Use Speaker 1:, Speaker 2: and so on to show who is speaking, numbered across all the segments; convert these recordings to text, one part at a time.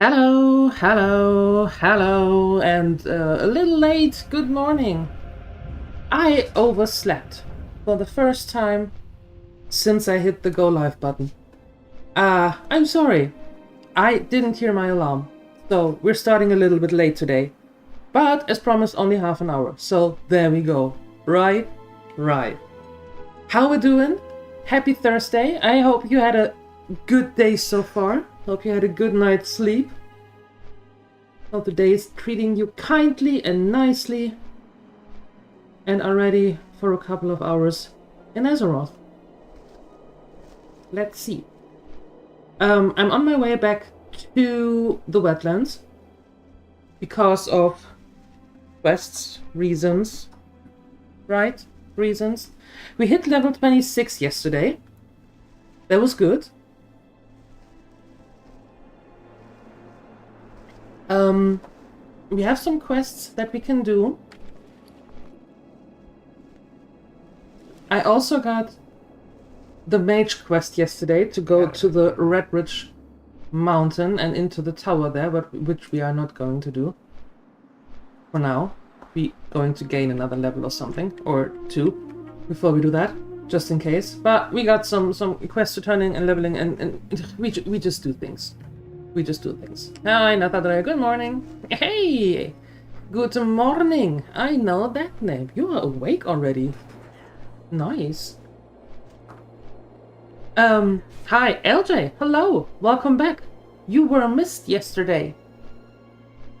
Speaker 1: Hello, hello, hello, and a little late, good morning. I overslept for the first time since I hit the go live button. I'm sorry, I didn't hear my alarm, so we're starting a little bit late today. But as promised, only half an hour, so there we go. Right. How we doing? Happy Thursday. I hope you had a good day so far. Hope you had a good night's sleep. Hope the day is treating you kindly and nicely. And are ready for a couple of hours in Azeroth. Let's see. I'm on my way back to the wetlands. Because of quests, reasons. Right? Reasons. We hit level 26 yesterday. That was good. We have some quests that we can do. I also got the mage quest yesterday to go to the Red Ridge mountain and into the tower there, but which we are not going to do for now. We're going to gain another level or something, or two, before we do that, just in case. But we got some quests to turn in and leveling, and we just do things. We just do things. Hi, Natadra. Good morning. Hey! Good morning. I know that name. You are awake already. Nice. Hi, LJ. Hello. Welcome back. You were missed yesterday.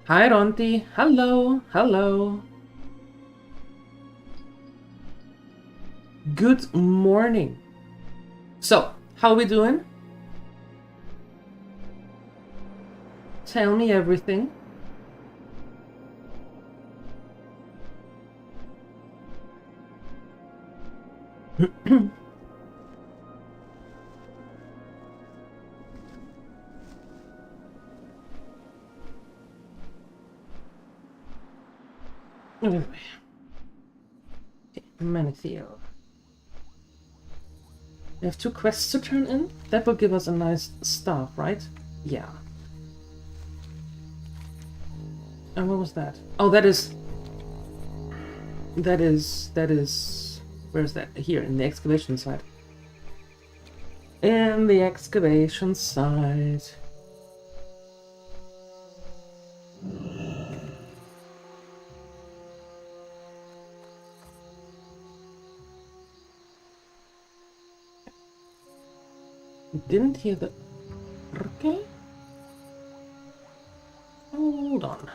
Speaker 1: Hi, Ronti. Hello. Hello. Good morning. So, how we doing? Tell me everything. Manithiel. We have 2 quests to turn in. That will give us a nice start, right? Yeah. And what was that? Oh, that is... Where's that? Here, in the excavation site. In the excavation site. Didn't hear the... Okay. Hold on.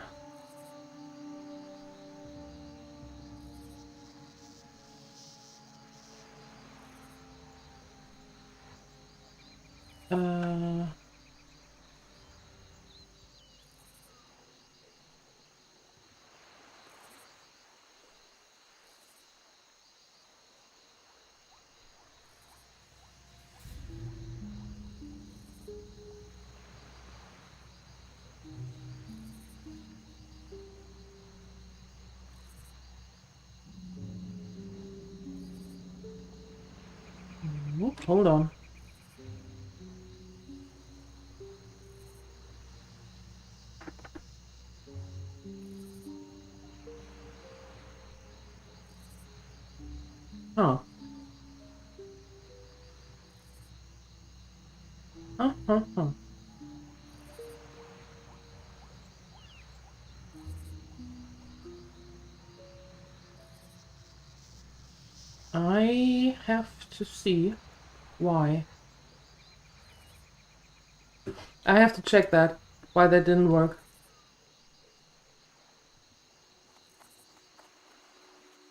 Speaker 1: Hold on. Huh. Huh. I have to see why. I have to check that, why that didn't work.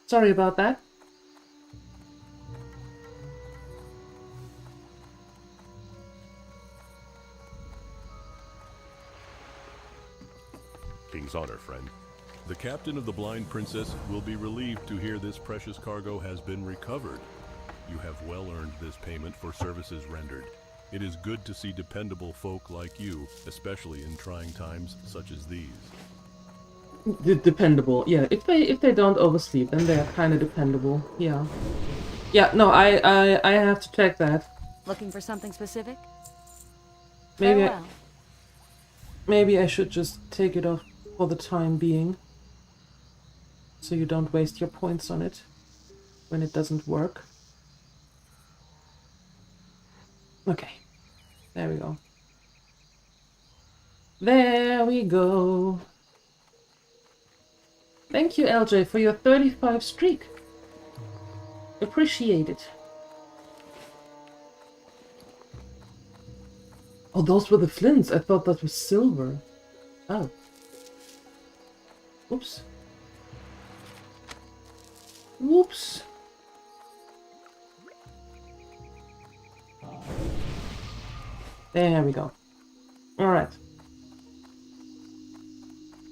Speaker 1: Sorry about that.
Speaker 2: King's honor, friend. The captain of the Blind Princess will be relieved to hear this precious cargo has been recovered. You have well earned this payment for services rendered. It is good to see dependable folk like you, especially in trying times such as these.
Speaker 1: Dependable, yeah. If they don't oversleep, then they are kind of dependable. Yeah. Yeah. No, I have to check that.
Speaker 3: Looking for something specific?
Speaker 1: Maybe.
Speaker 3: Farewell.
Speaker 1: Maybe I should just take it off for the time being. So you don't waste your points on it when it doesn't work. Okay. There we go. There we go. Thank you, LJ, for your 35 streak. Appreciate it. Oh, those were the flints. I thought that was silver. Oh. Oops. Whoops. There we go. Alright.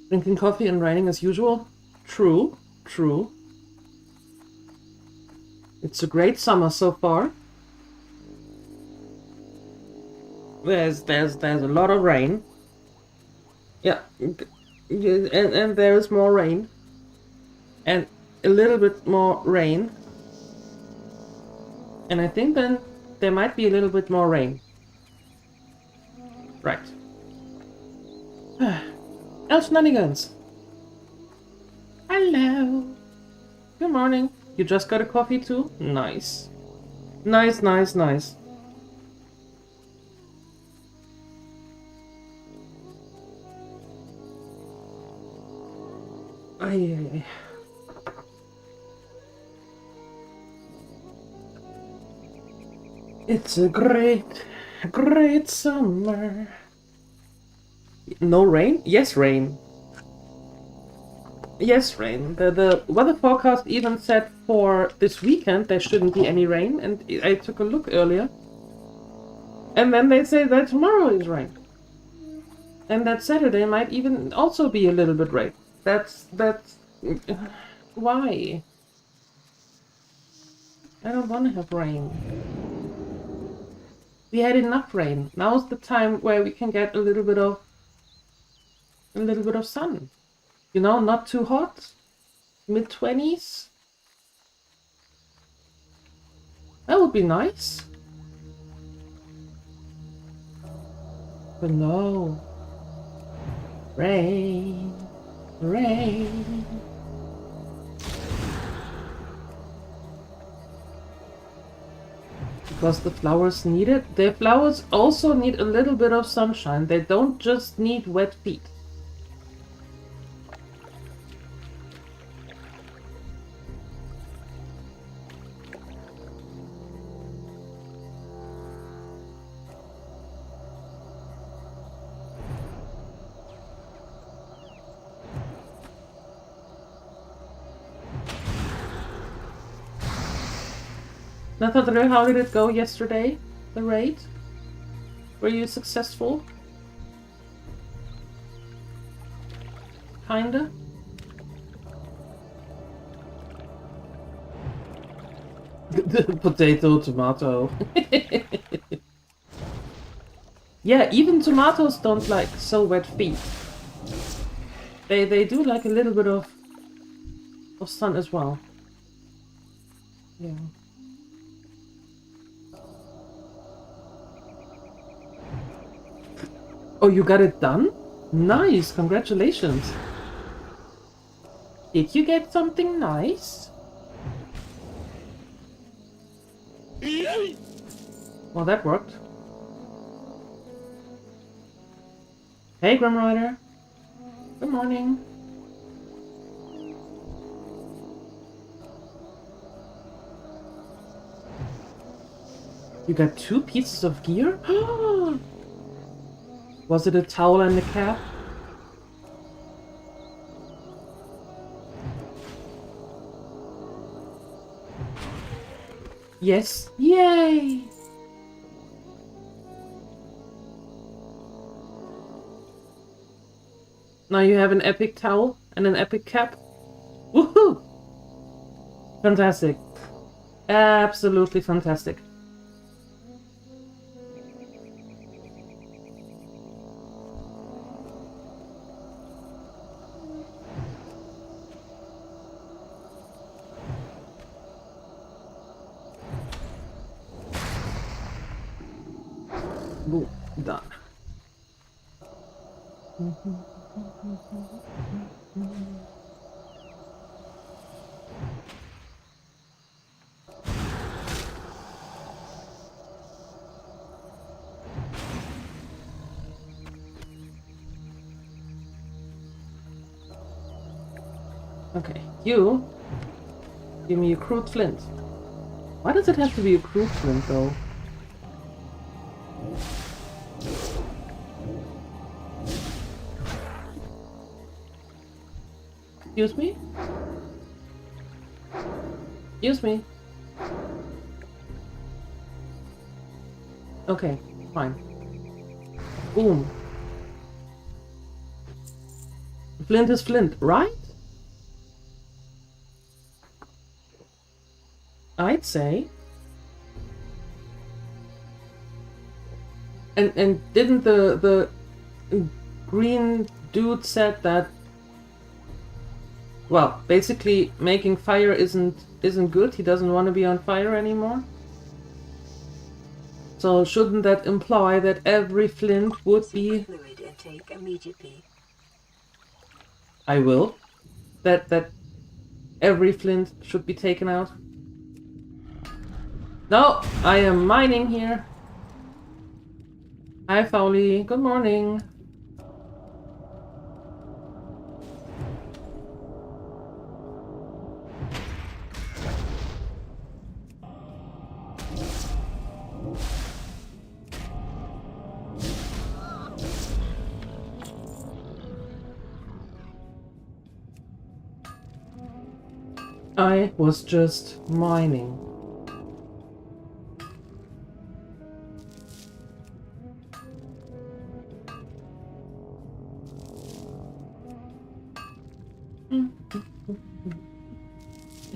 Speaker 1: Drinking coffee and raining as usual? True. True. It's a great summer so far. There's a lot of rain. Yeah. And there's more rain. And a little bit more rain. And I think then there might be a little bit more rain. Right. Shenanigans. Hello. Good morning. You just got a coffee too? Nice. Nice, nice, nice. Ay. It's a great summer. No rain? Yes, rain. Yes, rain. The weather forecast even said for this weekend there shouldn't be any rain, and I took a look earlier. And then they say that tomorrow is rain. And that Saturday might even also be a little bit rain. That's... Why? I don't want to have rain. We had enough rain. Now's the time where we can get a little bit of sun. You know, not too hot. Mid-20s. That would be nice. But no. Rain. Rain. Because the flowers need it. The flowers also need a little bit of sunshine. They don't just need wet feet. Nathadre, how did it go yesterday? The raid? Were you successful? Kinda? Potato, tomato. Yeah, even tomatoes don't like so wet feet. They do like a little bit of sun as well. Yeah. Oh, you got it done? Nice, congratulations. Did you get something nice? Well, that worked. Hey, Grim Rider. Good morning. You got 2 pieces of gear? Was it a towel and a cap? Yes. Yay! Now you have an epic towel and an epic cap. Woohoo! Fantastic. Absolutely fantastic. Boom. Done. Okay, you give me a crude flint. Why does it have to be a crude flint though? Excuse me? Excuse me? Okay, fine. Boom. Flint is flint, right? I'd say. And didn't the green dude said that, well, basically making fire isn't good. He doesn't want to be on fire anymore. So shouldn't that imply that every flint would be
Speaker 3: Fluid intake immediately.
Speaker 1: I will. That every flint should be taken out. No, I am mining here. Hi, Fowly. Good morning. I was just mining.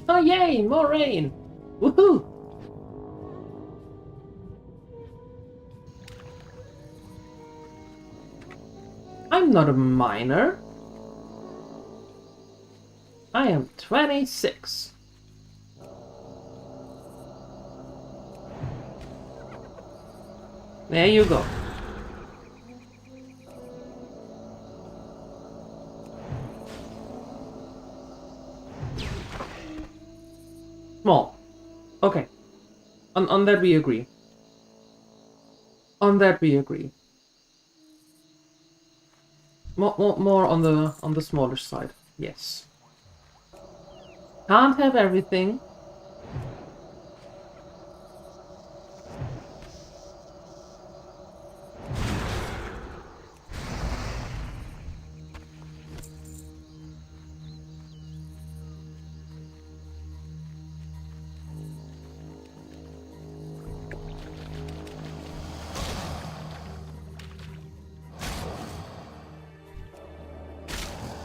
Speaker 1: Oh yay, more rain! Woohoo! I'm not a miner. I am 26. There you go. Small. Okay. On that we agree. On that we agree. More on the smallish side. Yes. Can't have everything.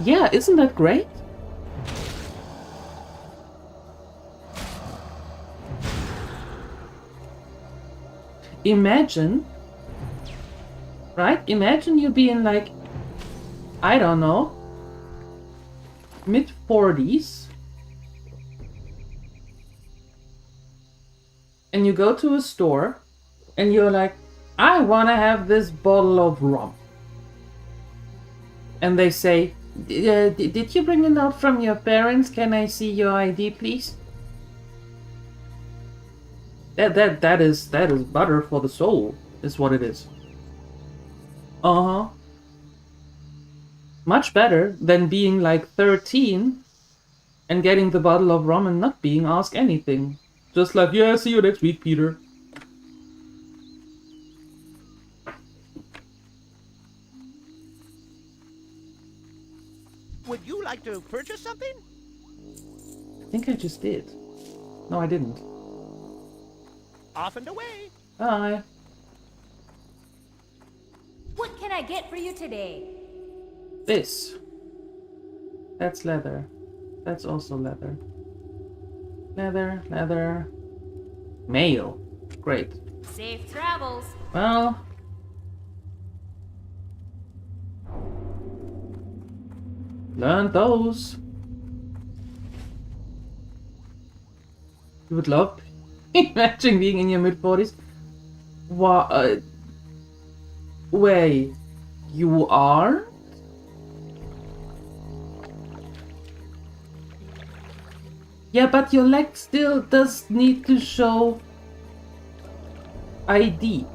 Speaker 1: Yeah, isn't that great? Imagine, right? Imagine you being like, I don't know, mid-40s, and you go to a store, and you're like, I want to have this bottle of rum. And they say, did you bring a note from your parents? Can I see your ID, please? That is butter for the soul, is what it is. Uh-huh. Much better than being like 13 and getting the bottle of rum and not being asked anything. Just like, yeah, see you next week, Peter.
Speaker 4: Would you like to purchase something?
Speaker 1: I think I just did. No, I didn't.
Speaker 4: Off and away.
Speaker 1: Bye.
Speaker 5: What can I get for you today?
Speaker 1: This. That's leather. That's also leather. Leather, leather. Mail. Great.
Speaker 5: Safe travels.
Speaker 1: Well. Learn those. You would love imagine being in your mid-40s. What? Wait. You are? Yeah, but your leg still does need to show ID.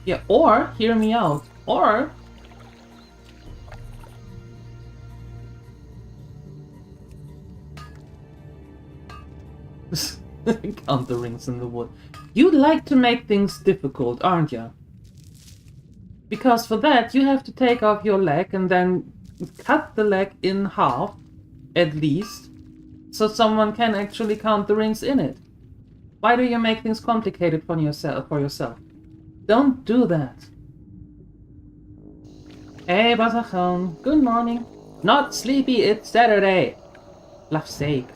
Speaker 1: Yeah, or, hear me out, or... Count the rings in the wood. You like to make things difficult, aren't you? Because for that, you have to take off your leg and then cut the leg in half, at least, so someone can actually count the rings in it. Why do you make things complicated for yourself? Don't do that. Hey, Bazachon. Good morning. Not sleepy, it's Saturday. Love's sake.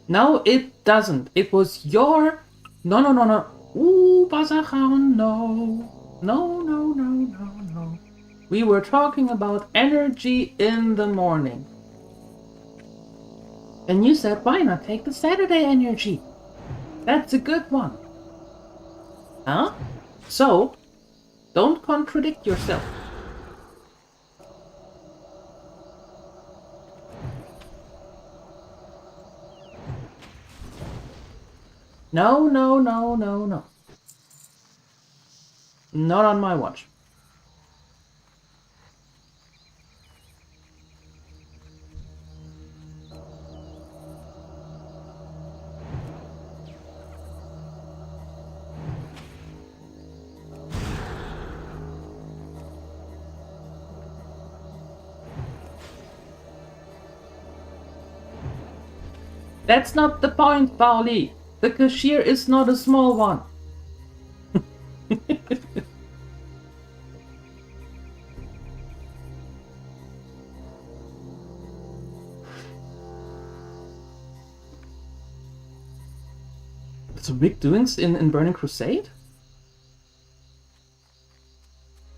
Speaker 1: No, it doesn't. It was your... No. Ooh, Bazahound, no. No. We were talking about energy in the morning. And you said, why not take the Saturday energy? That's a good one. Huh? So, don't contradict yourself. No. Not on my watch. That's not the point, Pauli. The cashier is not a small one. So big doings in Burning Crusade?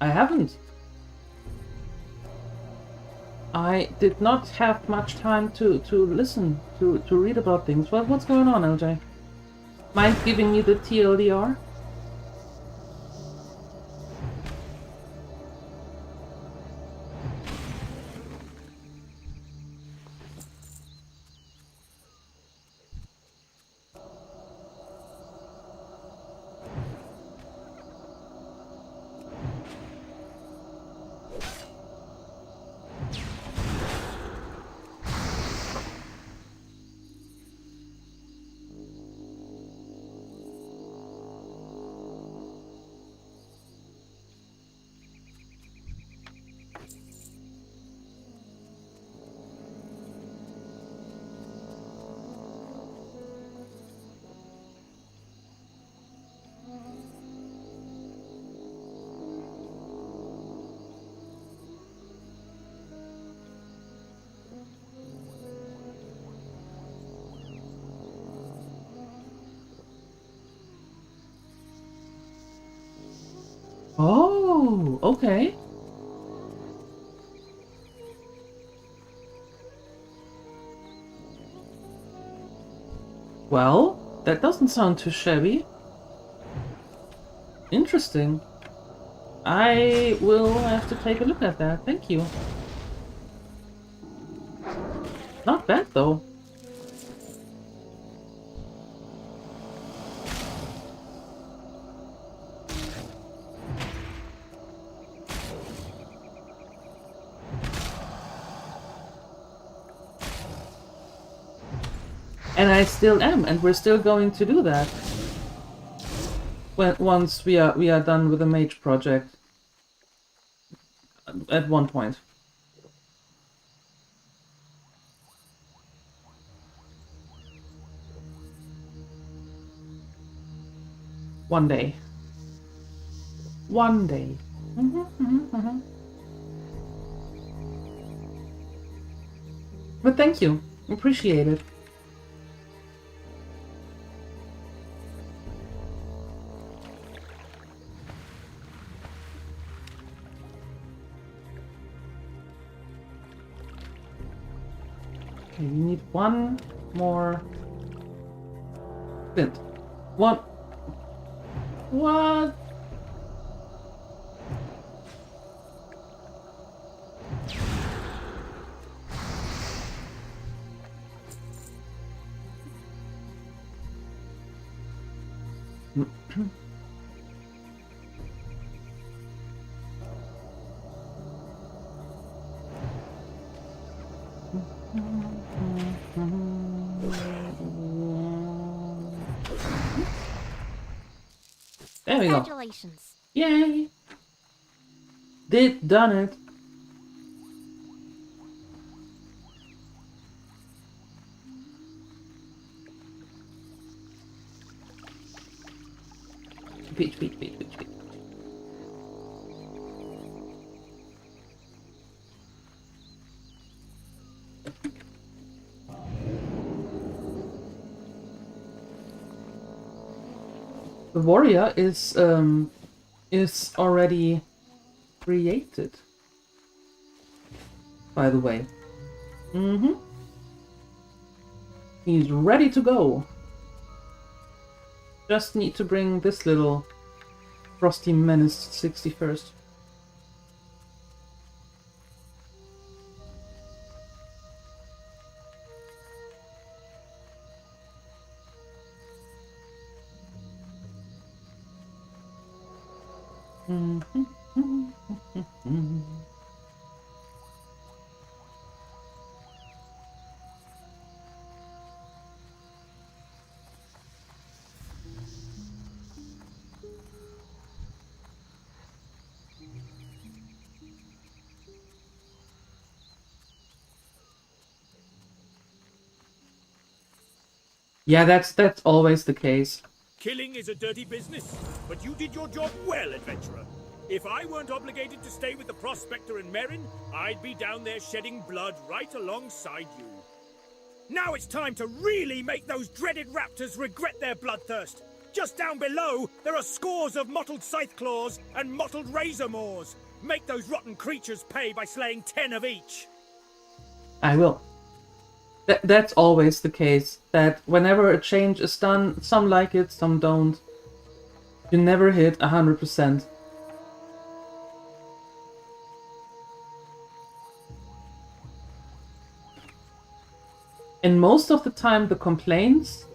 Speaker 1: I haven't. I did not have much time to listen, to read about things. What's going on, LJ? Mind giving me the TLDR? Oh, okay. Well, that doesn't sound too shabby. Interesting. I will have to take a look at that. Thank you. Not bad, though. And I still am, and we're still going to do that. Once we are done with the mage project. At one point. One day. One day. But thank you. Appreciate it. Okay, you need one more flint. One. What? There we go.
Speaker 5: Congratulations.
Speaker 1: Yay! Done it. Peach. The warrior is already created. By the way. He's ready to go. Just need to bring this little frosty menace 61st. Yeah, that's always the case.
Speaker 6: Killing is a dirty business, but you did your job well, adventurer. If I weren't obligated to stay with the Prospector and Merrin, I'd be down there shedding blood right alongside you. Now it's time to really make those dreaded raptors regret their bloodthirst. Just down below, there are scores of mottled scythe-claws and mottled razor maws. Make those rotten creatures pay by slaying 10 of each.
Speaker 1: I will. That's always the case, that whenever a change is done, some like it, some don't. You never hit 100%. And most of the time the complaints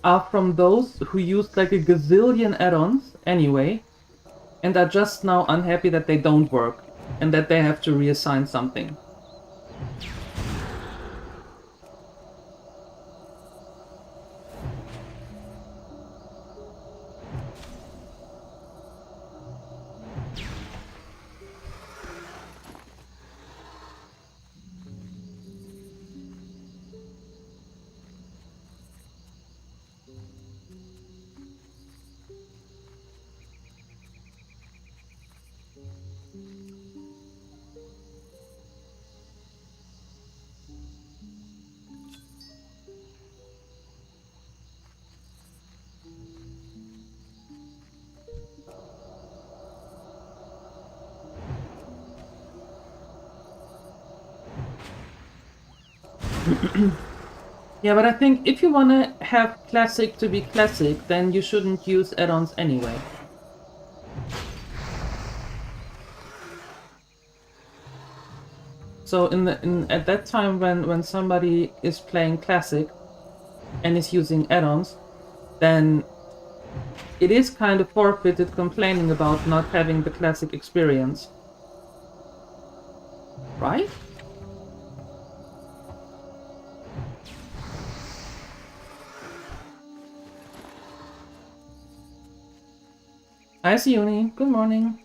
Speaker 1: are from those who used like a gazillion add-ons anyway, and are just now unhappy that they don't work, and that they have to reassign something. Yeah, but I think if you want to have classic to be classic, then you shouldn't use add-ons anyway. So at that time when somebody is playing classic and is using add-ons, then it is kind of forfeited complaining about not having the classic experience. Right? Hi, Sione. Good morning.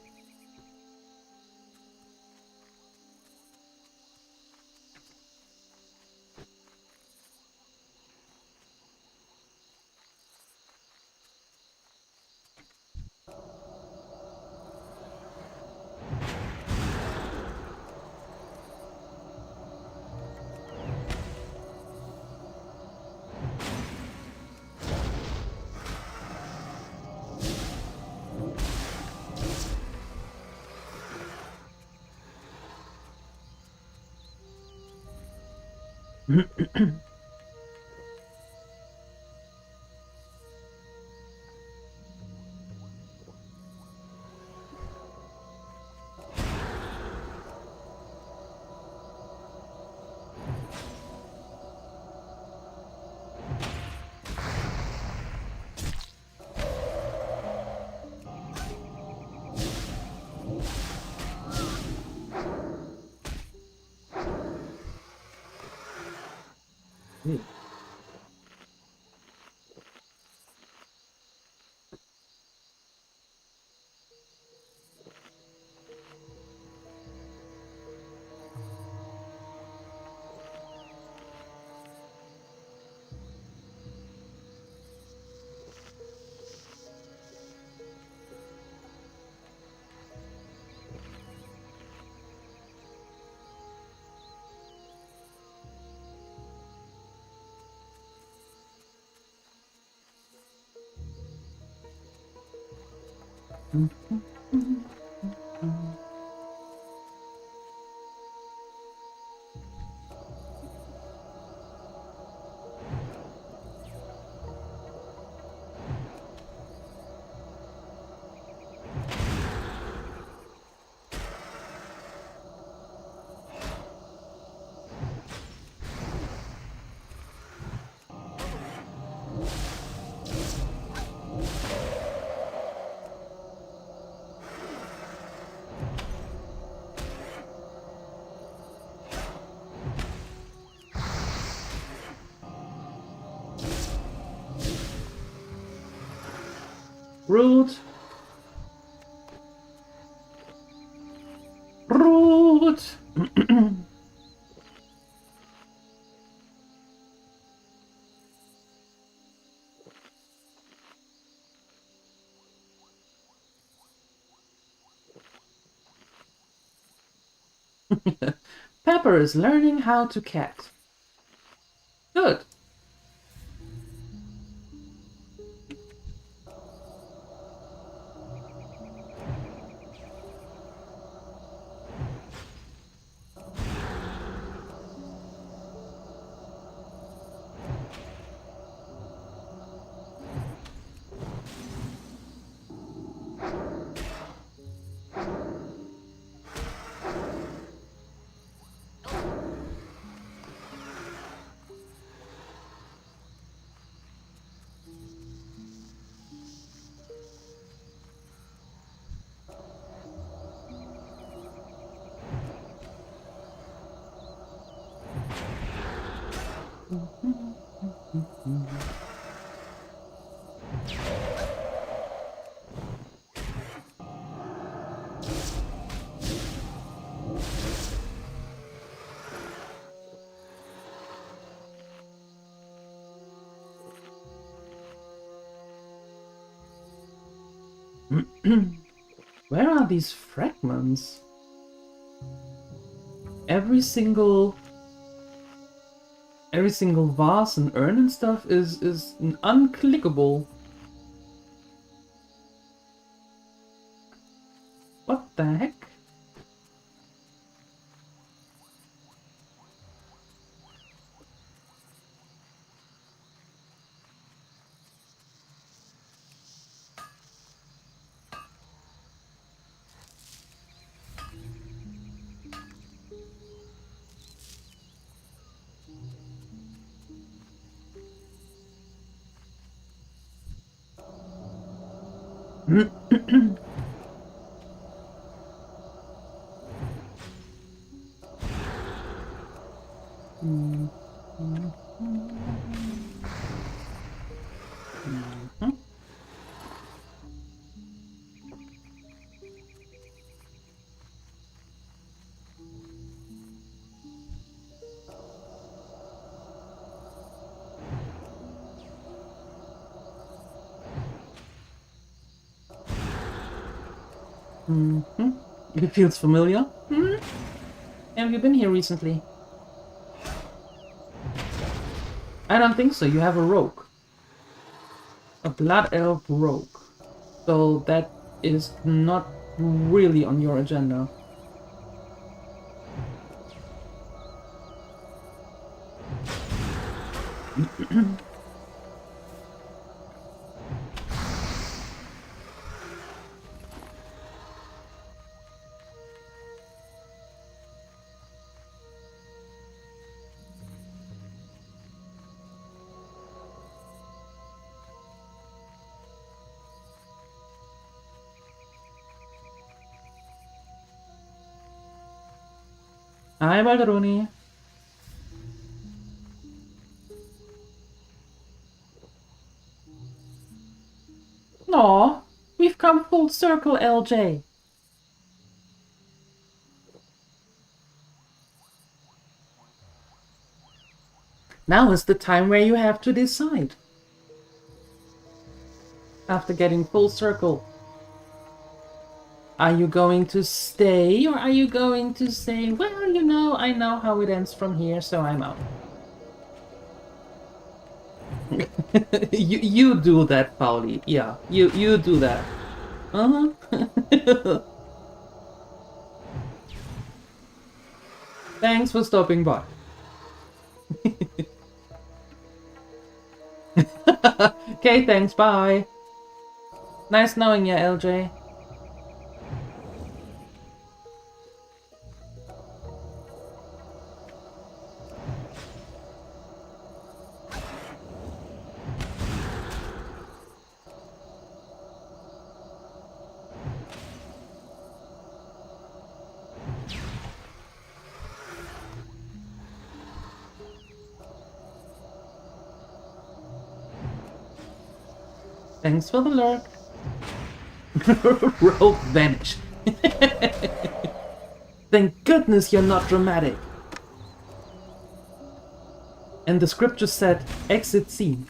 Speaker 1: Rude. Rude. Pepper is learning how to cat. Good. Where are these fragments? Every single vase and urn and stuff is unclickable. What the heck? Mm-hmm. It feels familiar. Hmm? Have you been here recently? I don't think so. You have a rogue. A blood elf rogue. So that is not really on your agenda. Hi, Baldaroni. Aw, we've come full circle, LJ. Now is the time where you have to decide. After getting full circle, are you going to stay or are you going to say, well, you know, I know how it ends from here, so I'm out. you do that, Pauli. Yeah, you do that. Uh-huh. Thanks for stopping by. Okay, thanks, bye. Nice knowing you, LJ. Thanks for the lurk. Rogue vanish. Thank goodness you're not dramatic. And the script just said, exit scene.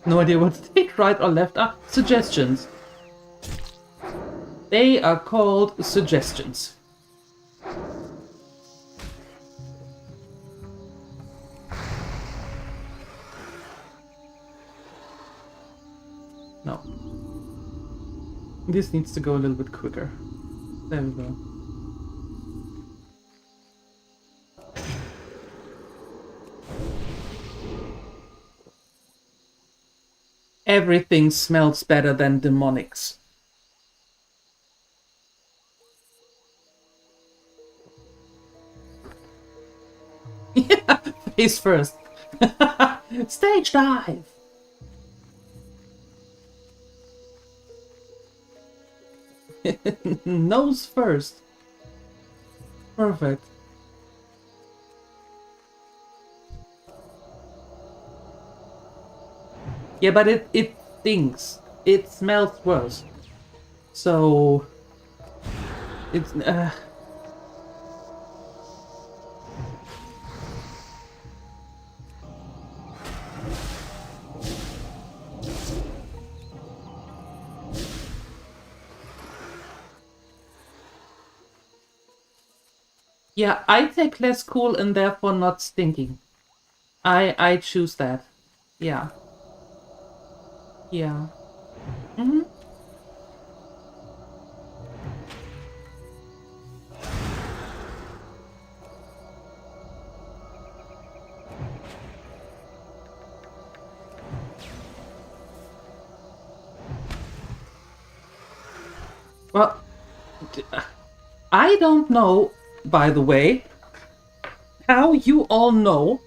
Speaker 1: No idea what to take, right or left. Ah, suggestions. They are called suggestions. No. This needs to go a little bit quicker. There we go. Everything smells better than demonics. Yeah, face first. Stage dive. Nose first. Perfect. Yeah, but it stinks. It smells worse. So it's yeah, I take less cool and therefore not stinking. I choose that. Yeah. Yeah. Mm-hmm. Well, I don't know, by the way, how you all know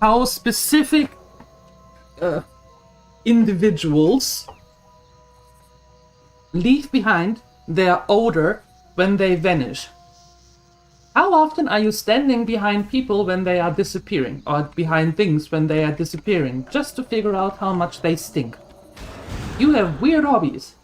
Speaker 1: how specific individuals leave behind their odor when they vanish. How often are you standing behind people when they are disappearing, or behind things when they are disappearing, just to figure out how much they stink? You have weird hobbies.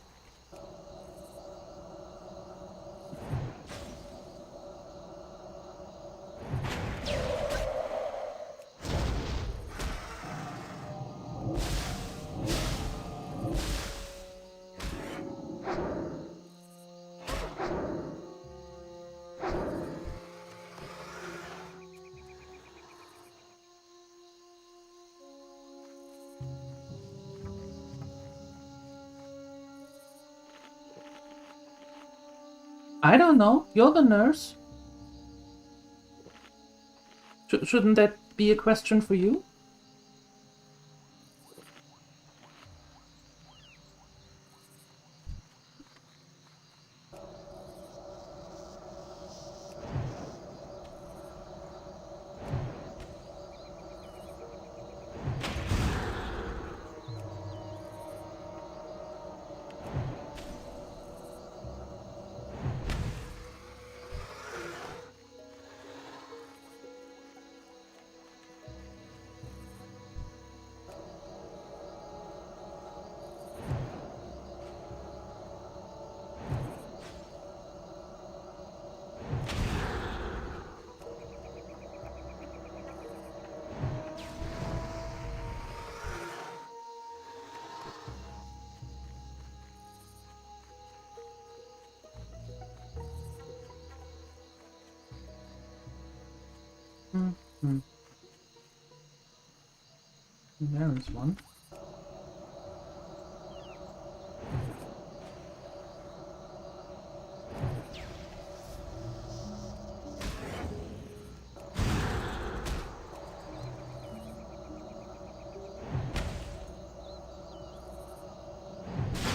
Speaker 1: I don't know. You're the nurse. Shouldn't that be a question for you? There is one.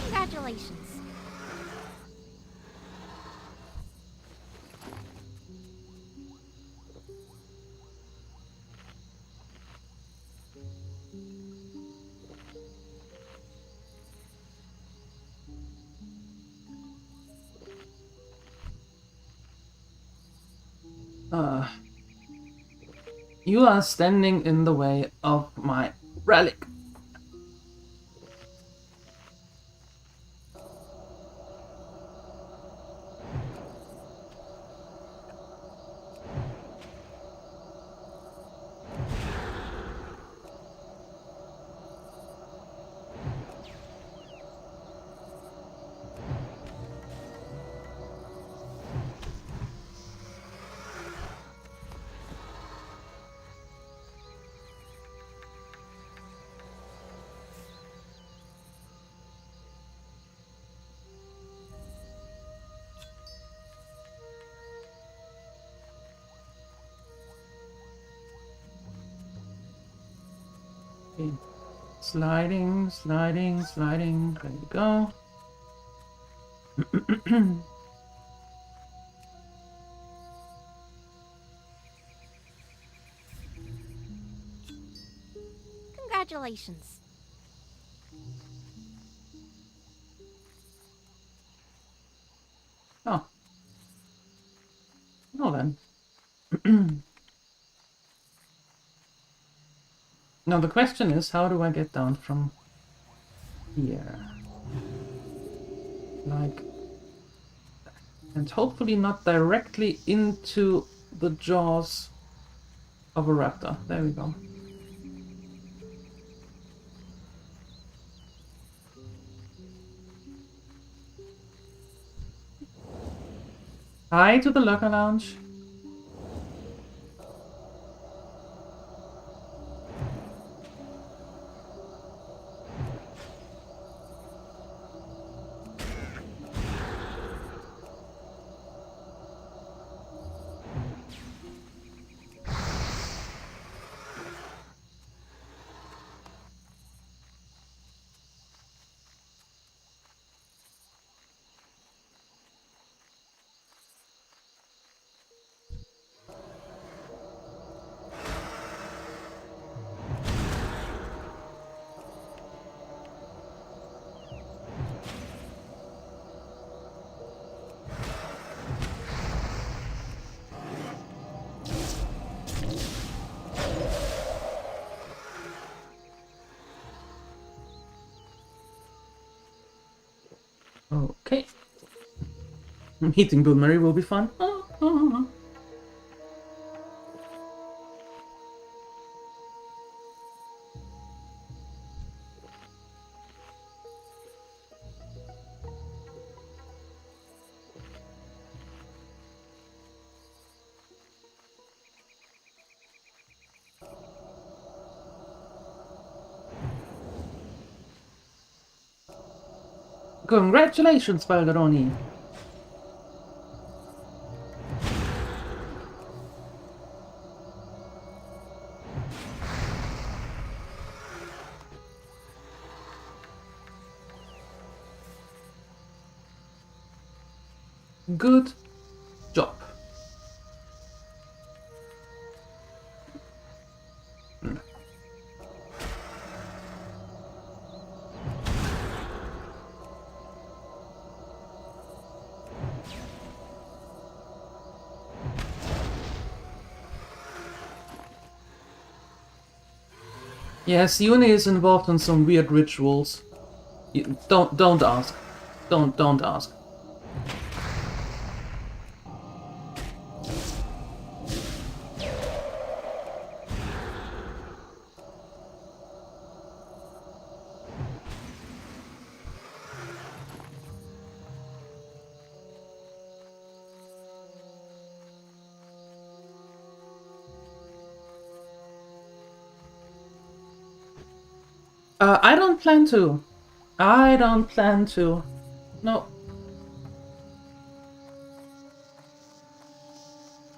Speaker 5: Congratulations.
Speaker 1: You are standing in the way of my relic. Okay. Sliding, sliding, sliding. There you go.
Speaker 5: Congratulations.
Speaker 1: Oh. Well then. Now the question is, how do I get down from here? Like, and hopefully not directly into the jaws of a raptor. There we go. Hi to the Lurker Lounge. Okay. Meeting Gnomeregan will be fun. Congratulations, Valgaroni! Good job. Yes, Uni is involved in some weird rituals. Don't ask. Don't ask. I don't plan to. I don't plan to. No.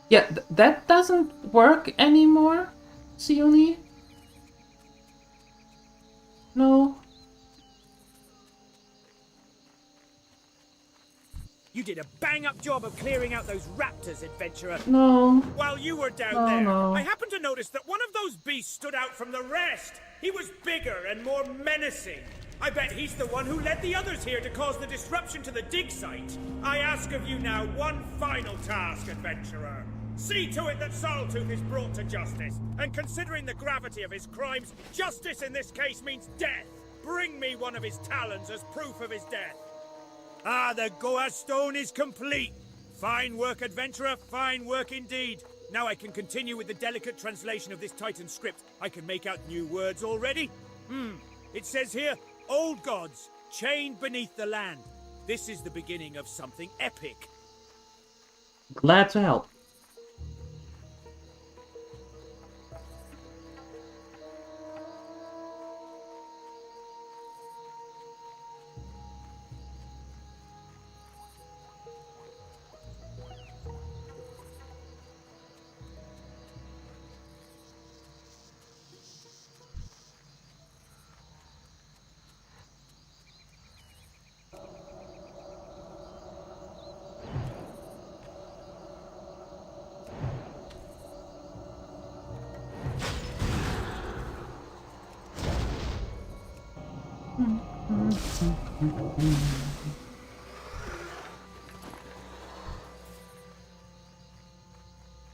Speaker 1: Yeah, that doesn't work anymore, Sioni? No.
Speaker 6: You did a bang-up job of clearing out those raptors, adventurer.
Speaker 1: No.
Speaker 6: While you were down
Speaker 1: No,
Speaker 6: there,
Speaker 1: no.
Speaker 6: I happened to notice that one of those beasts stood out from the rest. He was bigger and more menacing. I bet he's the one who led the others here to cause the disruption to the dig site. I ask of you now one final task, adventurer. See to it that Sorreltooth is brought to justice. And considering the gravity of his crimes, justice in this case means death. Bring me one of his talons as proof of his death. Ah, the Goa stone is complete. Fine work, adventurer, fine work indeed. Now I can continue with the delicate translation of this Titan script. I can make out new words already. It says here, old gods, chained beneath the land. This is the beginning of something epic.
Speaker 1: Glad to help.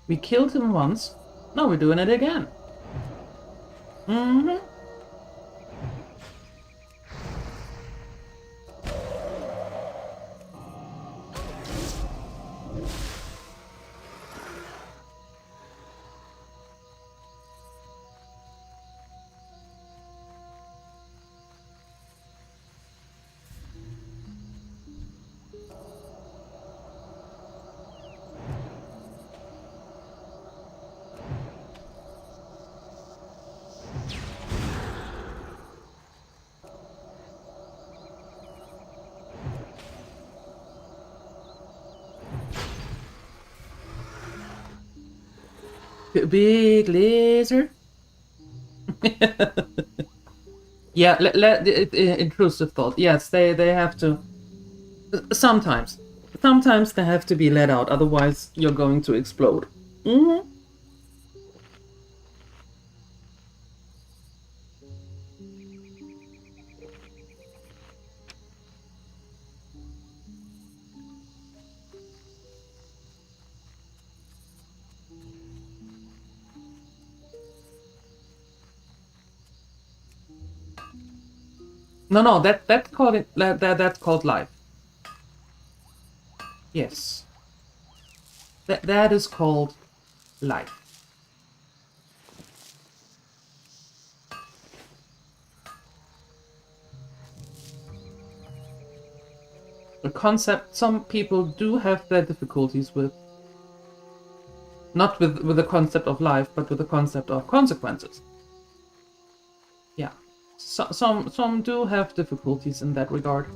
Speaker 1: We killed him once. Now we're doing it again. Big lizard. Yeah, intrusive thought. Yes, they have to. Sometimes they have to be let out. Otherwise, you're going to explode. No, that's called life. Yes. That is called life. A concept some people do have their difficulties with. Not with the concept of life, but with the concept of consequences. Yeah. Some do have difficulties in that regard.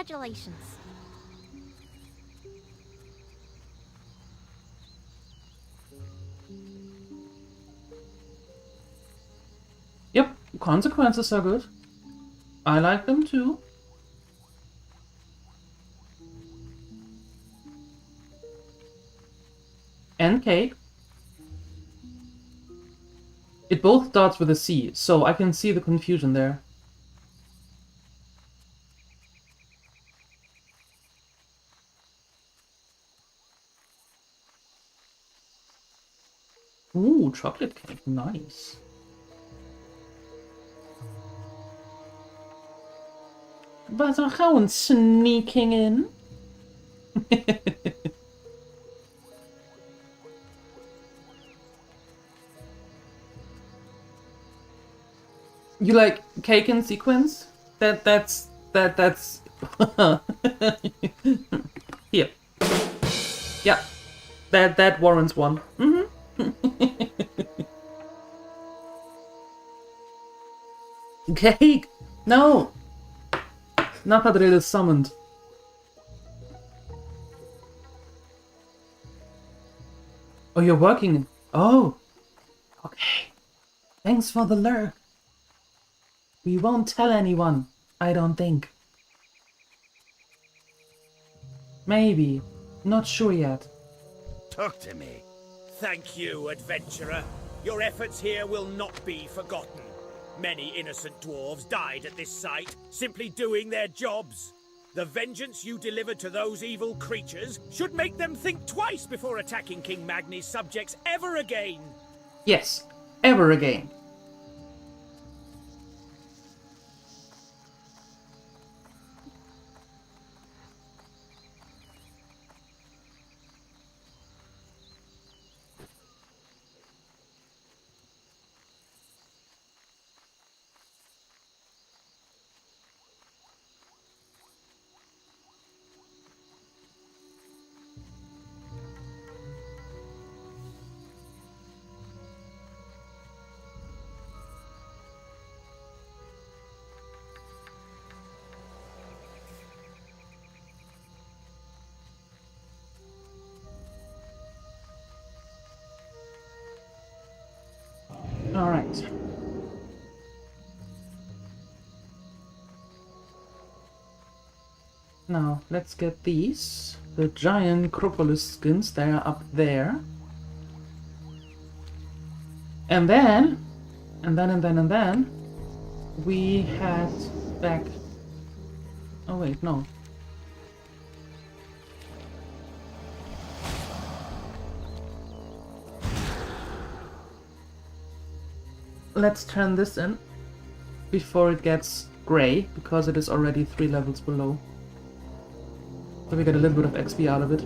Speaker 5: Congratulations.
Speaker 1: Yep, consequences are good. I like them too. And cake. It both starts with a C, so I can see the confusion there. Ooh, chocolate cake, nice. But I'm going sneaking in. You like cake in sequence? That's here. Yeah. That warrants one. Cake! No! Napadril is summoned. Oh, you're working. Oh. Okay. Thanks for the lurk. We won't tell anyone, I don't think. Maybe. Not sure yet.
Speaker 4: Talk to me.
Speaker 6: Thank you, adventurer. Your efforts here will not be forgotten. Many innocent dwarves died at this site, simply doing their jobs. The vengeance you delivered to those evil creatures should make them think twice before attacking King Magni's subjects ever again.
Speaker 1: Yes, ever again. Alright. Now, let's get these. The giant Cropolis skins, they are up there. And then, we head back. Oh wait, no. Let's turn this in before it gets gray, because it is already 3 levels below. So we get a little bit of XP out of it.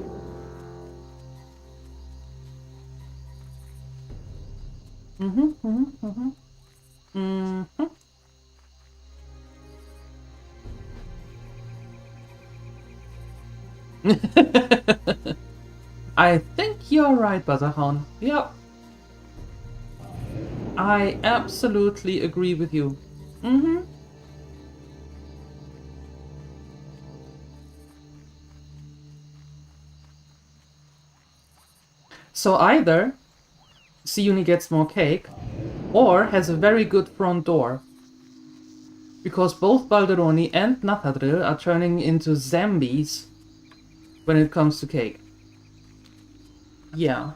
Speaker 1: I think you're right, Butterhound. Yep. I absolutely agree with you. So either Siuni gets more cake, or has a very good front door. Because both Balderoni and Nathadril are turning into zombies when it comes to cake. Yeah.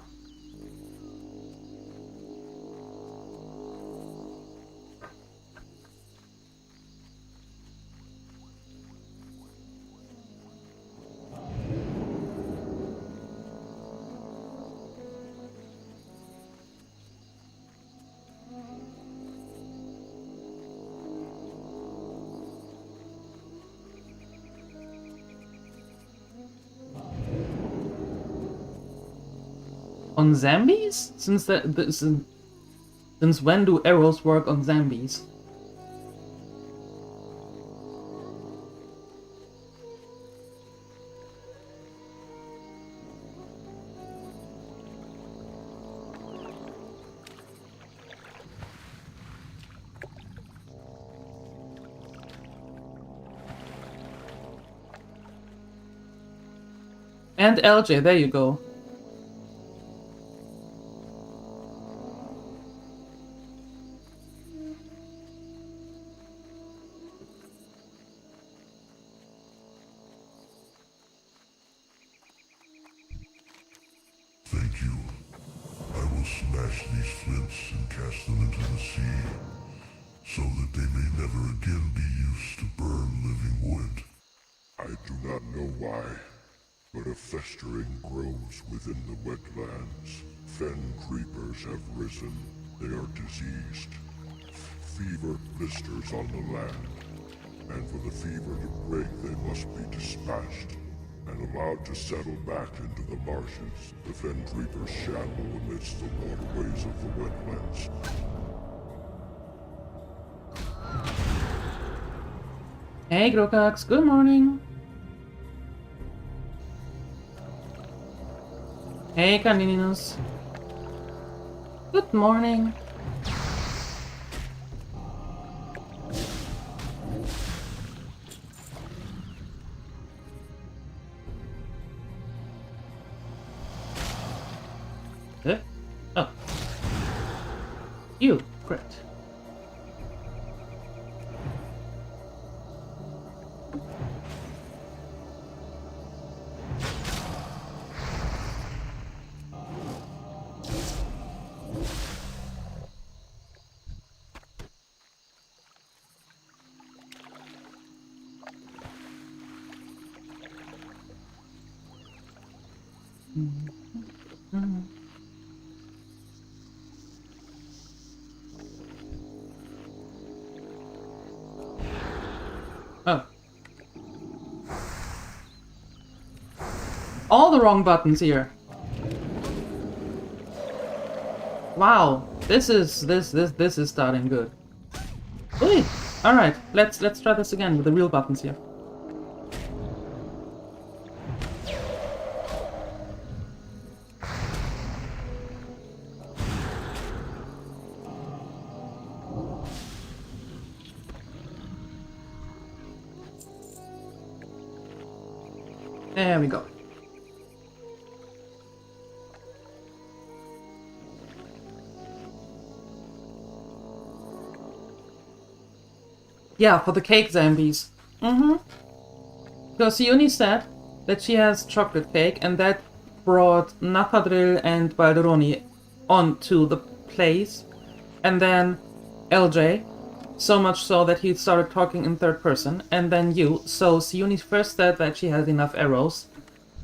Speaker 1: On zombies? Since when do arrows work on zombies? And LJ, there you go.
Speaker 7: Thank you. I will smash these flints and cast them into the sea, so that they may never again be used to burn living wood. I do not know why, but a festering grows within the wetlands. Fen creepers have risen. They are diseased. Fever blisters on the land, and for the fever to break they must be dispatched and allowed to settle back into the marshes. The Fen creepers shamble amidst the waterways of the wetlands.
Speaker 1: Hey Grokax, good morning. Hey Canininus. Good morning. Oh. You, great. Oh. All the wrong buttons here. Wow, this is starting good. Wait. All right, let's try this again with the real buttons here. There we go. Yeah, for the cake zombies. Because Siuni said that she has chocolate cake, and that brought Nathadril and Balderoni onto the place. And then LJ, so much so that he started talking in third person, and then you. So Siuni first said that she had enough arrows,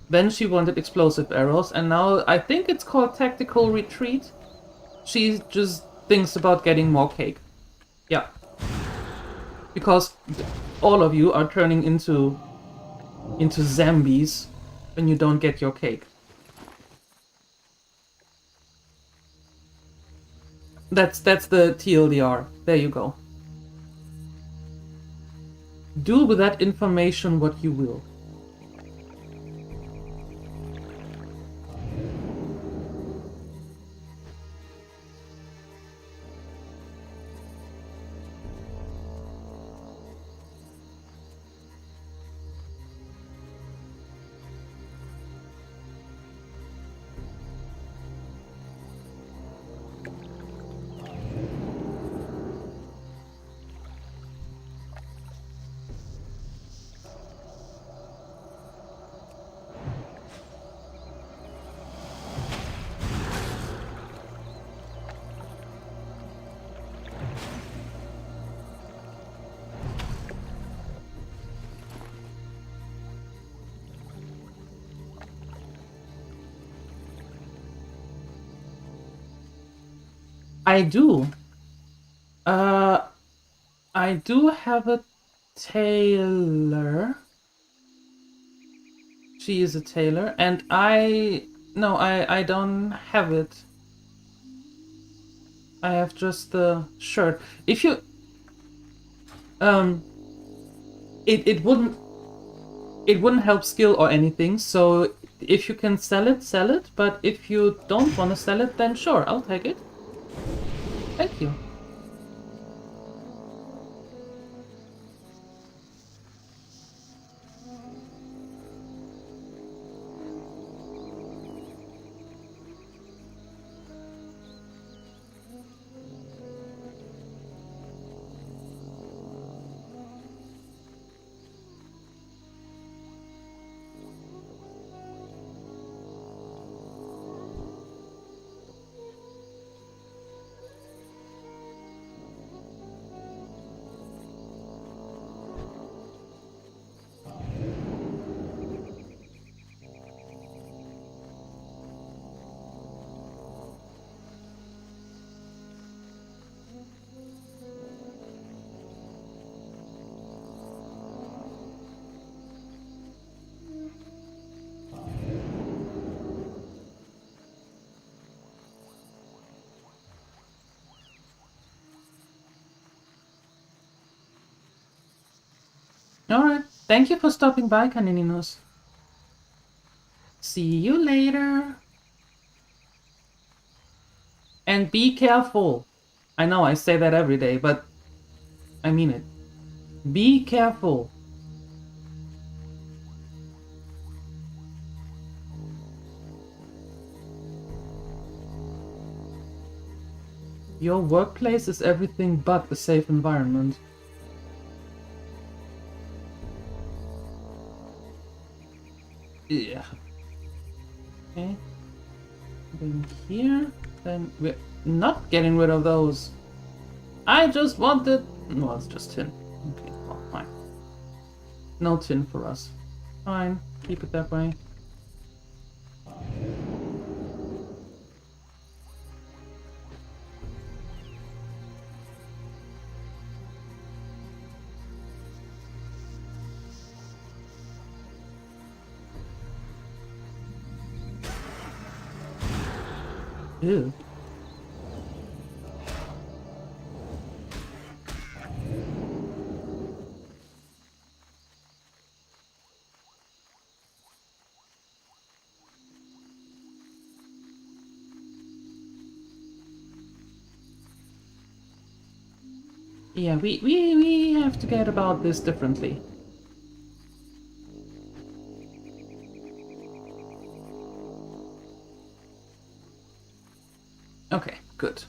Speaker 1: then she wanted explosive arrows, and now I think it's called tactical retreat. She just thinks about getting more cake. Yeah. Because all of you are turning into zombies when you don't get your cake. That's the TLDR. There you go. Do with that information what you will. I do. I do have a tailor. She is a tailor, and I don't have it. I have just the shirt. If you it wouldn't help skill or anything, so if you can sell it, but if you don't want to sell it, then sure, I'll take it. Thank you. Alright, thank you for stopping by, Canininos. See you later. And be careful. I know I say that every day, but I mean it. Be careful. Your workplace is everything but a safe environment. Yeah. Okay. Then here. Then we're not getting rid of those. I just wanted... Well, it's just tin. Okay, well, fine. No tin for us. Fine. Keep it that way. Ew. Yeah, we have to get about this differently. Okay, good.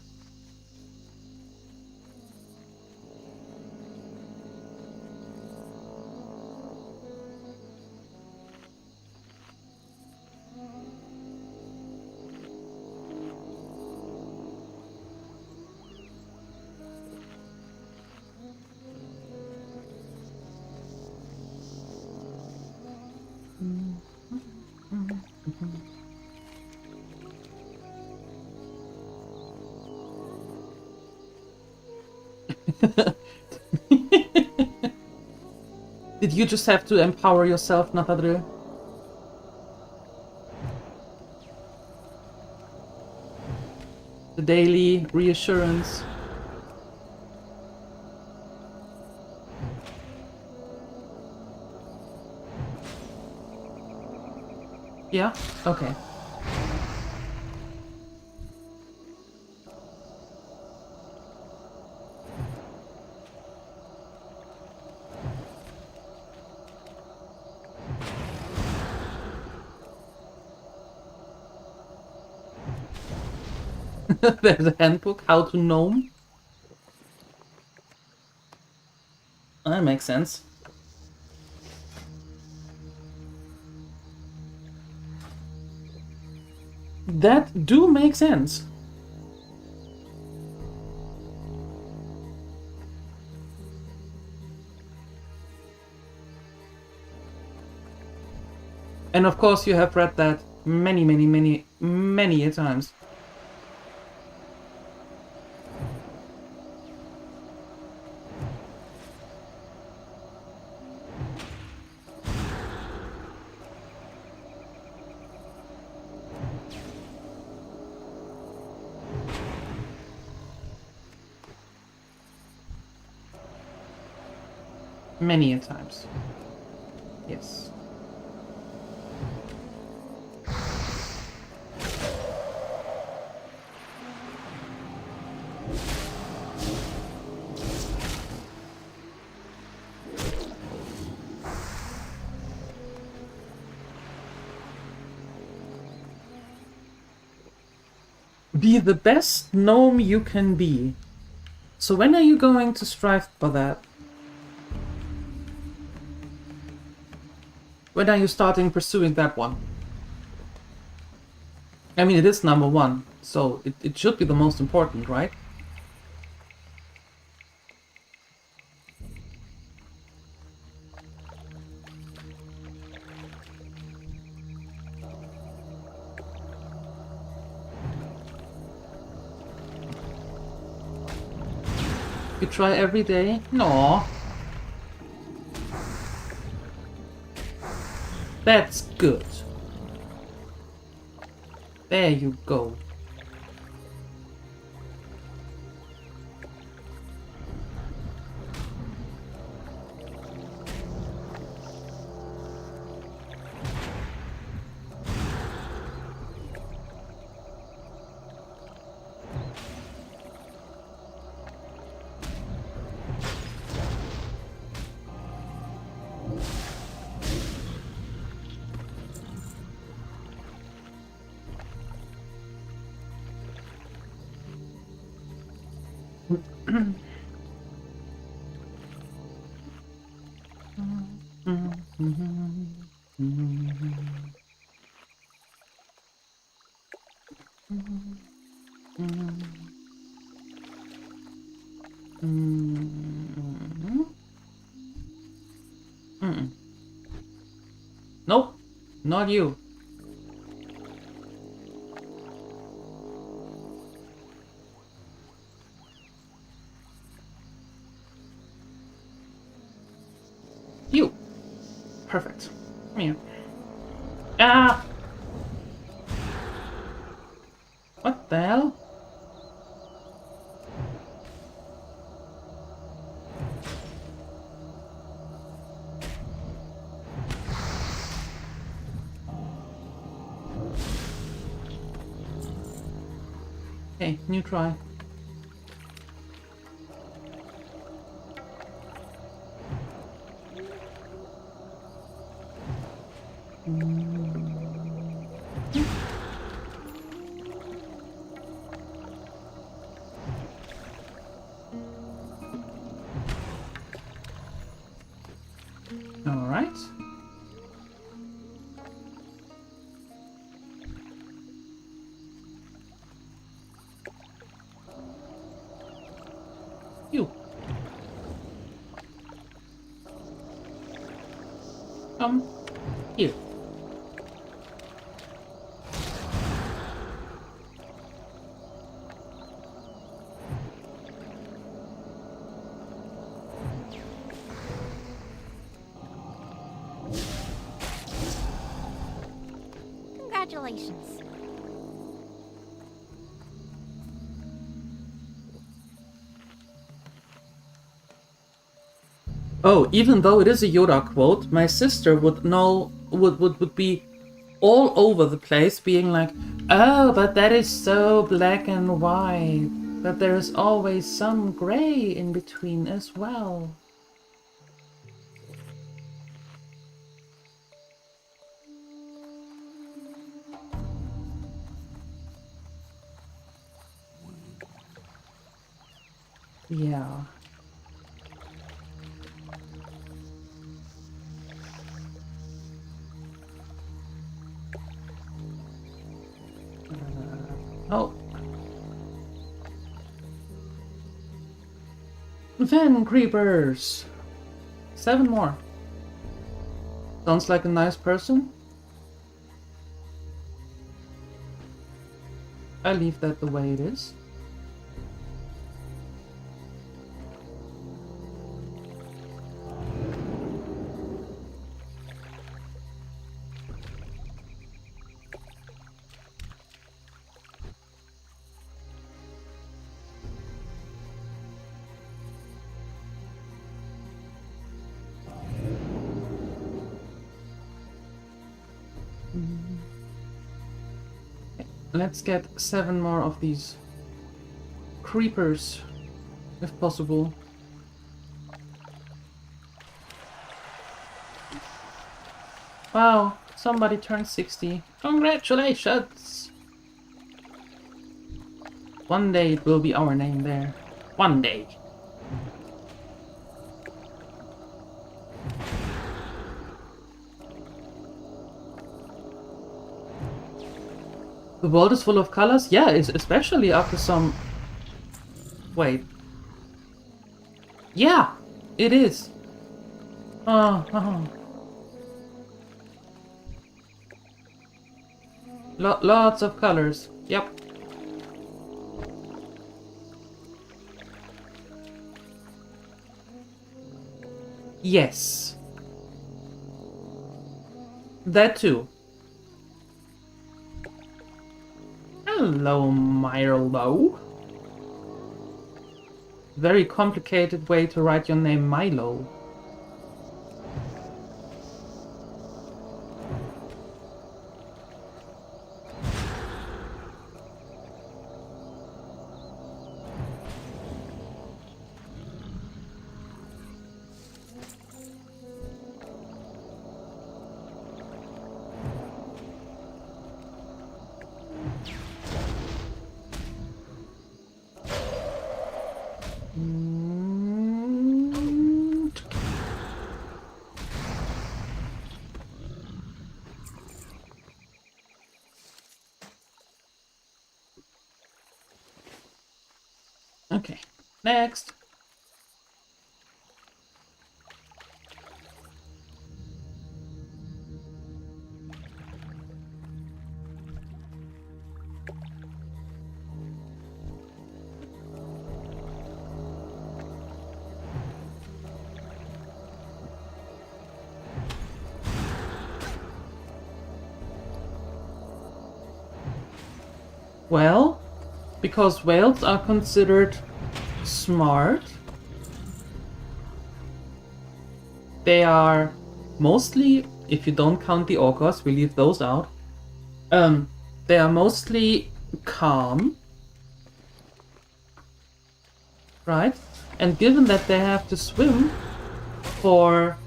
Speaker 1: Did you just have to empower yourself, Natadru? The daily reassurance. Yeah? Okay. There's a handbook, how to gnome. That makes sense. That do make sense. And of course you have read that many a times. Many a times. Yes. Be the best gnome you can be. So when are you going to strive for that? When are you starting pursuing that one? I mean, it is number one, so it should be the most important, right? You try every day? No. That's good. There you go. Nope, not you. You. Perfect. Come here. Ah! What the hell? Okay, new try. All right. You. Come here.
Speaker 5: Congratulations.
Speaker 1: Oh, even though it is a Yoda quote, my sister would know, would be all over the place being like, oh, but that is so black and white. But there is always some gray in between as well. Yeah. Oh. Van creepers. 7 more. Sounds like a nice person. I leave that the way it is. Let's get 7 more of these creepers, if possible. Wow, somebody turned 60. Congratulations! One day it will be our name there. One day. The world is full of colors? Yeah, it's especially after some... Wait. Yeah, it is. Lots of colors. Yep. Yes. That too. Hello, Milo. Very complicated way to write your name, Milo. Okay, next. Well, because whales are considered smart, they are mostly, if you don't count the orcas, we leave those out, they are mostly calm, right? And given that they have to swim for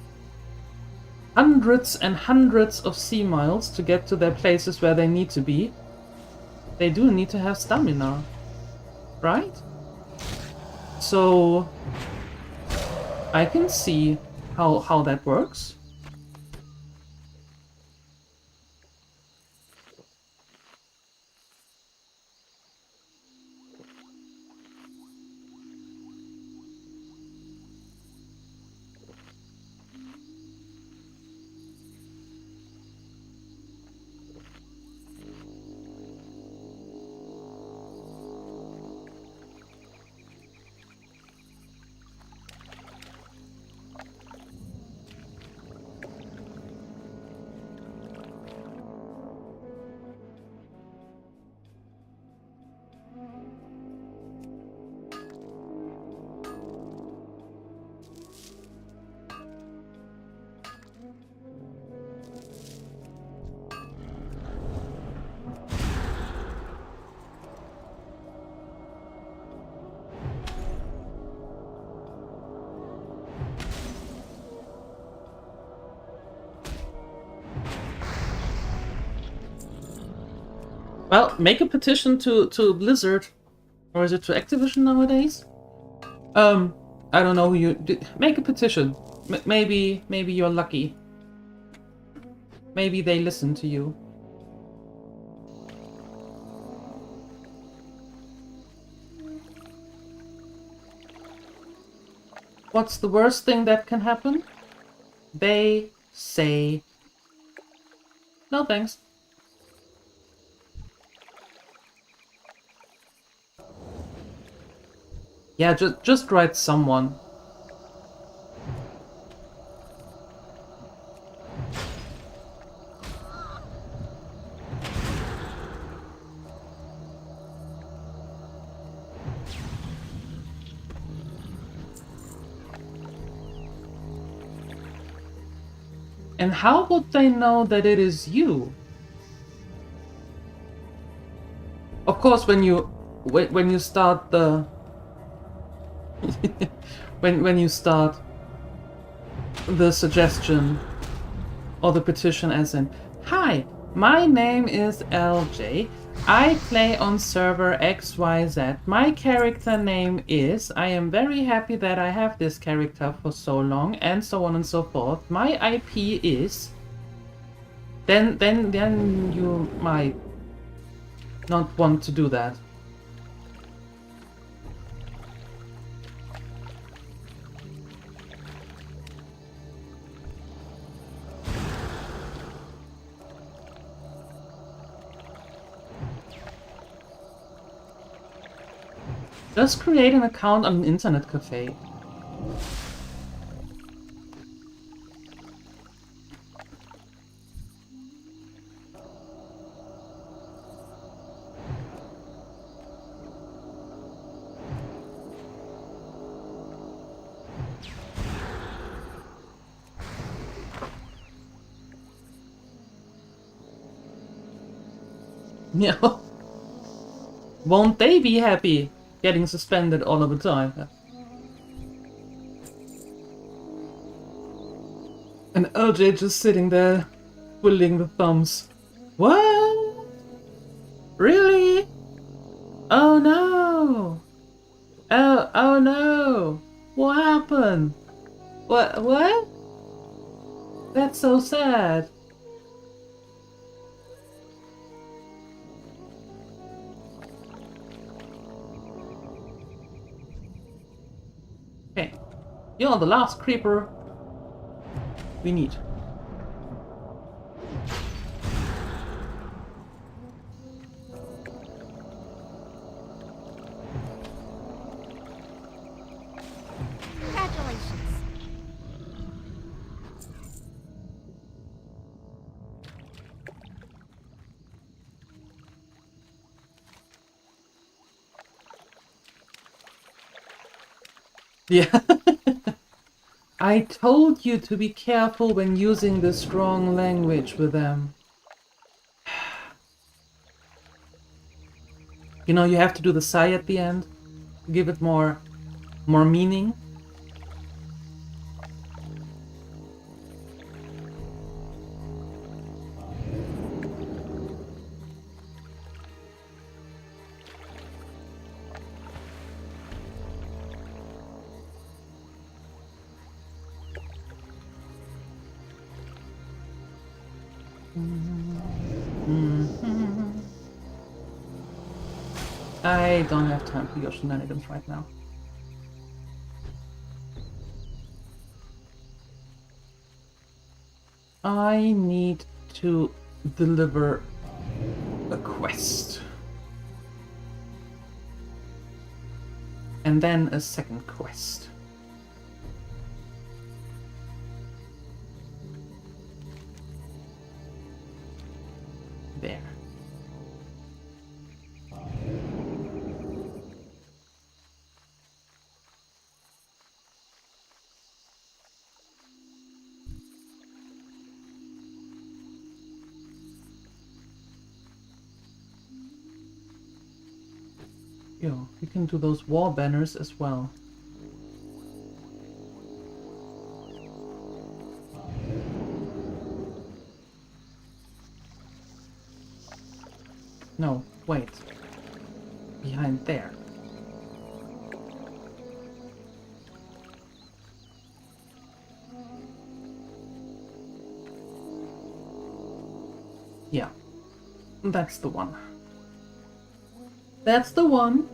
Speaker 1: hundreds and hundreds of sea miles to get to their places where they need to be, they do need to have stamina, right? So I can see how that works. Well, make a petition to Blizzard, or is it to Activision nowadays? I don't know who you make a petition. Maybe you're lucky. Maybe they listen to you. What's the worst thing that can happen? They say no thanks. Yeah, just write someone. And how would they know that it is you? Of course, when you start the when you start the suggestion or the petition as in, "Hi, my name is LJ. I play on server XYZ. My character name is. I am very happy that I have this character for so long," and so on and so forth. "My IP is." Then you might not want to do that. Just create an account on an internet cafe. Yeah. Won't they be happy getting suspended all of the time? And LJ just sitting there, twiddling the thumbs. What? Really? Oh no! Oh no! What happened? What? That's so sad. Okay, you're the last creeper we need.
Speaker 5: Congratulations.
Speaker 1: Yeah. I told you to be careful when using the strong language with them. You know, you have to do the sigh at the end. Give it more meaning. I don't have time for your shenanigans right now. I need to deliver a quest. And then a second quest. There. Yo, you can do those wall banners as well. No, wait. Behind there. Yeah, that's the one. That's the one.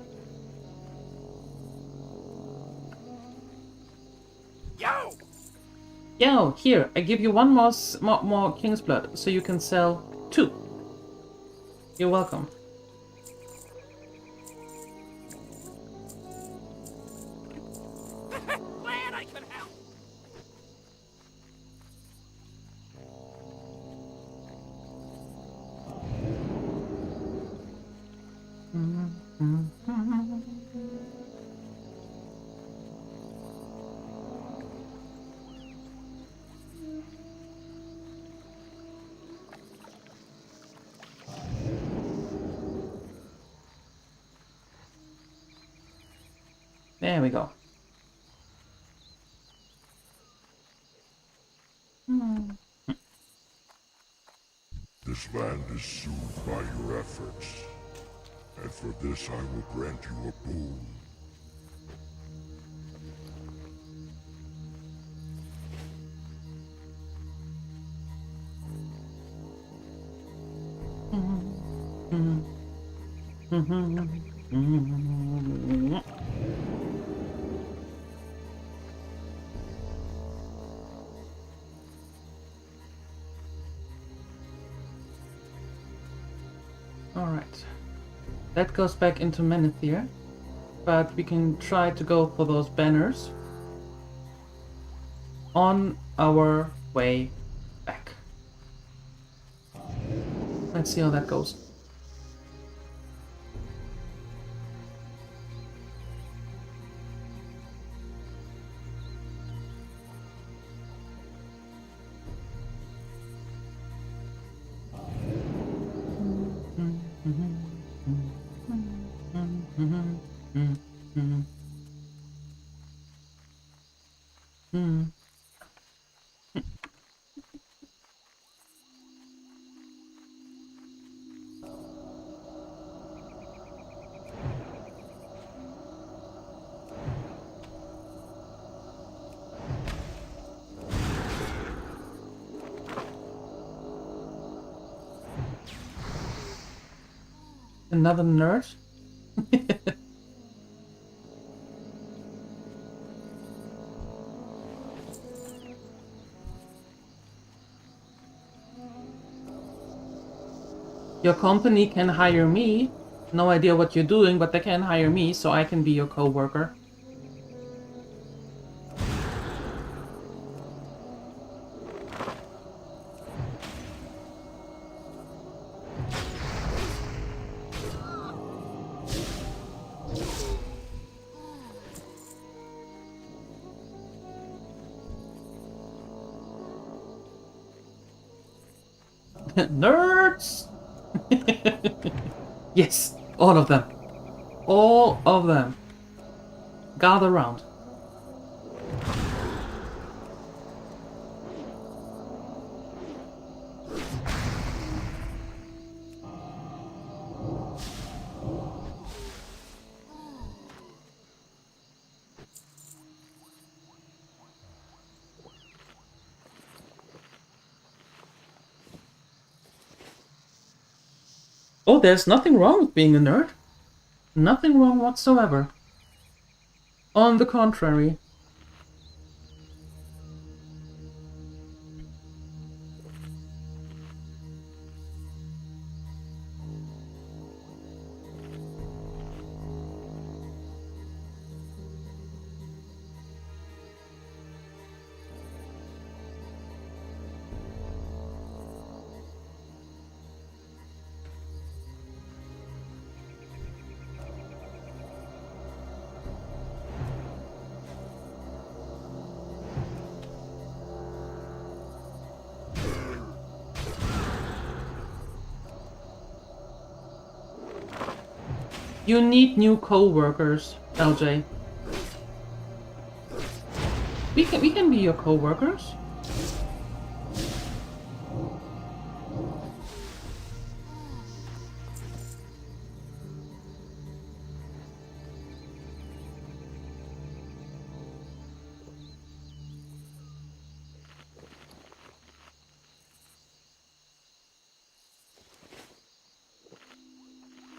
Speaker 1: Yo, here, I give you one more King's Blood, so you can sell 2. You're welcome.
Speaker 6: Glad I could help.
Speaker 1: There we go.
Speaker 7: This land is soothed by your efforts, and for this I will grant you a boon.
Speaker 1: Alright. That goes back into Menethir. But we can try to go for those banners on our way back. Let's see how that goes. Another nerd? Your company can hire me. No idea what you're doing, but they can hire me so I can be your co-worker. Nerds! Yes, all of them. All of them. Gather round. Oh, there's nothing wrong with being a nerd. Nothing wrong whatsoever. On the contrary. You need new co-workers, LJ. We can be your co-workers.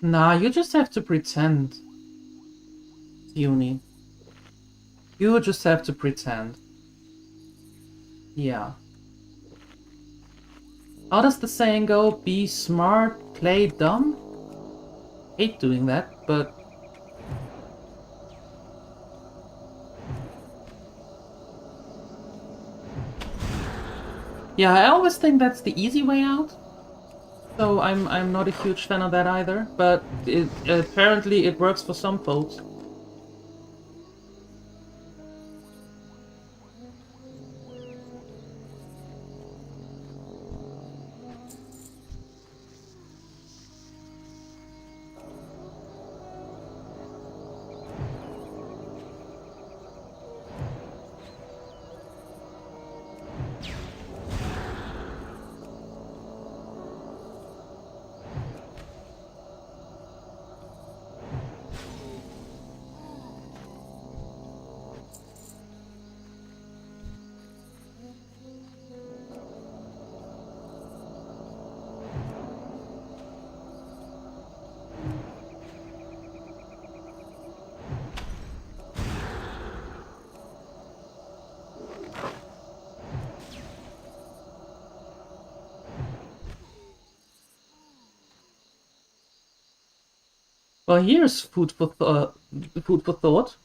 Speaker 1: Nah, you just have to pretend, Uni. You just have to pretend. Yeah. How does the saying go? Be smart, play dumb? Hate doing that, but... Yeah, I always think that's the easy way out. So I'm not a huge fan of that either, but apparently it works for some folks. Well, here's food for thought.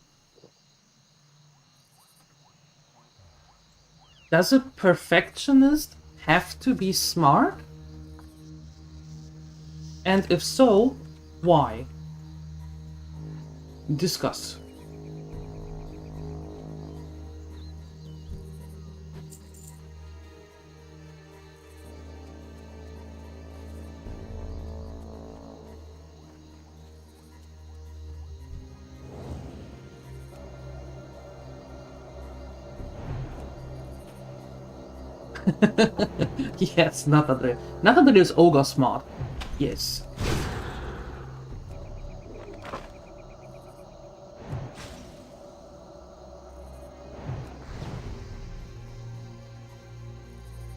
Speaker 1: Does a perfectionist have to be smart? And if so, why? Discuss. Yes, Natadri. Natadri is ogre smart. Yes.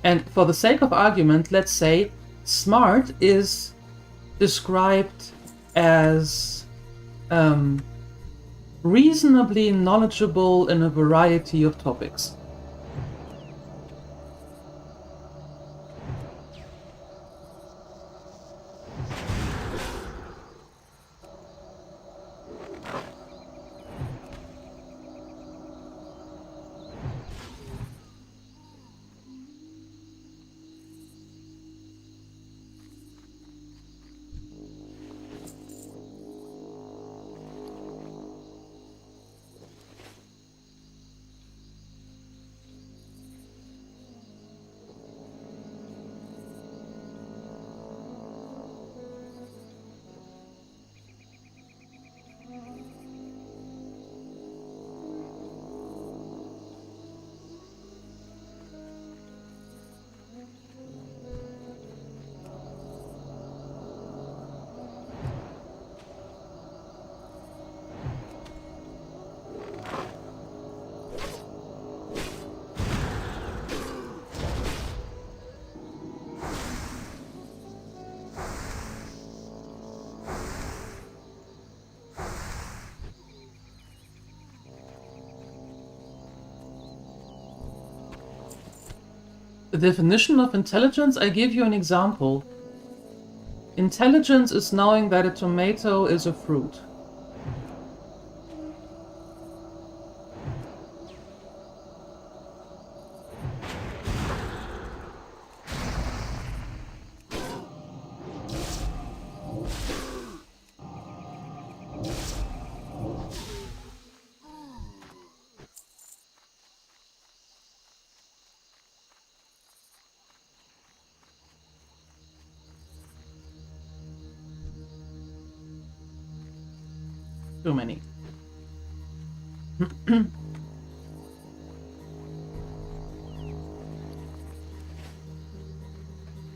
Speaker 1: And for the sake of argument, let's say smart is described as reasonably knowledgeable in a variety of topics. The definition of intelligence, I give you an example. Intelligence is knowing that a tomato is a fruit. Too many.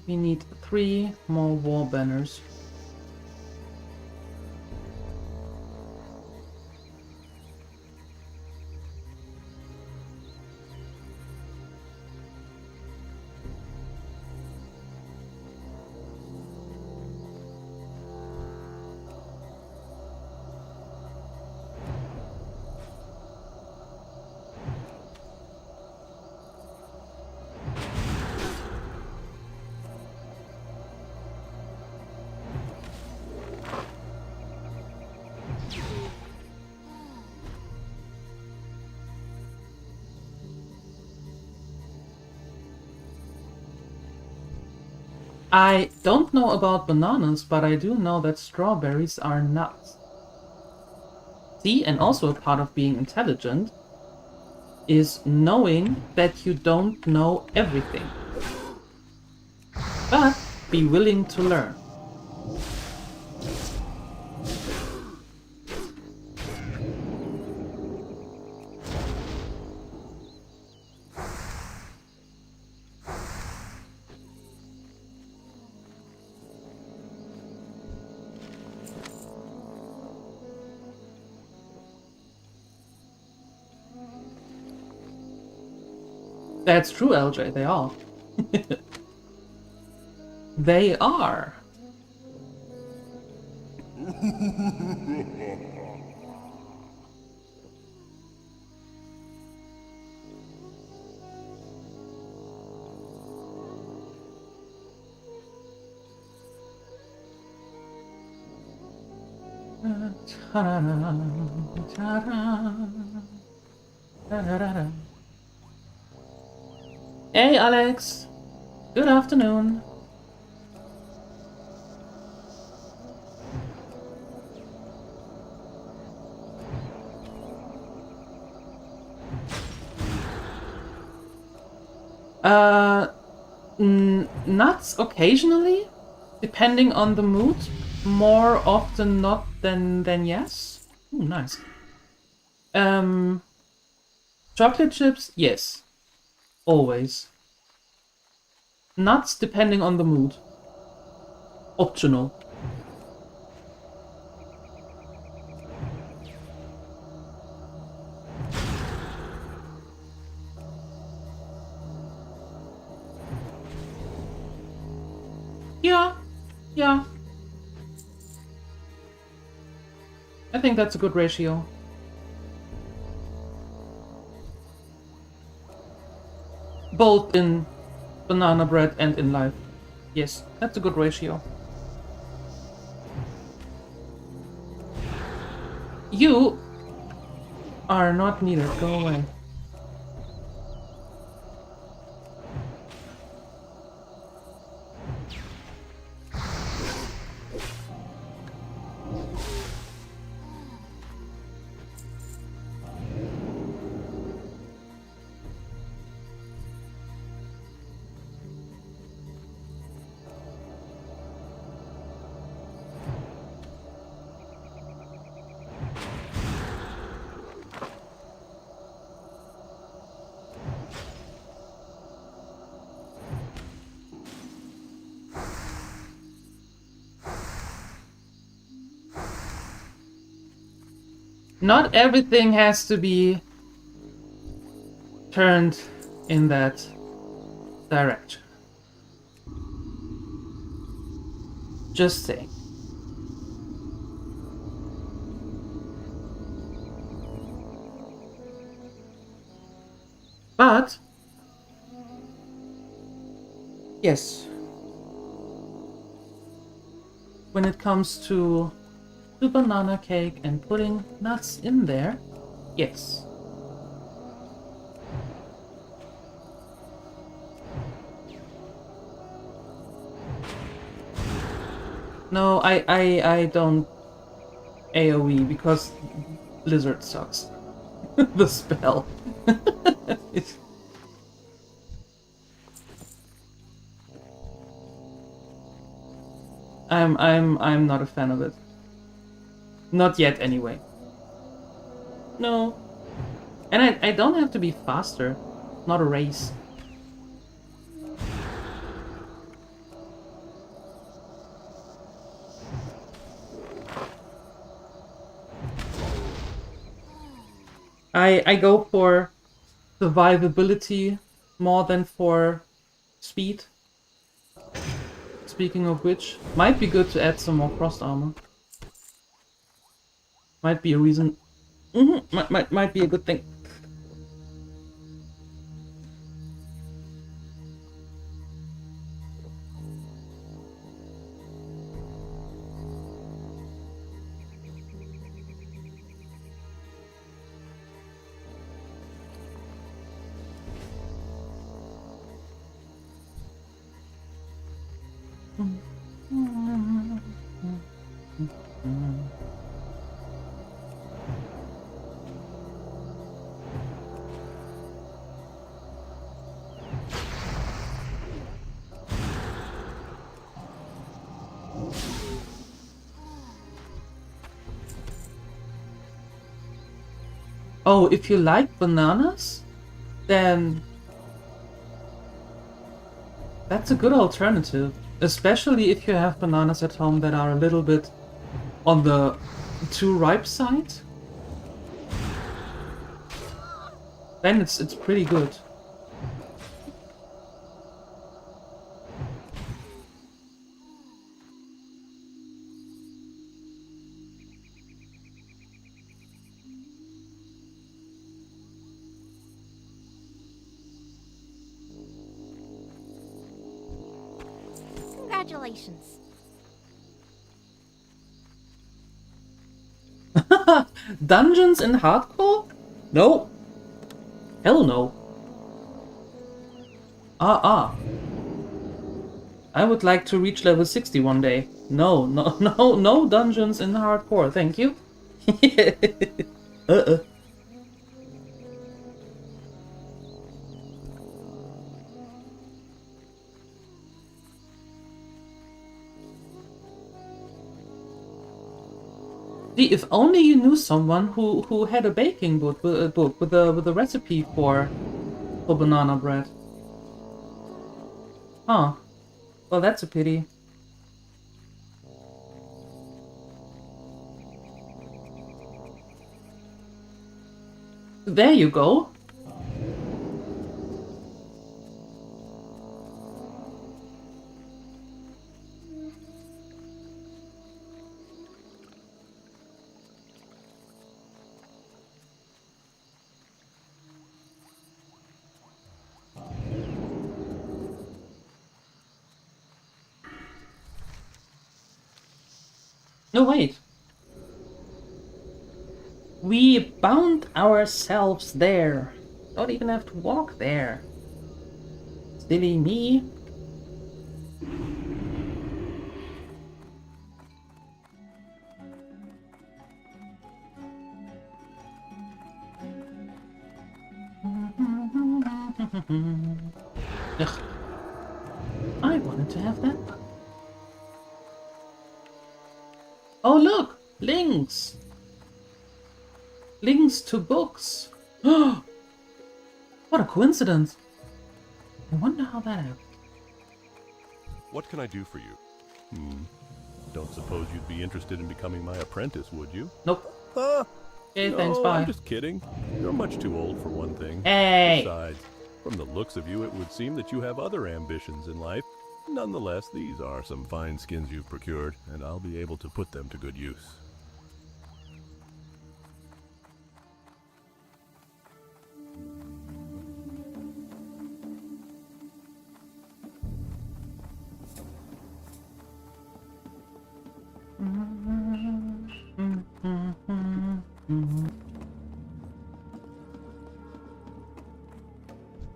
Speaker 1: We need 3 more war banners. I don't know about bananas, but I do know that strawberries are nuts. See, and also a part of being intelligent is knowing that you don't know everything. But be willing to learn. That's true, LJ, they are. They are. Hey Alex, good afternoon. Nuts occasionally, depending on the mood. More often not than yes. Ooh, nice. Chocolate chips, yes. Always. Nuts depending on the mood. Optional. Yeah. I think that's a good ratio. Both in banana bread and in life. Yes, that's a good ratio. You are not needed. Go away. Not everything has to be turned in that direction. Just saying. But yes, when it comes to the banana cake and putting nuts in there, yes. No, I don't AoE because Blizzard sucks. The spell. I'm not a fan of it. Not yet, anyway. No. And I don't have to be faster. Not a race. I go for survivability more than for speed. Speaking of which, might be good to add some more frost armor. Might be a reason. Might be a good thing. Oh, if you like bananas, then that's a good alternative. Especially if you have bananas at home that are a little bit on the too ripe side. Then it's pretty good.
Speaker 5: Congratulations.
Speaker 1: Dungeons in hardcore? No. Hell no. I would like to reach level 60 one day. No, no dungeons in hardcore, thank you. See, if only you knew someone who had a baking book with a recipe for banana bread. Huh. Well, that's a pity. There you go. No, wait. We bound ourselves there. Don't even have to walk there. Silly me. Ugh. I wanted to have that. Oh look! Links! Links to books! What a coincidence! I wonder how that happened.
Speaker 2: What can I do for you? Don't suppose you'd be interested in becoming my apprentice, would you?
Speaker 1: Nope. Okay, thanks,
Speaker 2: No,
Speaker 1: bye.
Speaker 2: I'm just kidding. You're much too old for one thing.
Speaker 1: Hey!
Speaker 2: Besides, from the looks of you, it would seem that you have other ambitions in life. Nonetheless, these are some fine skins you've procured, and I'll be able to put them to good use.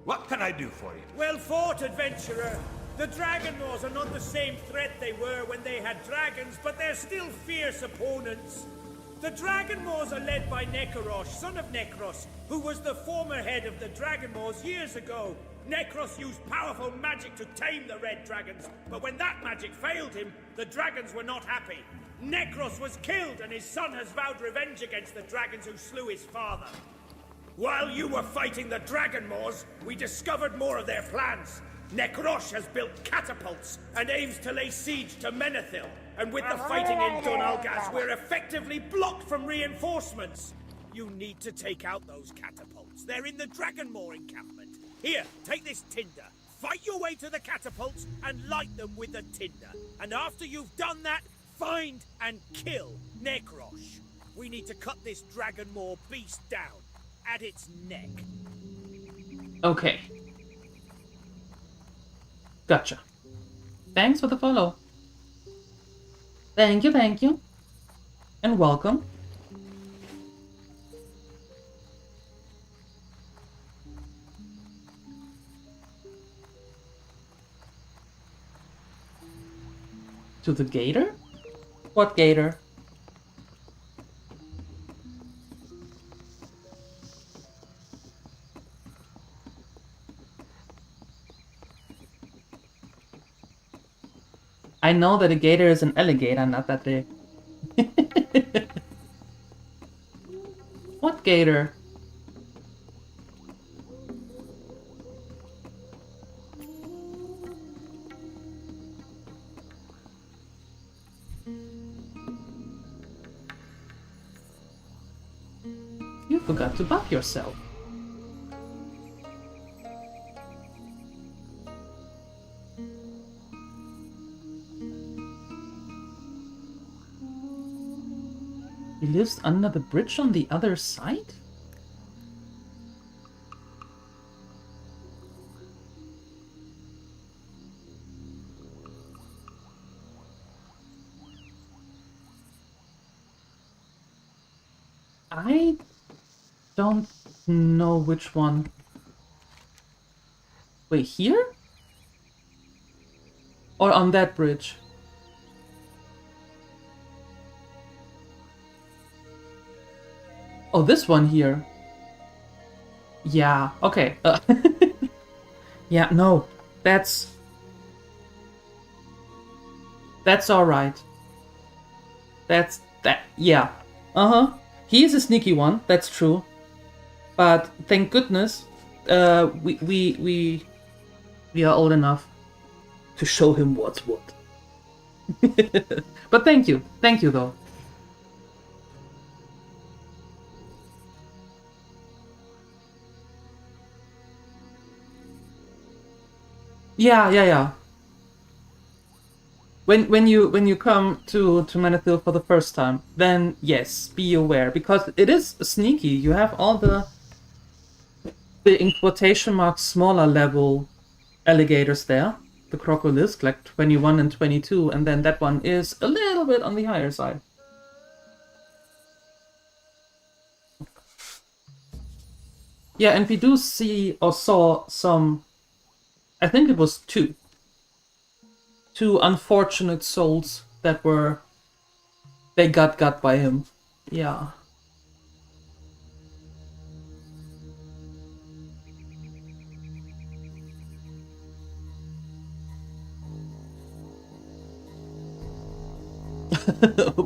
Speaker 4: What can I do for you?
Speaker 6: Well fought, adventurer. The Dragonmaws are not the same threat they were when they had dragons, but they're still fierce opponents. The Dragonmaws are led by Necrosh, son of Necros, who was the former head of the Dragonmaws years ago. Necros used powerful magic to tame the red dragons, but when that magic failed him, the dragons were not happy. Necros was killed, and his son has vowed revenge against the dragons who slew his father. While you were fighting the Dragonmaws, we discovered more of their plans. Necrosh has built catapults and aims to lay siege to Menethil. And with the fighting in Dunalgas, we're effectively blocked from reinforcements. You need to take out those catapults. They're in the Dragonmaw encampment. Here, take this tinder. Fight your way to the catapults and light them with the tinder. And after you've done that, find and kill Necrosh. We need to cut this Dragonmaw beast down at its neck.
Speaker 1: Okay. Gotcha. Thanks for the follow. Thank you. And welcome. To the gator? What gator? I know that a gator is an alligator, not that big. What gator? You forgot to buff yourself. He lives under the bridge on the other side? I don't know which one. Wait, here? Or on that bridge? Oh, this one here. Yeah, okay. Yeah, no. That's alright. Yeah. Uh-huh. He is a sneaky one, that's true. But thank goodness, we are old enough to show him what's what. But thank you though. Yeah. When you come to Manethil for the first time, then yes, be aware, because it is sneaky. You have all the in quotation marks smaller level alligators there, the crocolisk, like 21 and 22, and then that one is a little bit on the higher side. Yeah, and we do see or saw some, I think it was two unfortunate souls that they got by him. Yeah.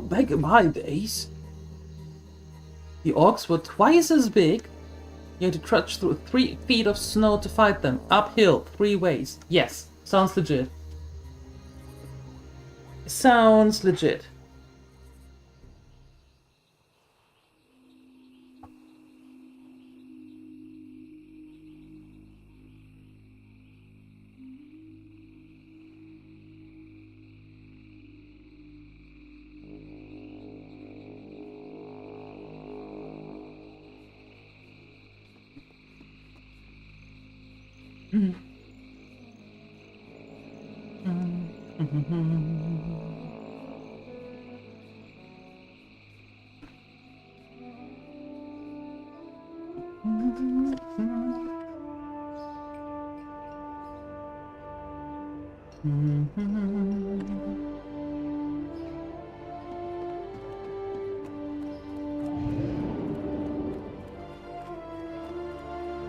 Speaker 1: Back in my days, the orcs were twice as big. You had to trudge through 3 feet of snow to fight them, uphill 3 ways. Yes, sounds legit. Sounds legit.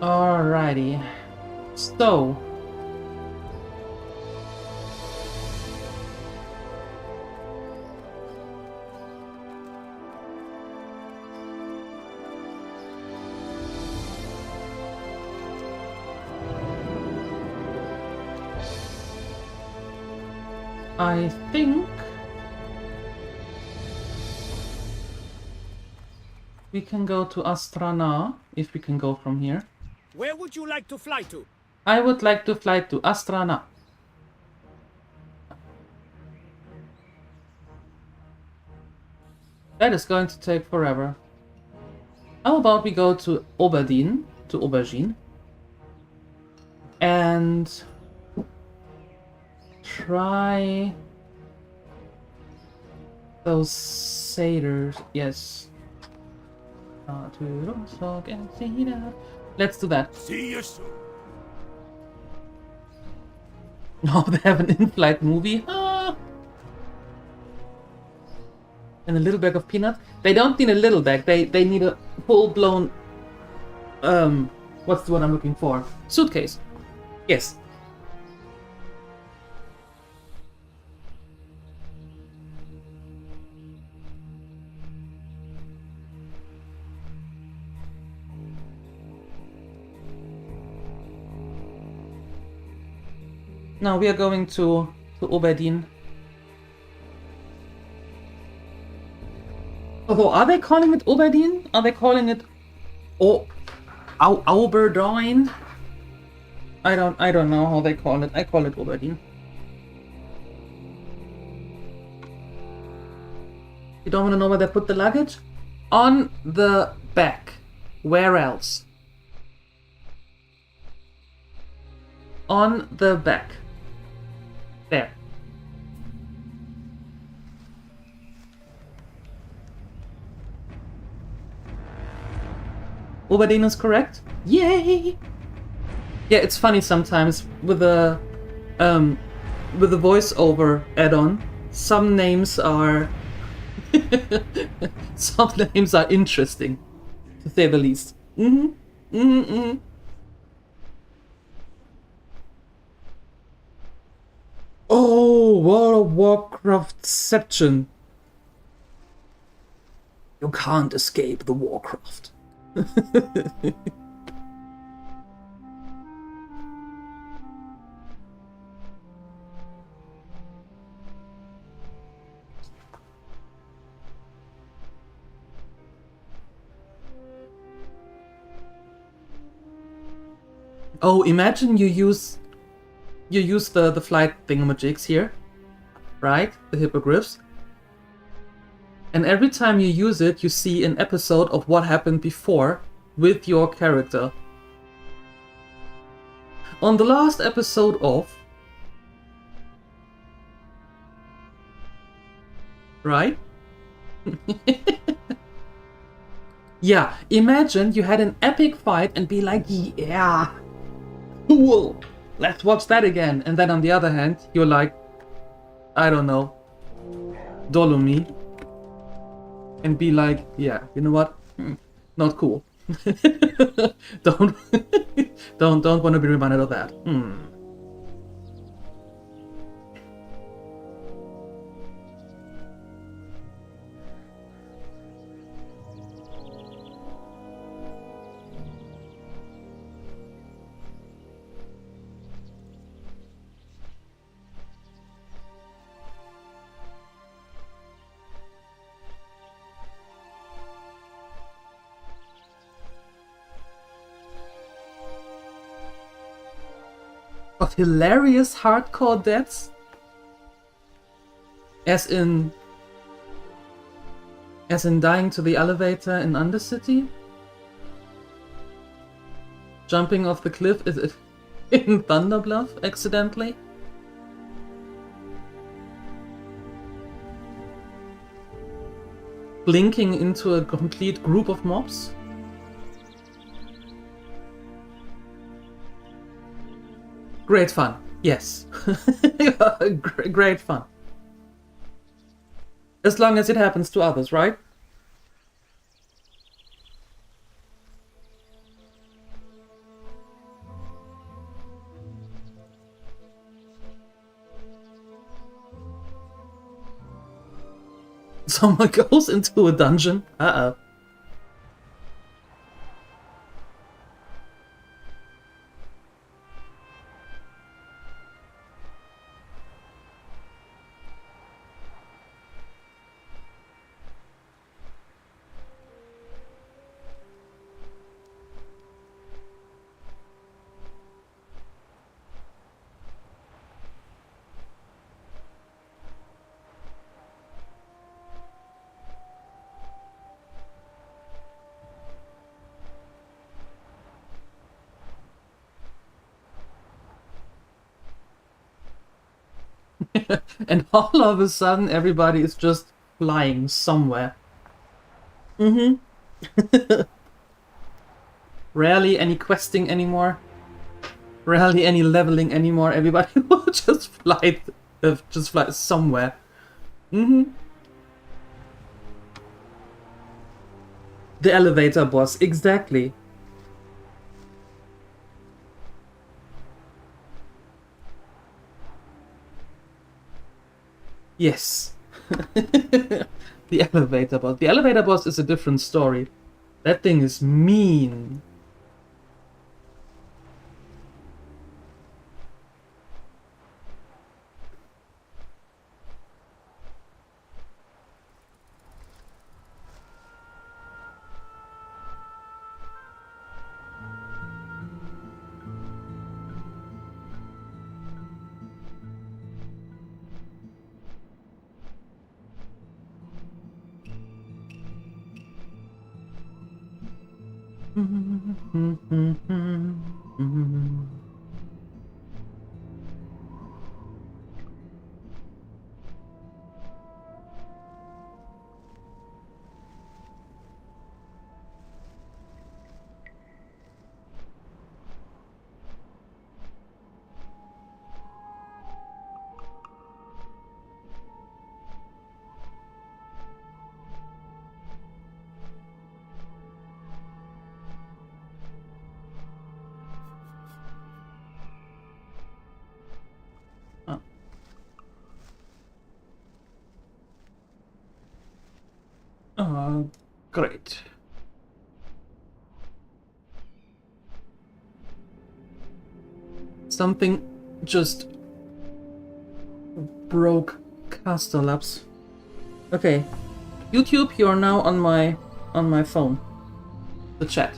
Speaker 1: Alrighty. So I think we can go to Astrana, if we can go from here.
Speaker 6: Where would you like to fly to?
Speaker 1: I would like to fly to Astrana. That is going to take forever. How about we go to Aubergine, and try those satyrs. Yes. Let's do that.
Speaker 6: See you soon.
Speaker 1: No, they have an in-flight movie. Ah. And a little bag of peanuts. They don't need a little bag. They need a full-blown. What's the word I'm looking for? Suitcase. Yes. Now we are going to Aubergine. Although, are they calling it Aubergine? Are they calling it Aubergine? I don't know how they call it. I call it Aubergine. You don't want to know where they put the luggage? On the back. Where else? On the back. There. Oberdin is correct. Yay! Yeah, it's funny sometimes with the voiceover add-on. Some names are some names are interesting, to say the least. Oh, World of Warcraftception. You can't escape the Warcraft. Oh, imagine you use the flight thingamajigs here, right? The hippogriffs. And every time you use it, you see an episode of what happened before with your character. On the last episode of... Right? Yeah, imagine you had an epic fight and be like, yeah, cool, let's watch that again. And then on the other hand, you're like, I don't know, Dolomy. And be like, yeah, you know what? Not cool. don't don't want to be reminded of that. Of hilarious hardcore deaths? As in dying to the elevator in Undercity? Jumping off the cliff in Thunderbluff accidentally? Blinking into a complete group of mobs? Great fun, yes. Great fun. As long as it happens to others, right? Someone goes into a dungeon. Uh-oh. And all of a sudden everybody is just flying somewhere. Rarely any questing anymore. Rarely any leveling anymore. Everybody will just fly somewhere. The elevator boss, exactly. Yes. The elevator boss. The elevator boss is a different story. That thing is mean. Great. Something just broke caster labs. Okay, YouTube, you are now on my phone. The chat.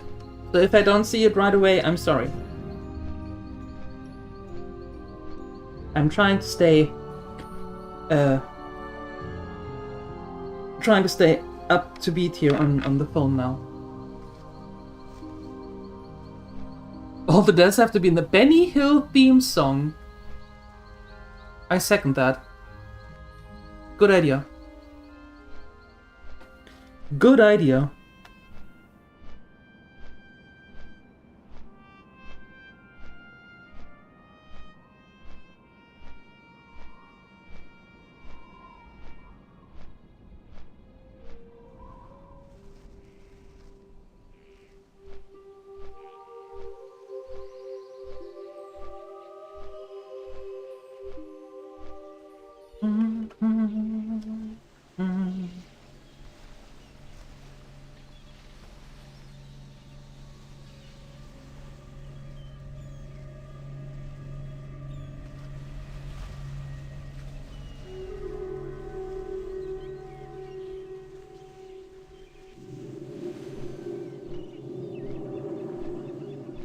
Speaker 1: So if I don't see it right away, I'm sorry. I'm trying to stay up to beat here on the phone now. All the deaths have to be in the Benny Hill theme song. I second that. Good idea. Good idea.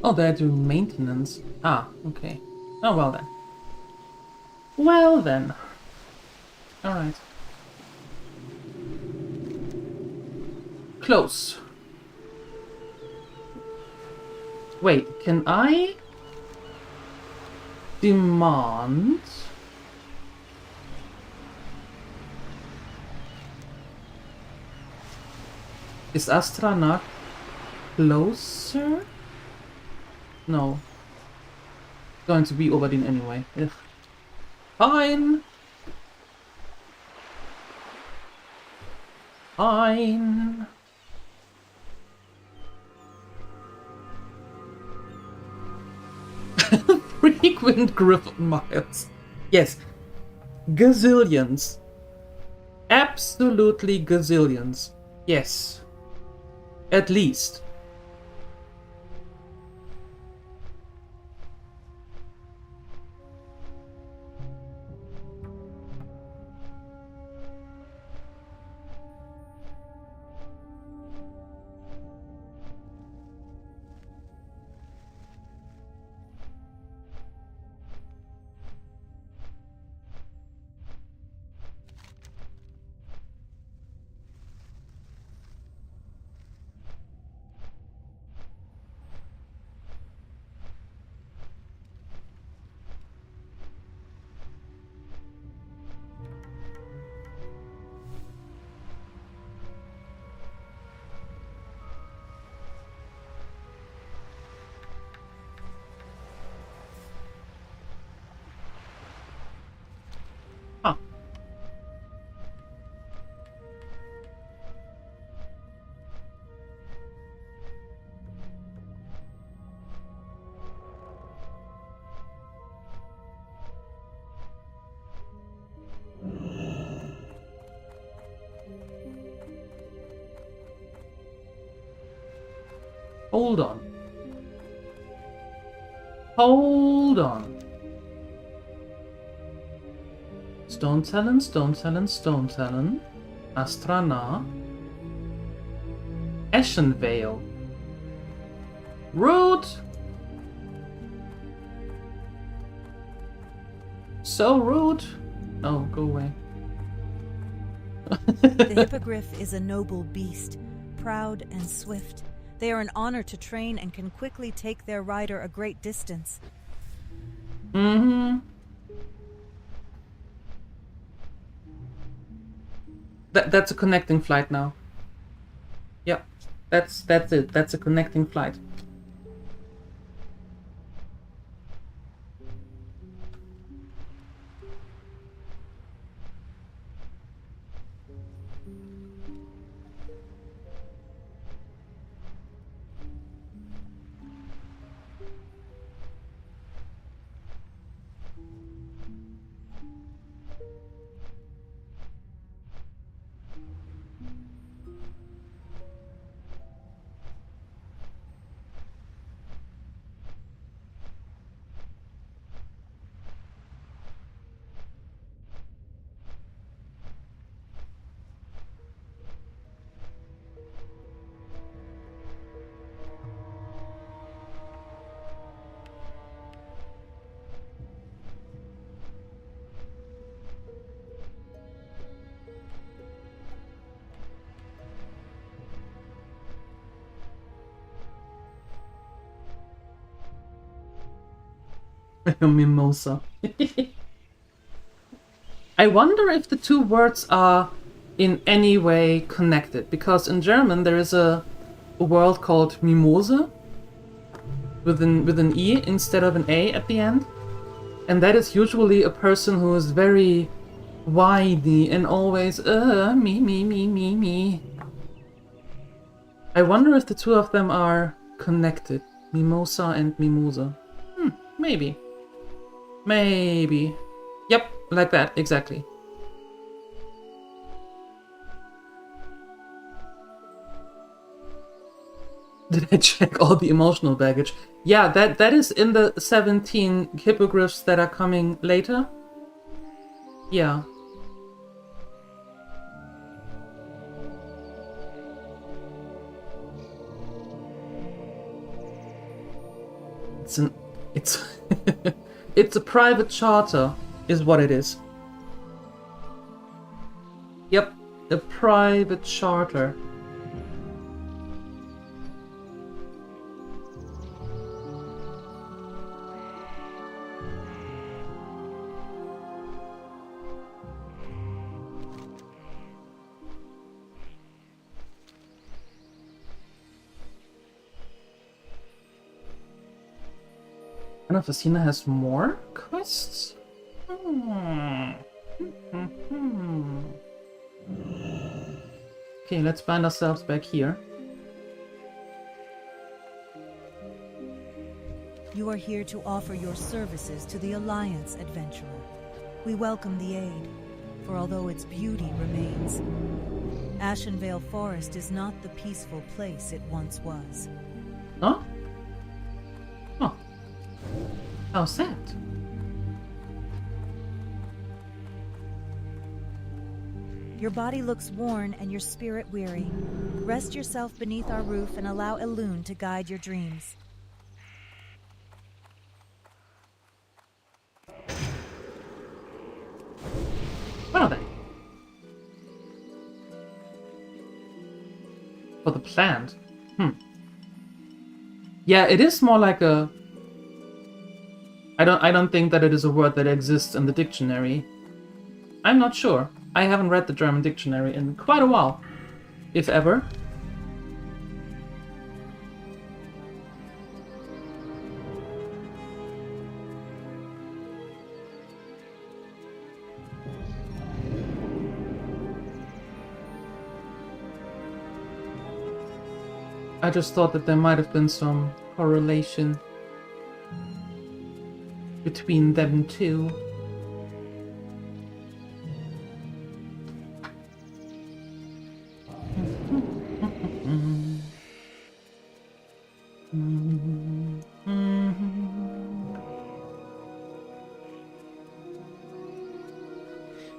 Speaker 1: Oh, they do maintenance. Ah, okay. Oh, well then. Well then. Alright. Close. Wait, can I demand... Is Astra not closer? No. Going to be Obadin anyway. Ugh. Fine. Fine. Frequent Griffin miles. Yes. Gazillions. Absolutely gazillions. Yes. At least. Huh. Hold on. Hold on. Stone Talon, Stone Talon, Stone Talon. Astrana. Ashen Veil. Rude! So rude! Oh, go away.
Speaker 8: The hippogriff is a noble beast, proud and swift. They are an honor to train and can quickly take their rider a great distance.
Speaker 1: Mm-hmm. That's a connecting flight now. Yep, that's it. That's a connecting flight. Mimosa. I wonder if the two words are in any way connected, because in German there is a word called Mimose with an E instead of an A at the end. And that is usually a person who is very whiny and always, me. I wonder if the two of them are connected. Mimosa and Mimosa. Maybe. Maybe. Yep, like that, exactly. Did I check all the emotional baggage? Yeah, that is in the 17 hippogriffs that are coming later. Yeah. It's it's a private charter, is what it is. Yep, a private charter. And Fasina has more quests? Okay, let's find ourselves back here.
Speaker 8: You are here to offer your services to the Alliance, adventurer. We welcome the aid, for although its beauty remains, Ashenvale Forest is not the peaceful place it once was.
Speaker 1: Huh? Huh. How sad.
Speaker 8: Your body looks worn and your spirit weary. Rest yourself beneath our roof and allow Elune to guide your dreams.
Speaker 1: What are they? For the plant. Yeah, it is more like a... I don't think that it is a word that exists in the dictionary. I'm not sure. I haven't read the German dictionary in quite a while, if ever. I just thought that there might have been some correlation between them two.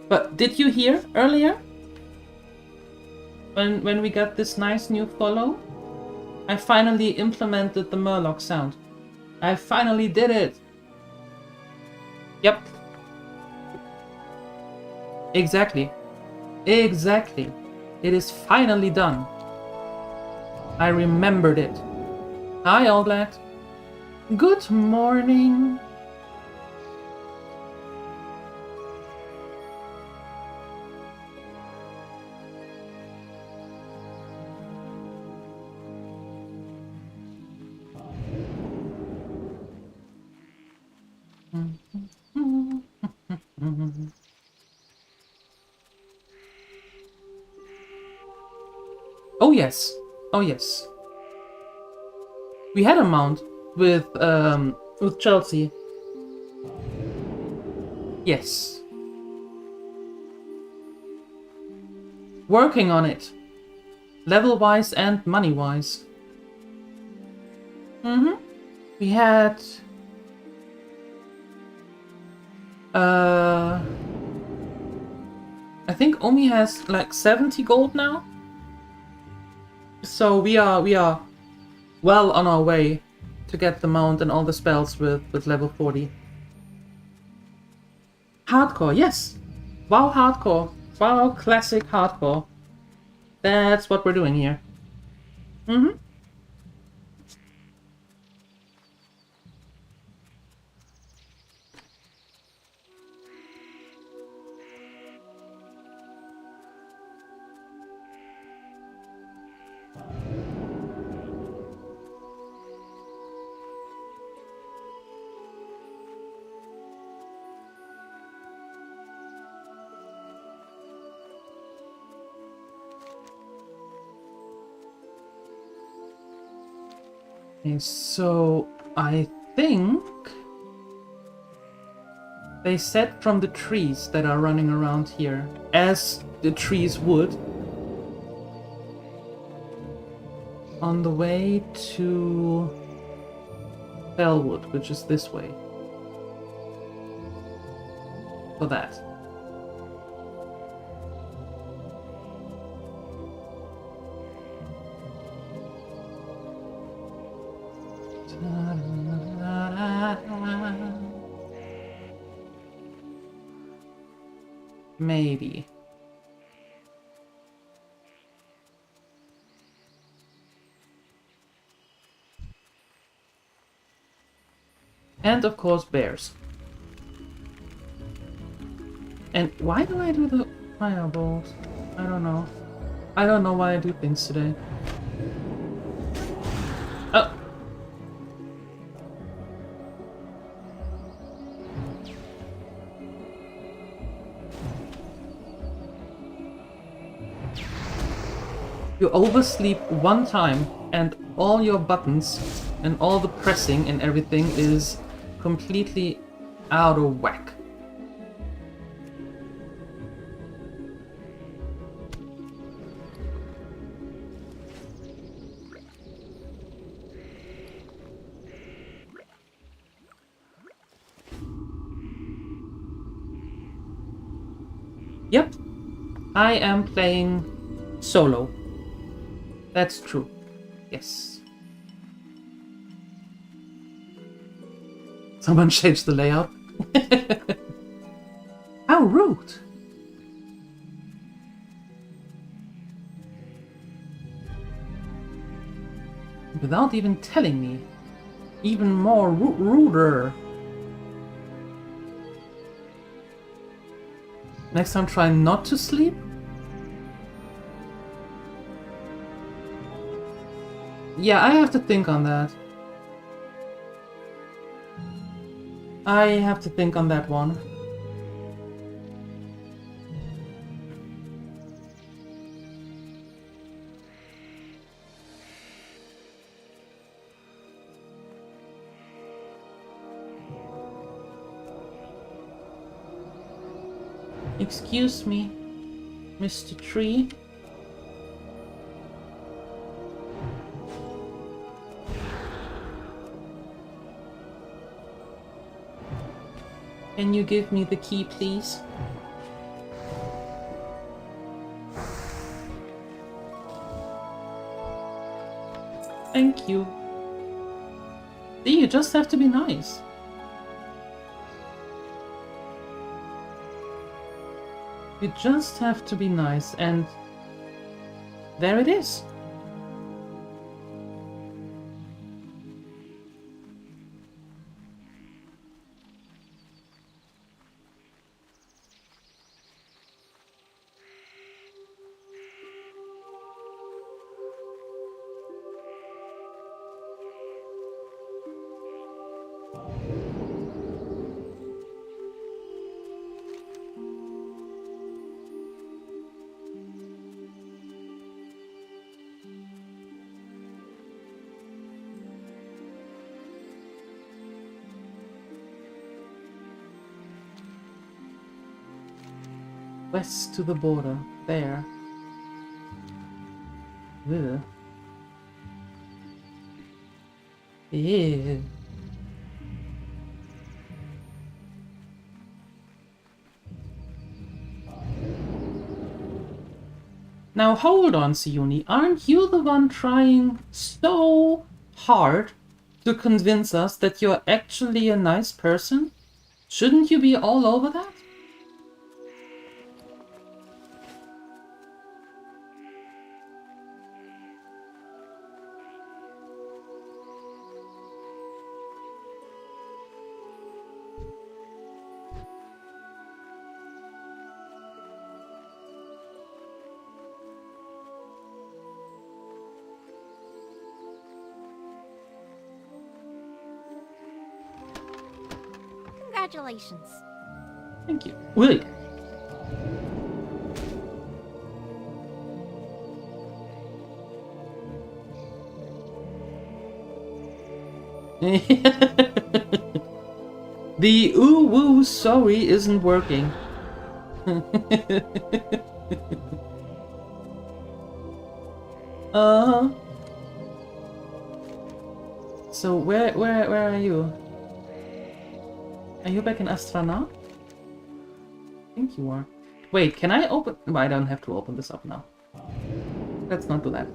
Speaker 1: But did you hear earlier when we got this nice new follow? I finally implemented the Murloc sound. I finally did it. Yep. Exactly. Exactly. It is finally done. I remembered it. Hi, All Black. Good morning. Oh yes, oh yes. We had a mount with Chelsea. Yes. Working on it. Level-wise and money-wise. We had... I think Omi has like 70 gold now. So we are well on our way to get the mount and all the spells with level 40. Hardcore, yes! WoW hardcore. WoW classic hardcore. That's what we're doing here. Okay, so I think they said from the trees that are running around here, as the trees would, on the way to Bellwood, which is this way. For that. Maybe. And of course bears. And why do I do the fireballs? I don't know. I don't know why I do things today. Oh! You oversleep one time and all your buttons and all the pressing and everything is completely out of whack. Yep, I am playing solo. That's true. Yes. Someone changed the layout. How rude. Without even telling me. Even more ruder. Next time try not to sleep. Yeah, I have to think on that. I have to think on that one. Excuse me, Mr. Tree. Can you give me the key, please? Thank you. See, you just have to be nice. You just have to be nice, and there it is. West to the border. There. Ugh. Ew. Now hold on, Siuni. Aren't you the one trying so hard to convince us that you're actually a nice person? Shouldn't you be all over that?
Speaker 5: Congratulations.
Speaker 1: Thank you. Wait. The ooh woo sorry isn't working. Uh-huh. So where are you? Are you back in Astra now? I think you are. Wait, can I open? No, I don't have to open this up now. Let's not do that.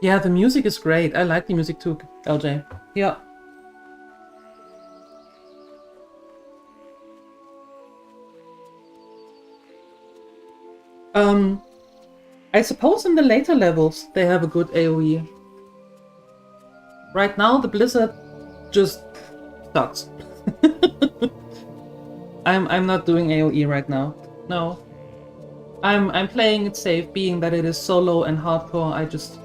Speaker 1: Yeah, the music is great. I like the music too, LJ. Yeah. I suppose in the later levels they have a good AoE. Right now the Blizzard just sucks. I'm not doing AoE right now. No. I'm playing it safe, being that it is solo and hardcore. I just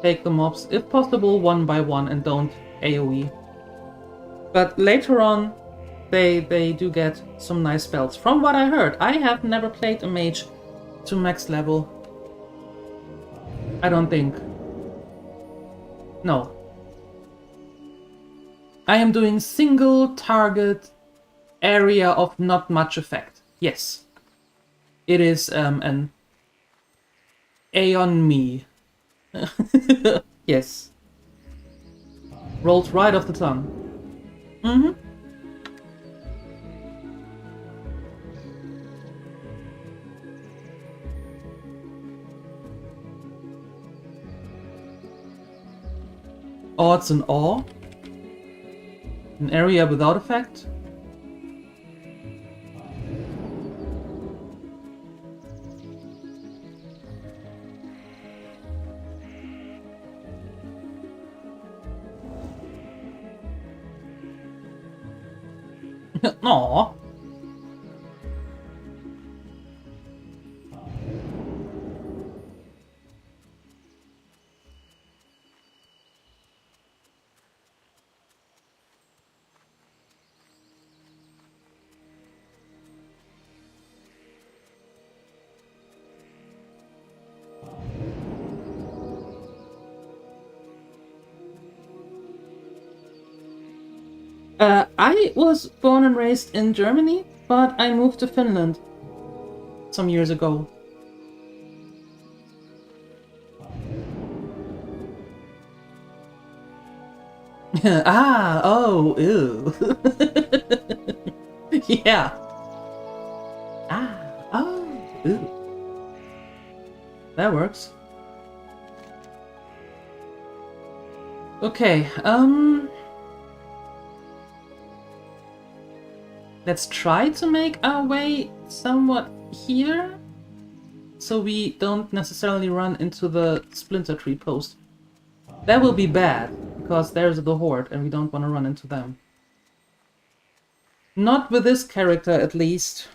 Speaker 1: take the mobs, if possible, one by one and don't AoE. But later on, they do get some nice spells. From what I heard, I have never played a mage to max level. I don't think. No. I am doing single target area of not much effect. Yes. It is an Aeon me. Yes. Rolled right off the tongue. Mm-hmm. Odds and awe. An area without effect. Aww. I was born and raised in Germany, but I moved to Finland some years ago. Oh, ew. Yeah. Oh, ew. That works. Okay, let's try to make our way somewhat here, so we don't necessarily run into the Splinter Tree post. That will be bad, because there's the Horde, and we don't want to run into them. Not with this character, at least.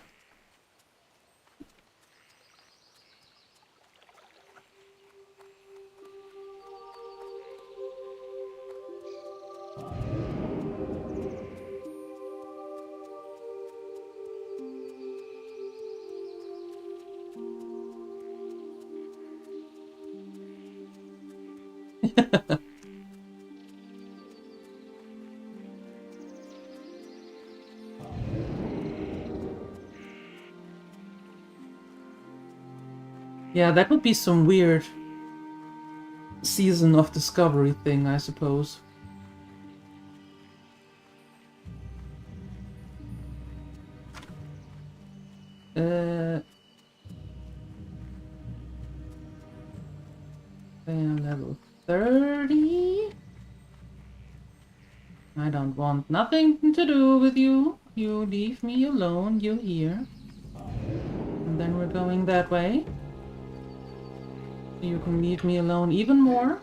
Speaker 1: Yeah, that would be some weird season of discovery thing, I suppose. Level 30. I don't want nothing to do with you. You leave me alone, you here. And then we're going that way. You can leave me alone even more.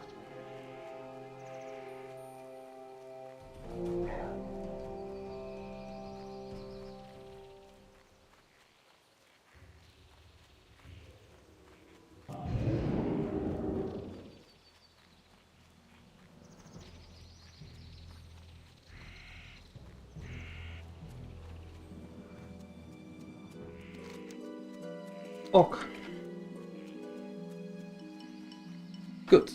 Speaker 1: Ok. Good.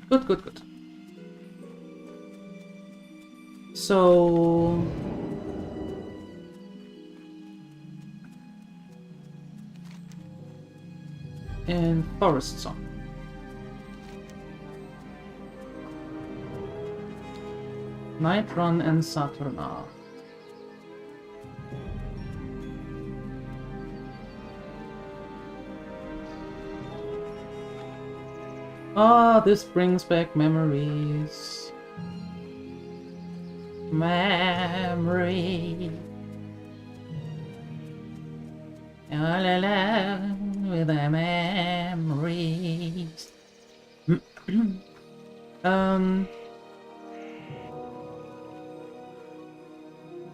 Speaker 1: Good. So... and Forest Song. Night Run and Saturna. Ah, this brings back memories. Memory. All alone with the memories.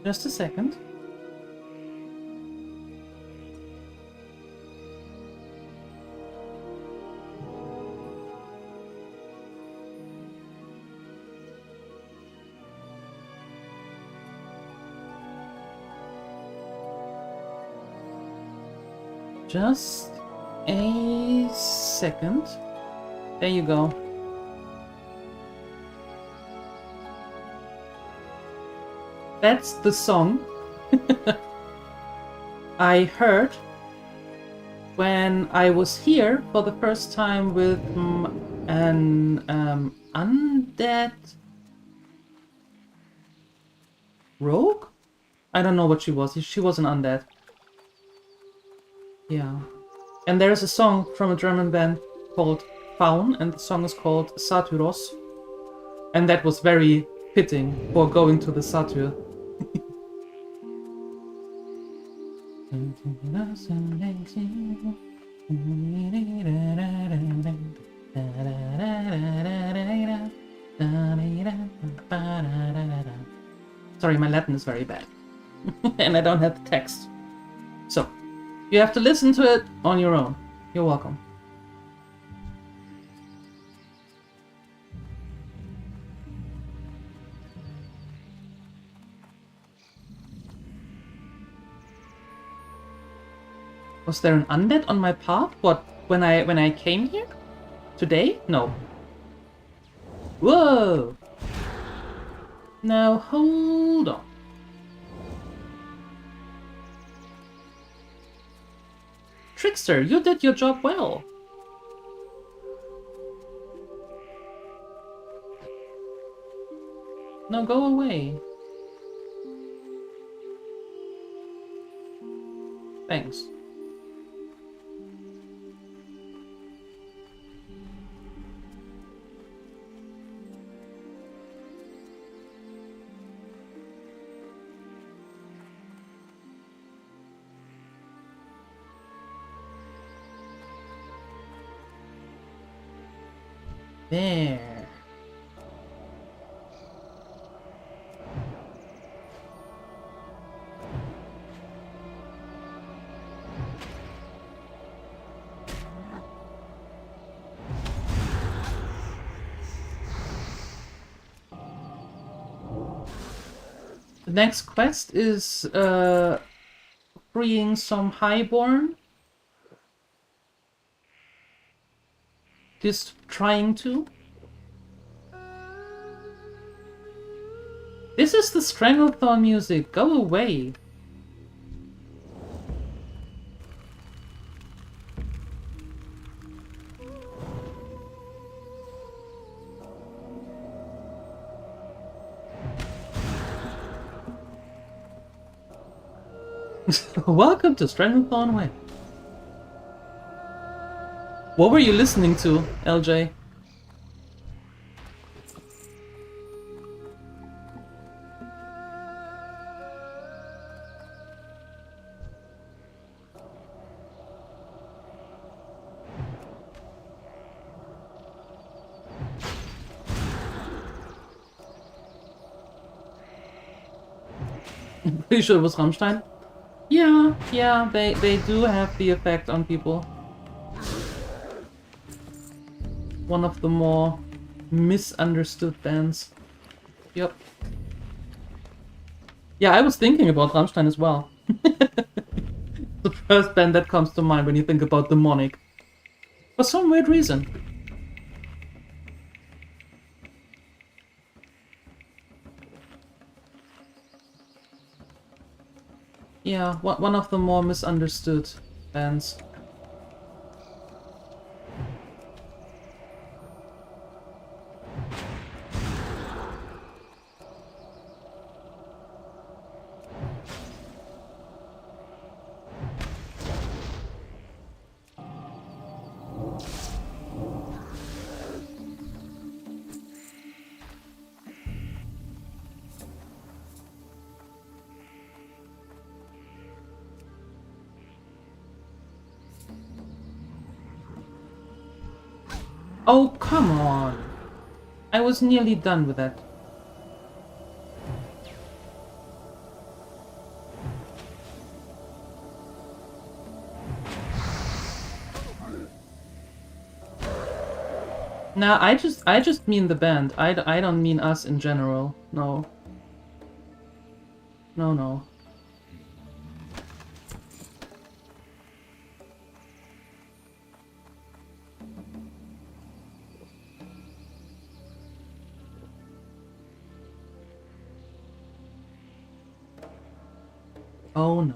Speaker 1: Just a second. Just a second. There you go. That's the song I heard when I was here for the first time with an undead rogue? I don't know what she was. She was an undead. Yeah. And there's a song from a German band called Faun, and the song is called Satyros. And that was very fitting for going to the Satyr. Sorry, my Latin is very bad. And I don't have the text. So, you have to listen to it on your own. You're welcome. Was there an undead on my path? What, when I came here? Today? No. Whoa! Now hold on. Trickster, you did your job well. Now go away. Thanks. There. The next quest is freeing some highborn. Just trying to. This is the Stranglethorn music. Go away. Welcome to Stranglethorn Way. What were you listening to, LJ? Pretty sure it was Rammstein. Yeah, they do have the effect on people. One of the more misunderstood bands. Yep. Yeah, I was thinking about Rammstein as well. The first band that comes to mind when you think about demonic. For some weird reason. Yeah, one of the more misunderstood bands. Oh, come on! I was nearly done with that. Nah, I just mean the band. I don't mean us in general. No. No, no. Oh no.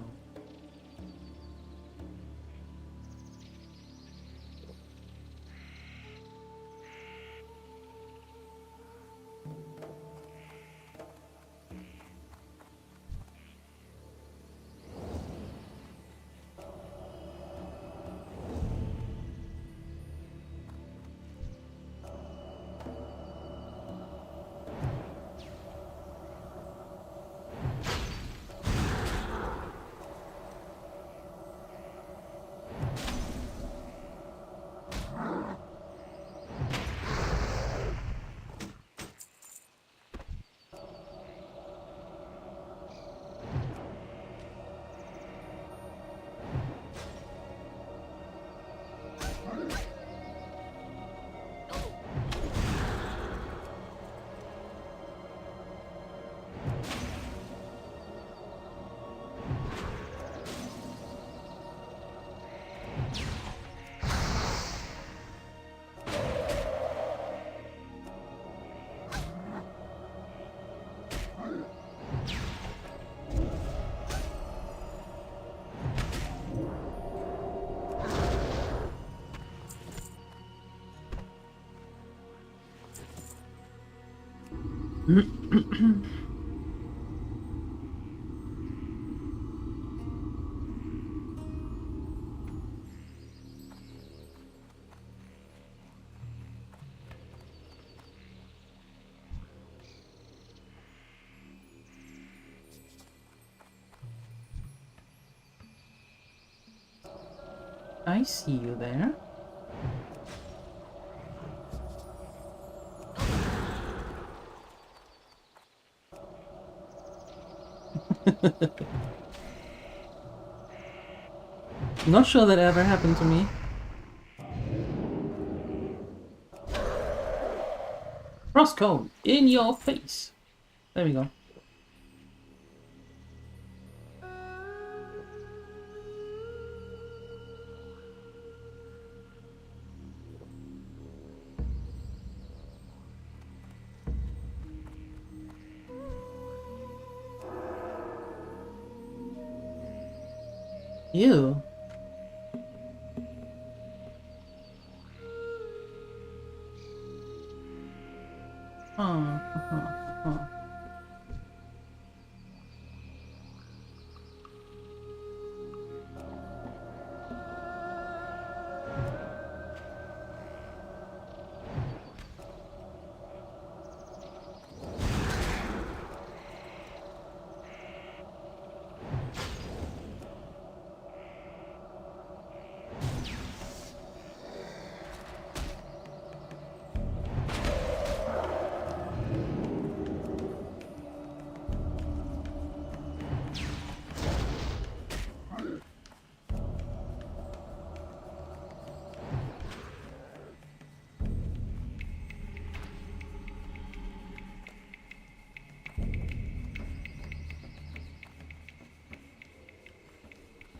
Speaker 1: I see you there. Not sure that ever happened to me. Frost cone in your face. There we go. Ew. Huh.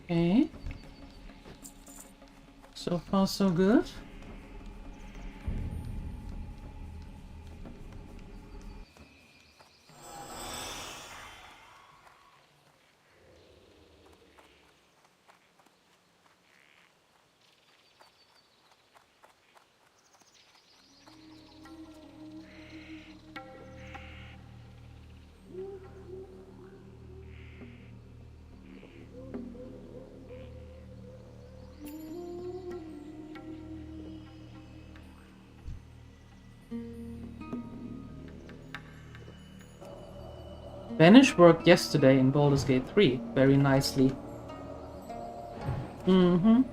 Speaker 1: Okay. So far, so good. Vanish worked yesterday in Baldur's Gate 3 very nicely. Mm-hmm.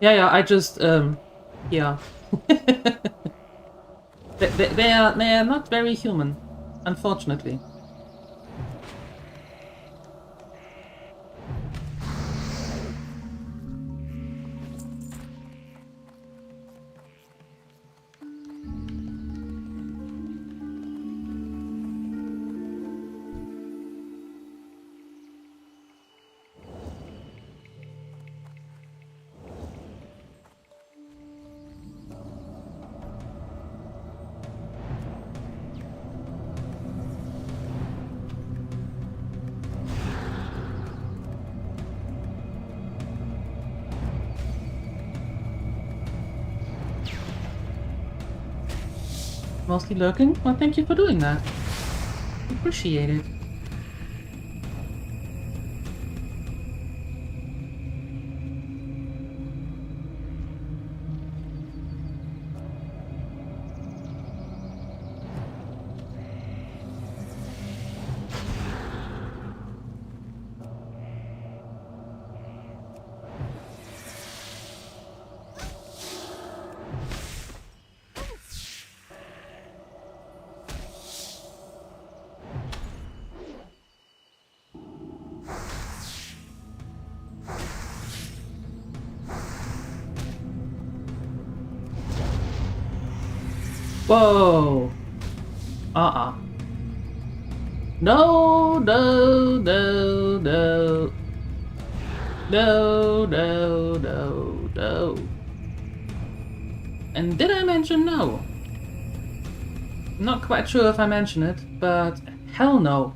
Speaker 1: Yeah, I just, yeah. they are not very human, unfortunately. Mostly lurking? Well, thank you for doing that. Appreciate it. Whoa! No, no, no, no. No, no, no, no. And did I mention no? Not quite sure if I mentioned it, but hell no.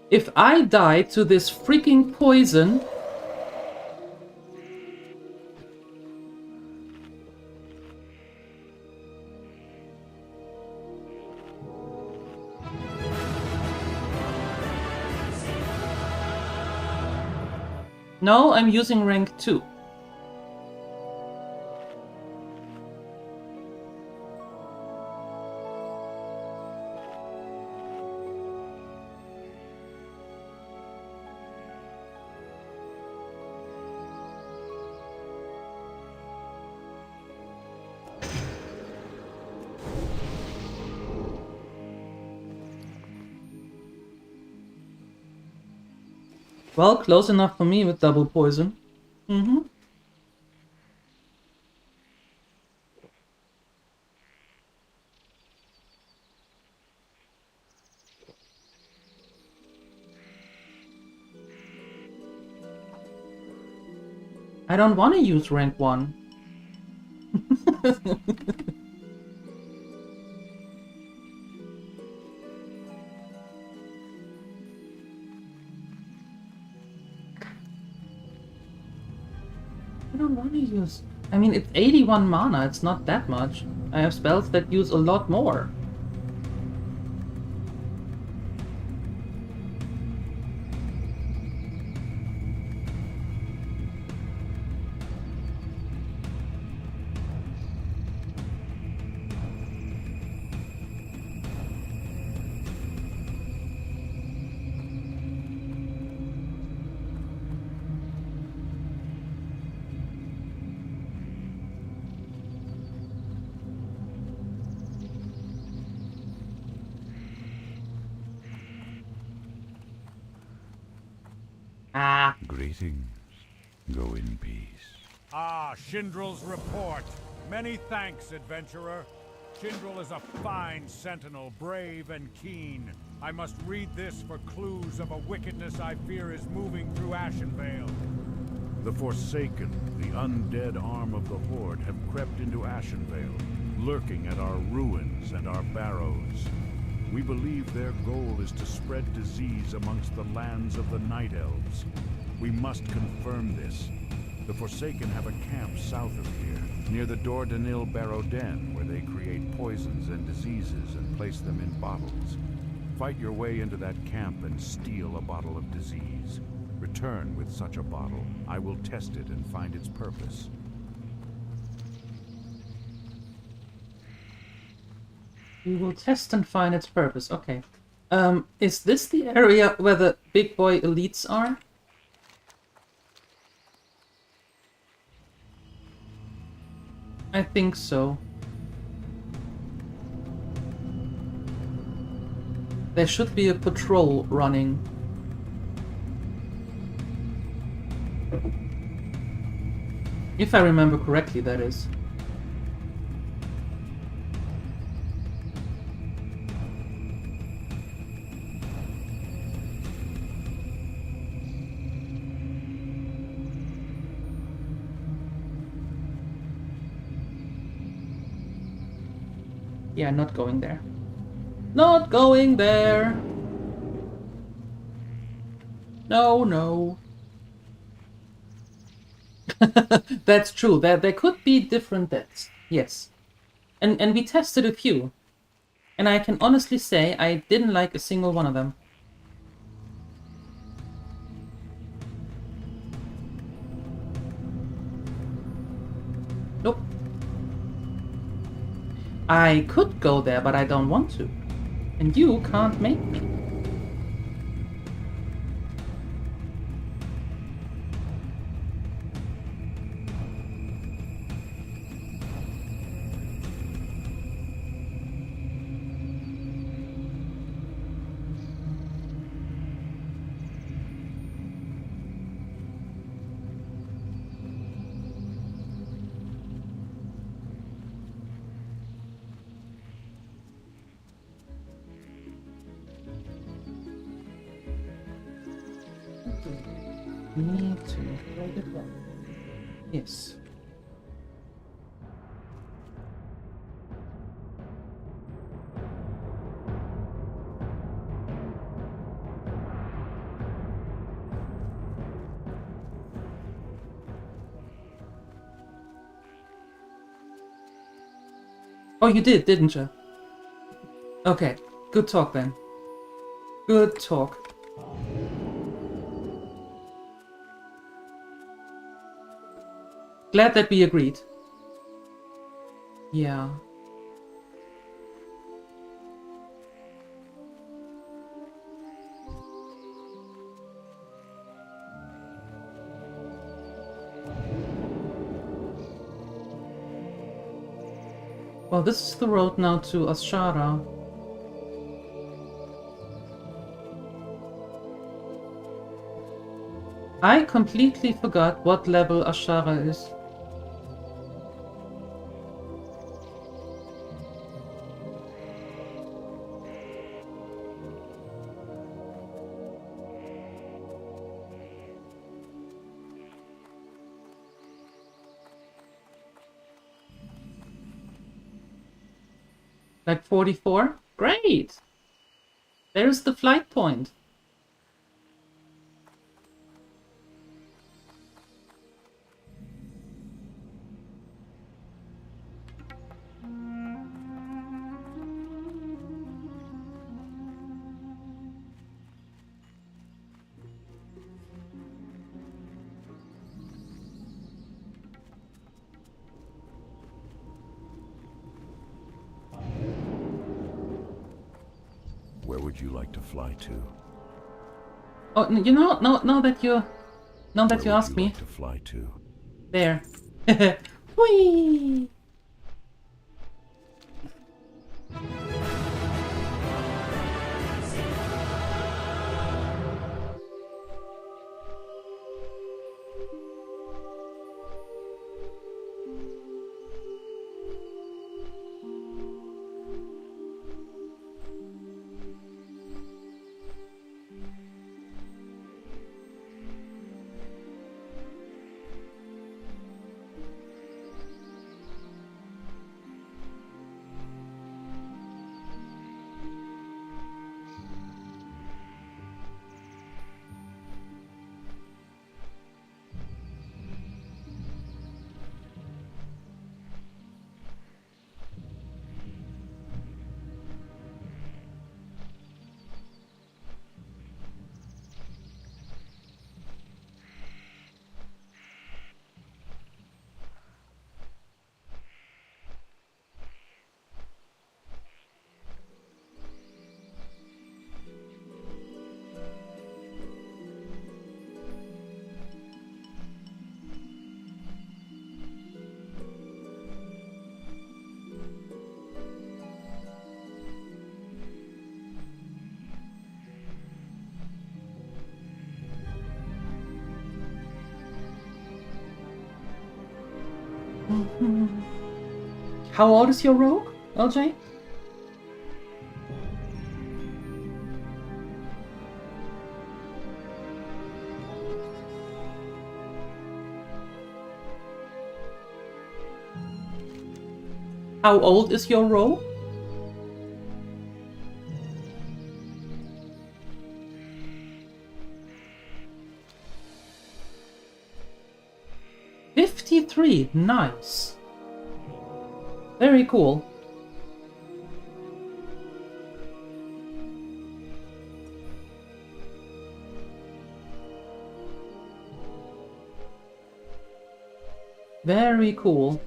Speaker 1: If I die to this freaking poison... No, I'm using rank 2. Well, close enough for me with double poison. Mm-hmm. I don't want to use rank 1. I don't want to use... I mean, it's 81 mana, it's not that much. I have spells that use a lot more. Ah.
Speaker 4: Greetings. Go in peace.
Speaker 9: Ah, Shindrel's report. Many thanks, adventurer. Shindrel is a fine sentinel, brave and keen. I must read this for clues of a wickedness I fear is moving through Ashenvale. The Forsaken, the undead arm of the Horde, have crept into Ashenvale, lurking at our ruins and our barrows. We believe their goal is to spread disease amongst the lands of the Night Elves. We must confirm this. The Forsaken have a camp south of here, near the Dordanil Barrow Den, where they create poisons and diseases and place them in bottles. Fight your way into that camp and steal a bottle of disease. Return with such a bottle. I will test it and find its purpose.
Speaker 1: We will test and find its purpose. Okay. Is this the area where the big boy elites are? I think so. There should be a patrol running. If I remember correctly, that is. Yeah, not going there. Not going there! No, no. That's true. There could be different deaths. Yes. And we tested a few. And I can honestly say I didn't like a single one of them. Nope. I could go there, but I don't want to. And you can't make me. We need to play it well. Yes. Oh, you did, didn't you? Okay, good talk then. Good talk. Glad that we agreed. Yeah. Well, this is the road now to Azshara. I completely forgot what level Azshara is. Like 44? Great! There's the flight point.
Speaker 4: Where would you like to fly to?
Speaker 1: Oh, you know, now that you asked me.
Speaker 4: Like to fly to?
Speaker 1: There. Whee! How old is your rogue, LJ? How old is your rogue? '53, nice. Very cool. Very cool.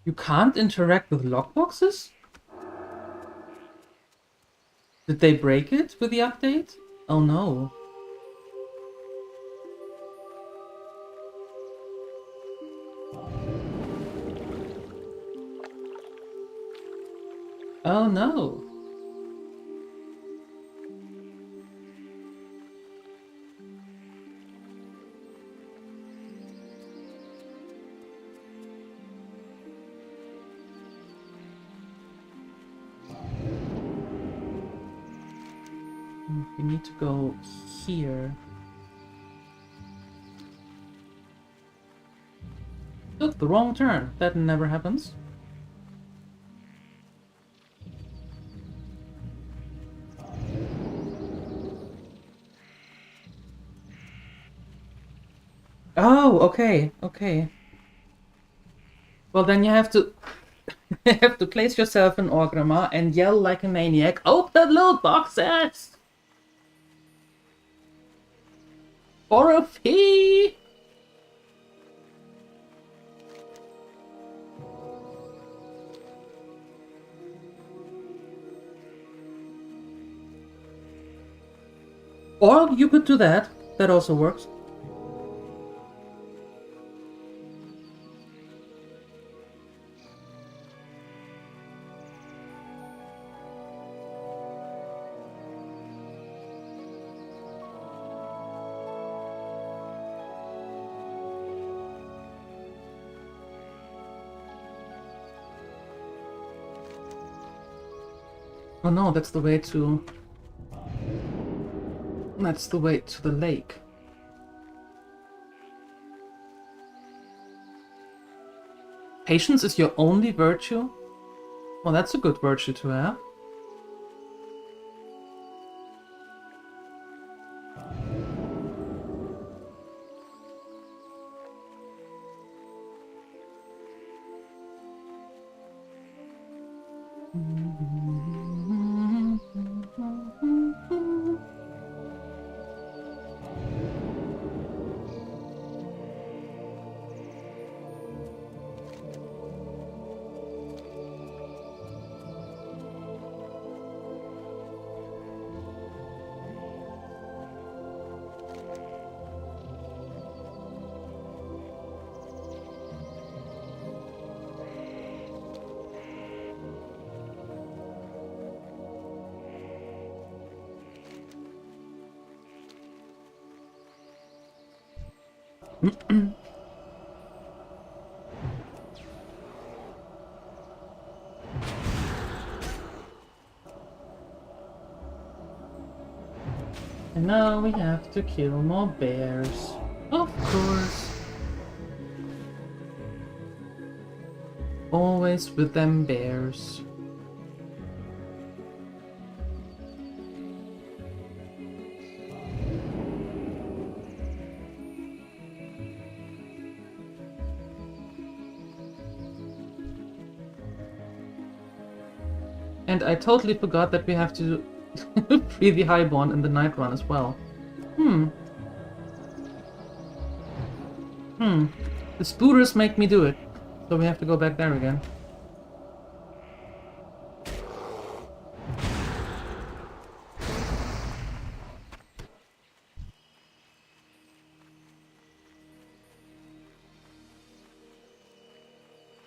Speaker 1: You can't interact with lockboxes? Did they break it with the update? Oh no. Oh no. We need to go here. Took the wrong turn. That never happens. Oh, okay, okay. Well, then you have to you have to place yourself in Orgrimmar and yell like a maniac. Open loot boxes! For a fee! Or you could do that. That also works. Oh no, that's the way to... That's the way to the lake. Patience is your only virtue? Well, that's a good virtue to have. And now we have to kill more bears. Of course. Always with them bears. And I totally forgot that we have to Free the Highborn in the night run as well. The spooters make me do it. So we have to go back there again.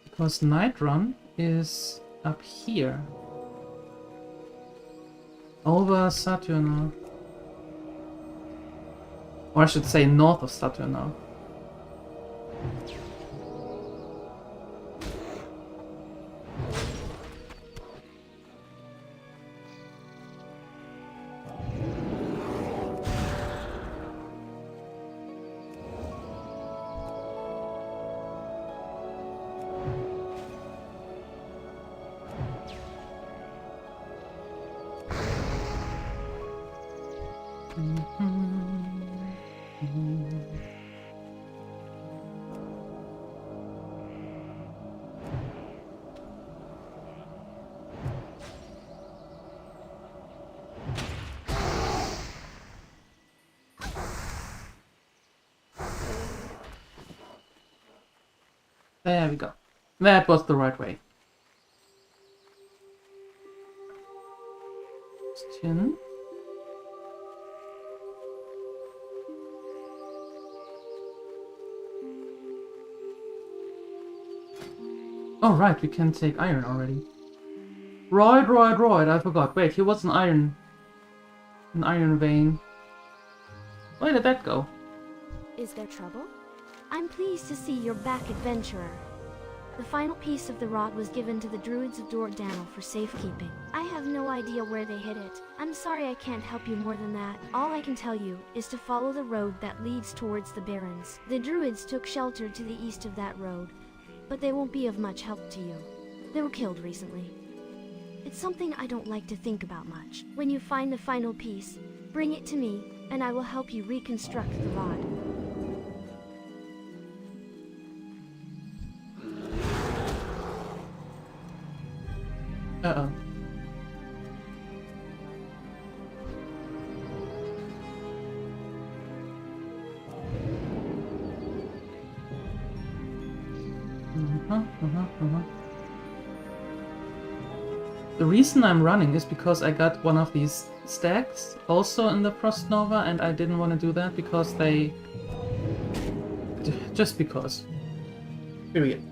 Speaker 1: Because night run is up here. Over Saturnal. Or I should say north of Saturnal. There we go. That was the right way. Question. Oh right, we can take iron already. Right, I forgot. Wait, here was an iron vein. Where did that go?
Speaker 10: Is there trouble? I'm pleased to see you're back, adventurer. The final piece of the rod was given to the druids of Dordano for safekeeping. I have no idea where they hid it. I'm sorry I can't help you more than that. All I can tell you is to follow the road that leads towards the Barrens. The druids took shelter to the east of that road, but they won't be of much help to you. They were killed recently. It's something I don't like to think about much. When you find the final piece, bring it to me, and I will help you reconstruct the rod.
Speaker 1: Uh-oh. The reason I'm running is because I got one of these stacks also in the Frost Nova, and I didn't want to do that because they... Just because. Period.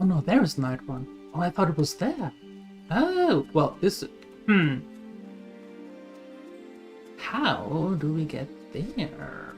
Speaker 1: Oh no, there is night one. Oh, I thought it was there. Oh, well, this... How do we get there?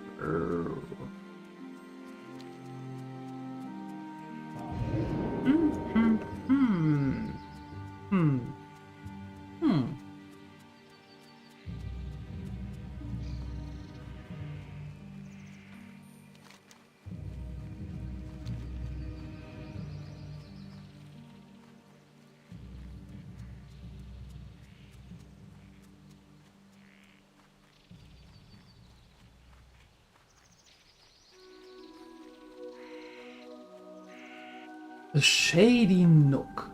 Speaker 1: The Shady Nook.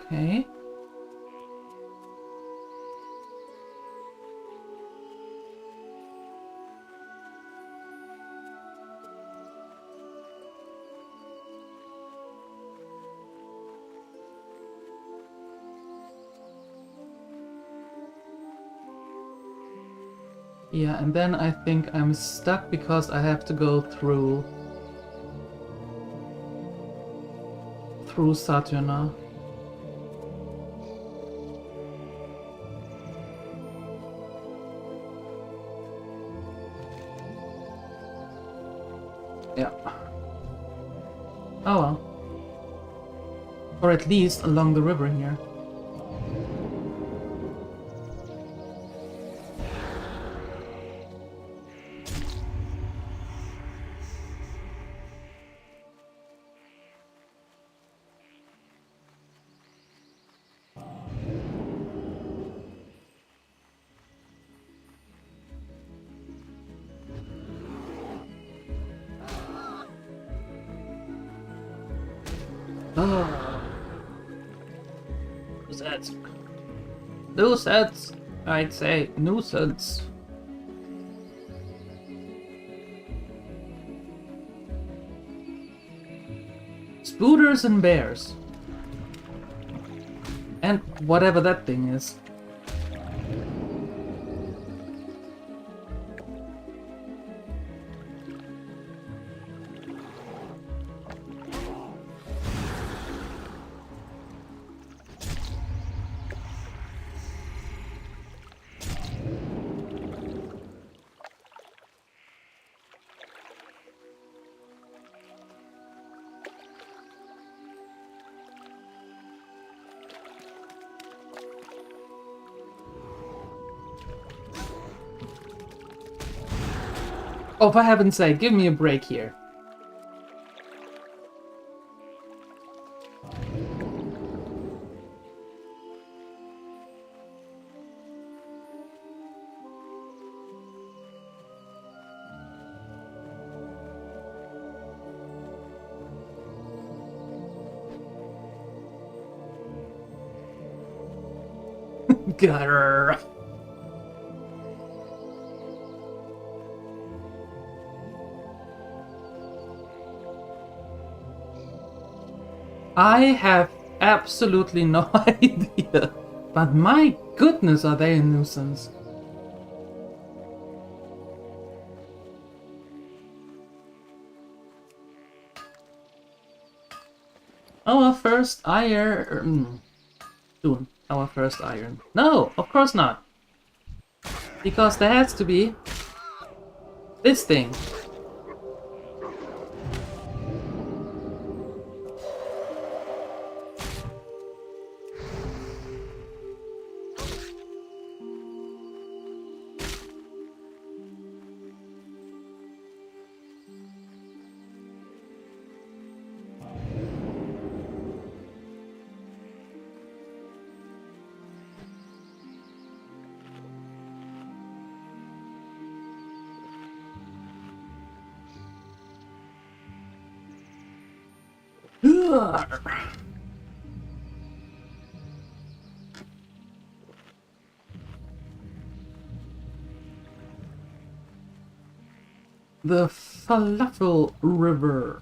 Speaker 1: Okay. Yeah, and then I think I'm stuck because I have to go through Saturna. Yeah. Oh well. Or at least along the river here. Oh. Nuisance. Nuisance! I'd say nuisance. Spooters and bears. And whatever that thing is. Oh, for heaven's sake, give me a break here. Gutter. I have absolutely no idea, but my goodness are they a nuisance. Our first iron... Soon, our first iron. No, of course not. Because there has to be this thing. The Falafel River.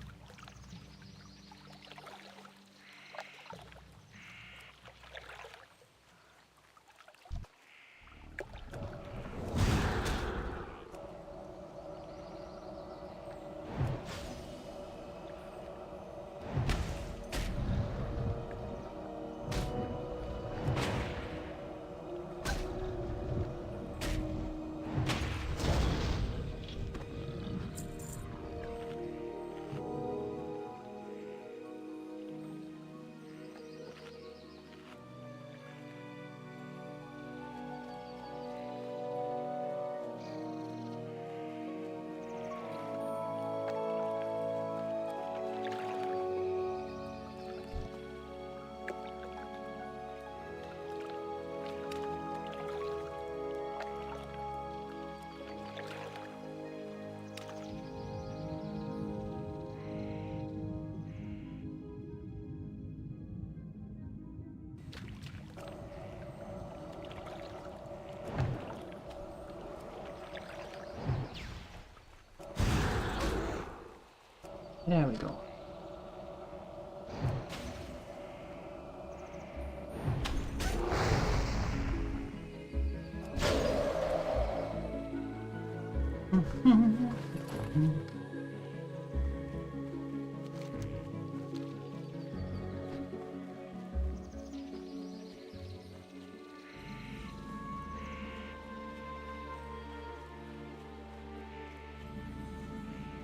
Speaker 1: There we go.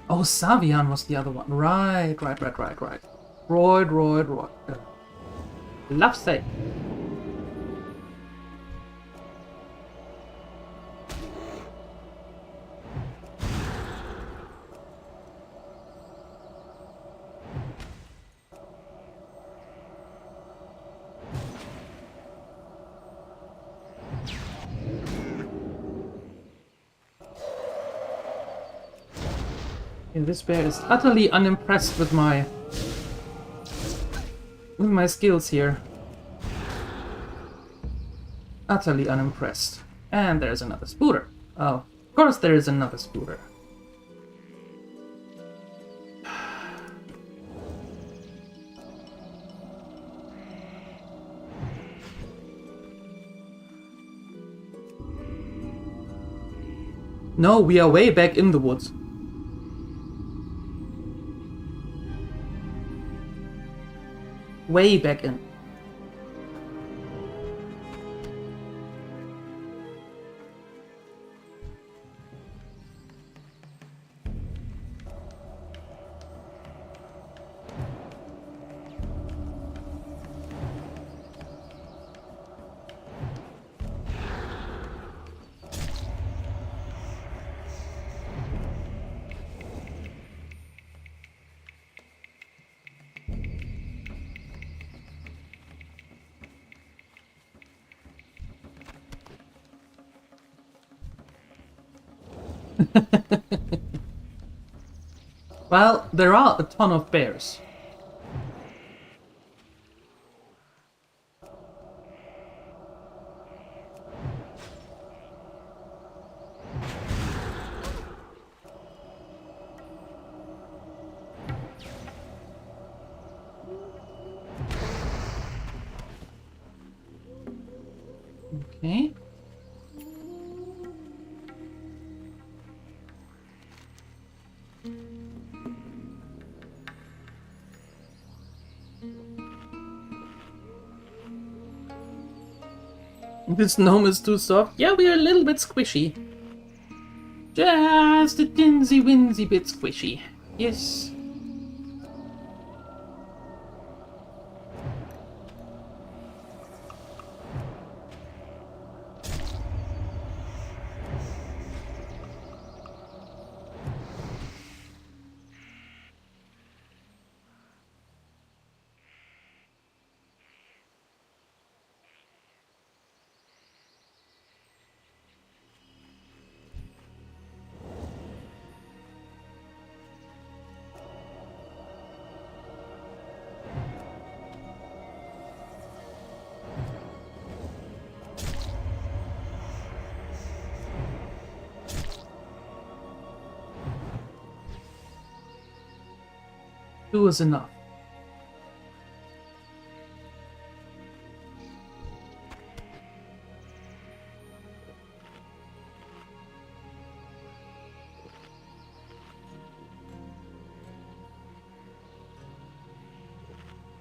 Speaker 1: Oh, Savian was the other one. Right. Royd. Love sake. This bear is utterly unimpressed with my skills here. Utterly unimpressed. And there's another spooter. Oh, of course there is another spooter. No, we are way back in the woods. Way back in. Well, there are a ton of bears. Okay. This gnome is too soft. Yeah, we are a little bit squishy. Just a tinsy-winsy bit squishy. Yes. Two is enough.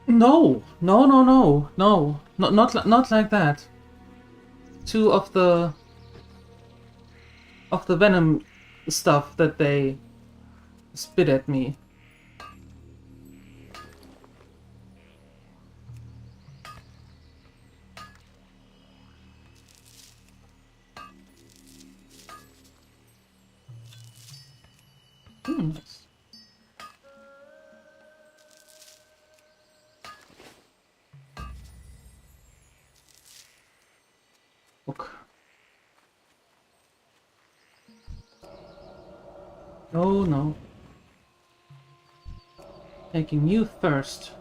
Speaker 1: No, not like that. Two of the venom stuff that they spit at me. Nice. Look. Oh no. Taking you first.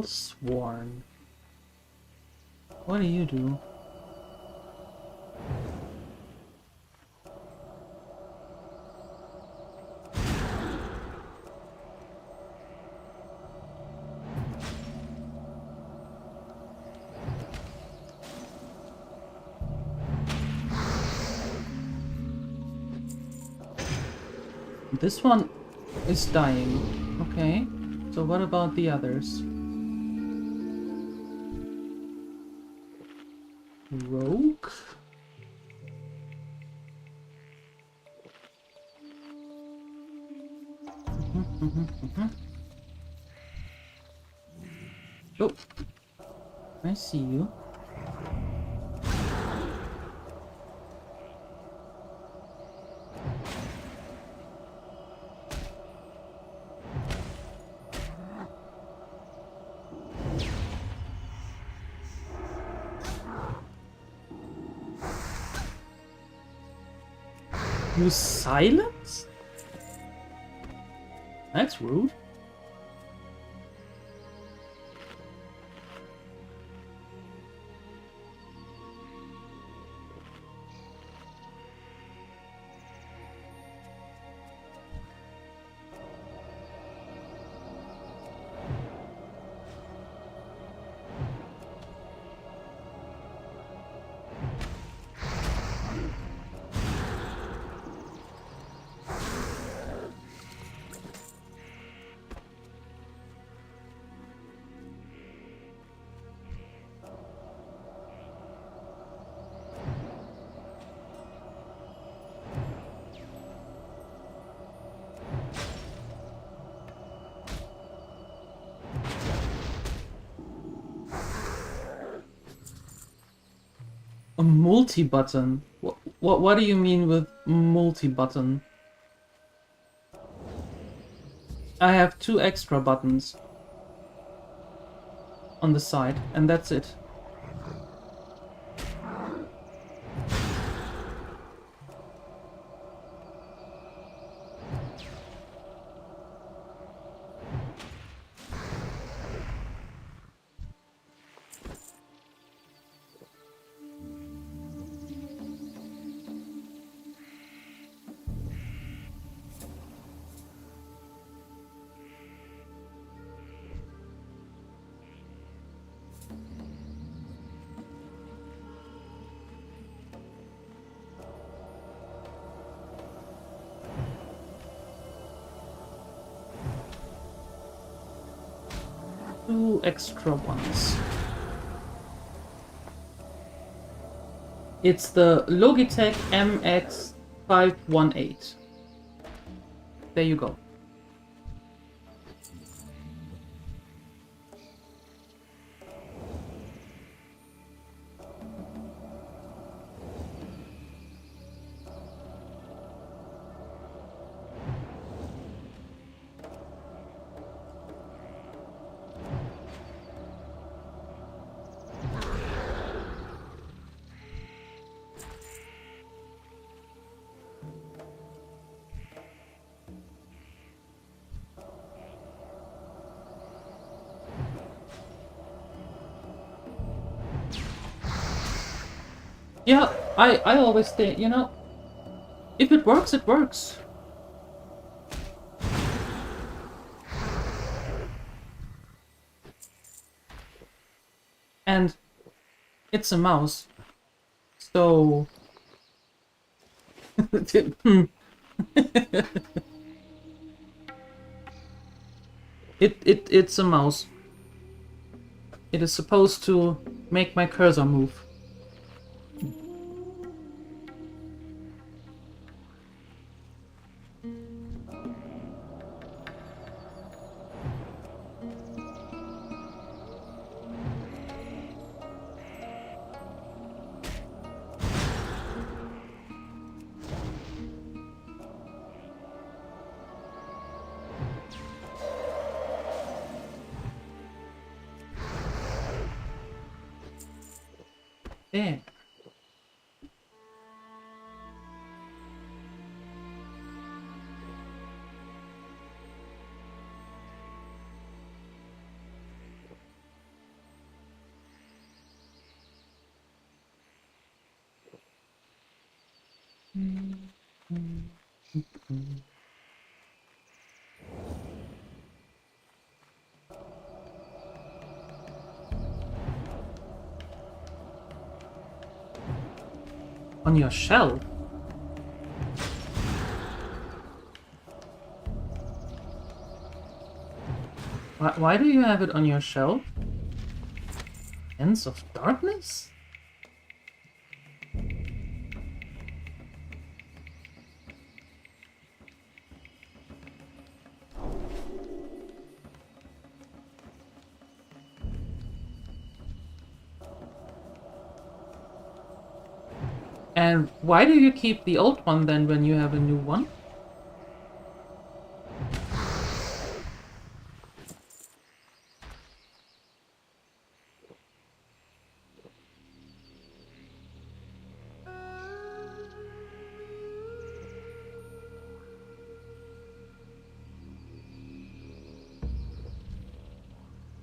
Speaker 1: Sworn. What do you do? This one is dying. Okay. So what about the others? Rogue? Oh, I see you. You silence? That's rude. A multi-button? What do you mean with multi-button? I have 2 extra buttons on the side, and that's it. Two extra ones. It's the Logitech MX518. There you go. Yeah, I always think, you know, if it works, it works. And it's a mouse. So it's a mouse. It is supposed to make my cursor move. There. On your shell? Why do you have it on your shell? Ends of Darkness? And why do you keep the old one then when you have a new one?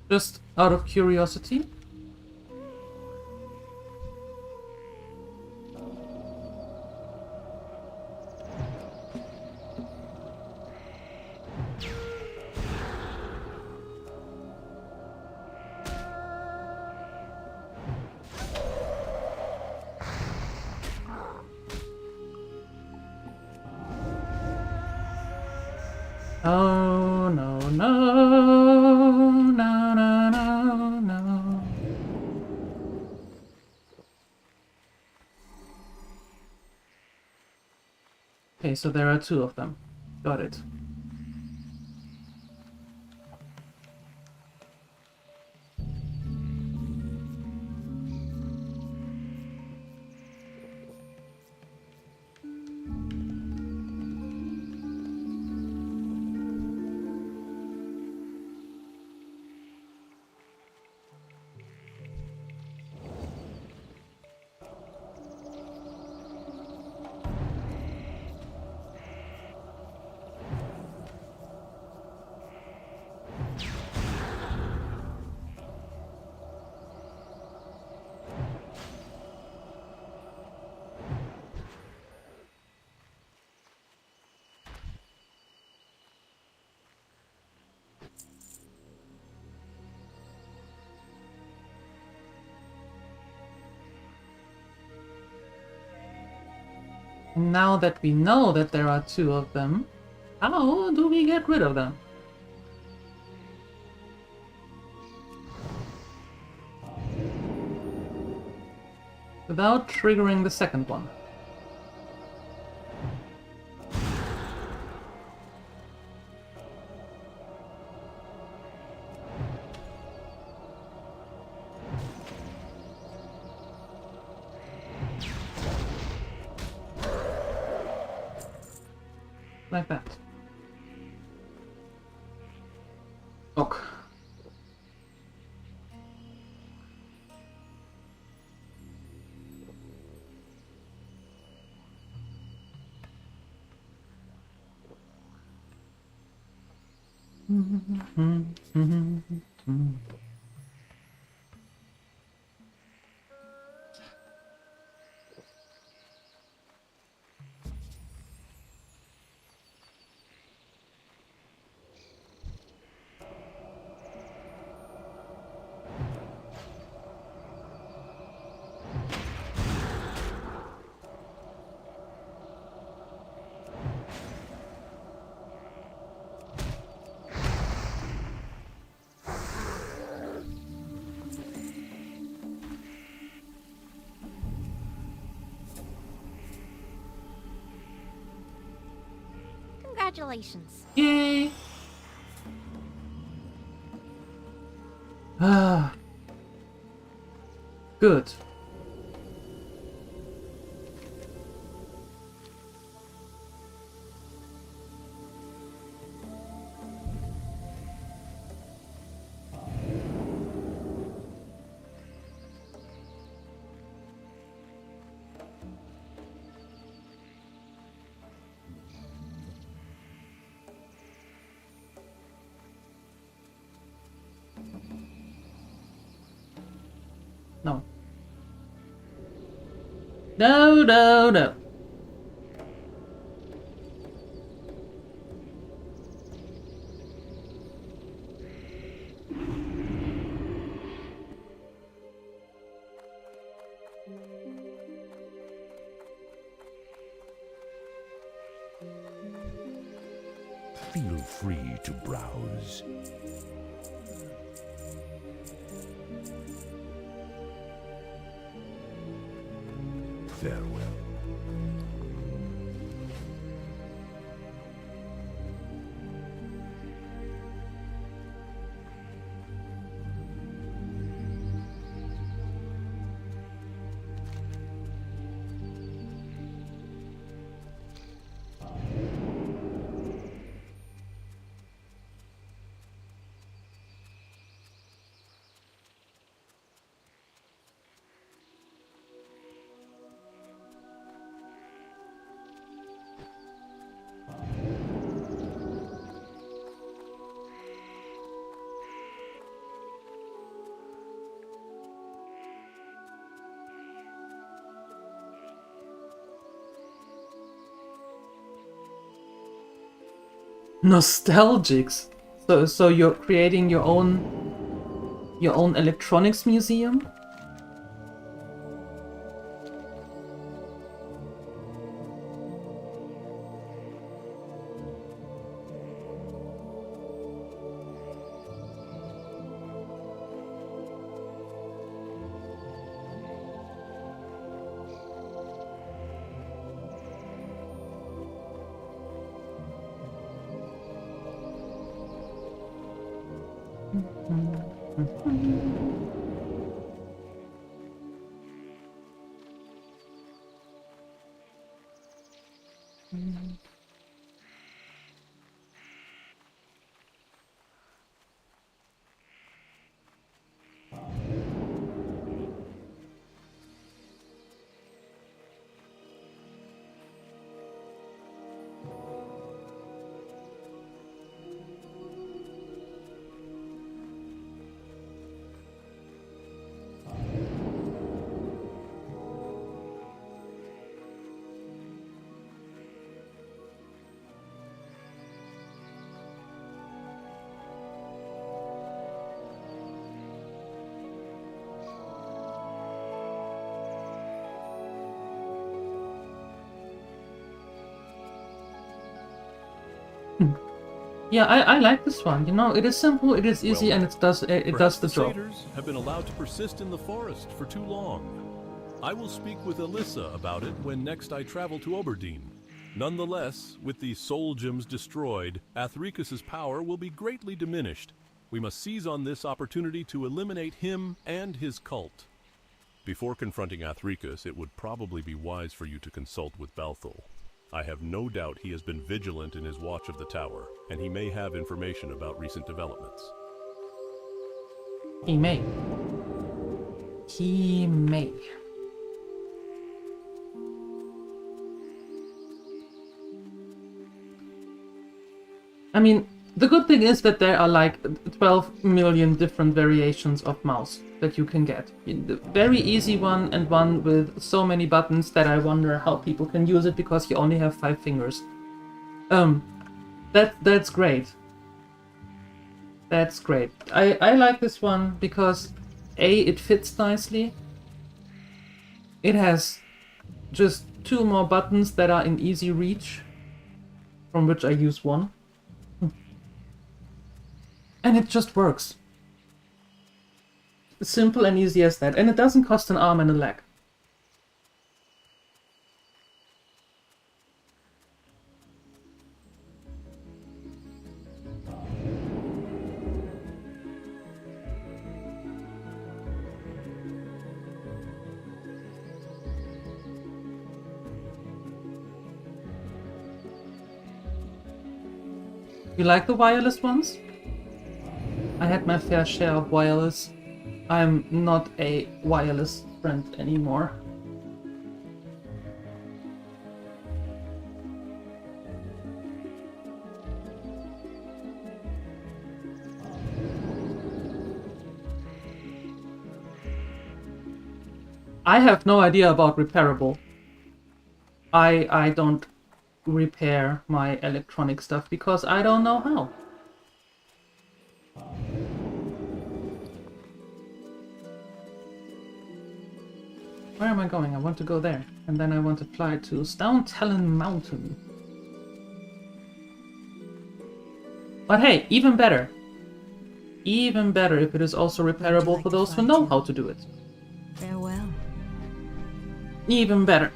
Speaker 1: Just out of curiosity? Oh, no, no, no, no, no, no. Okay, so there are two of them. Got it. Now that we know that there are two of them, how do we get rid of them? Without triggering the second one. Like that. Ok.
Speaker 5: Congratulations.
Speaker 1: Yay! Ah. Good. No. No, no, no.
Speaker 4: Feel free to browse. Farewell.
Speaker 1: Nostalgics. So you're creating your own electronics museum? Yeah, I like this one. You know, it is simple, it is easy, and it does the job.
Speaker 2: Satyrs have been allowed to persist in the forest for too long. I will speak with Alyssa about it when next I travel to Oberdeen. Nonetheless, with the soul gems destroyed, Athricus' power will be greatly diminished. We must seize on this opportunity to eliminate him and his cult. Before confronting Athricus, it would probably be wise for you to consult with Balthul. I have no doubt he has been vigilant in his watch of the tower, and he may have information about recent developments.
Speaker 1: He may. He may. I mean, the good thing is that there are like 12 million different variations of mouse that you can get. The very easy one and one with so many buttons that I wonder how people can use it because you only have 5 fingers. That's great. That's great. I like this one because A, it fits nicely. It has just 2 more buttons that are in easy reach, from which I use one. And it just works. Simple and easy as that. And it doesn't cost an arm and a leg. You like the wireless ones? I had my fair share of wireless. I'm not a wireless friend anymore. I have no idea about repairable. I don't repair my electronic stuff because I don't know how. Where am I going? I want to go there. And then I want to fly to Stone Talon Mountain. But hey, even better. Even better if it is also repairable for those who know how to do it.
Speaker 8: Farewell.
Speaker 1: Even better.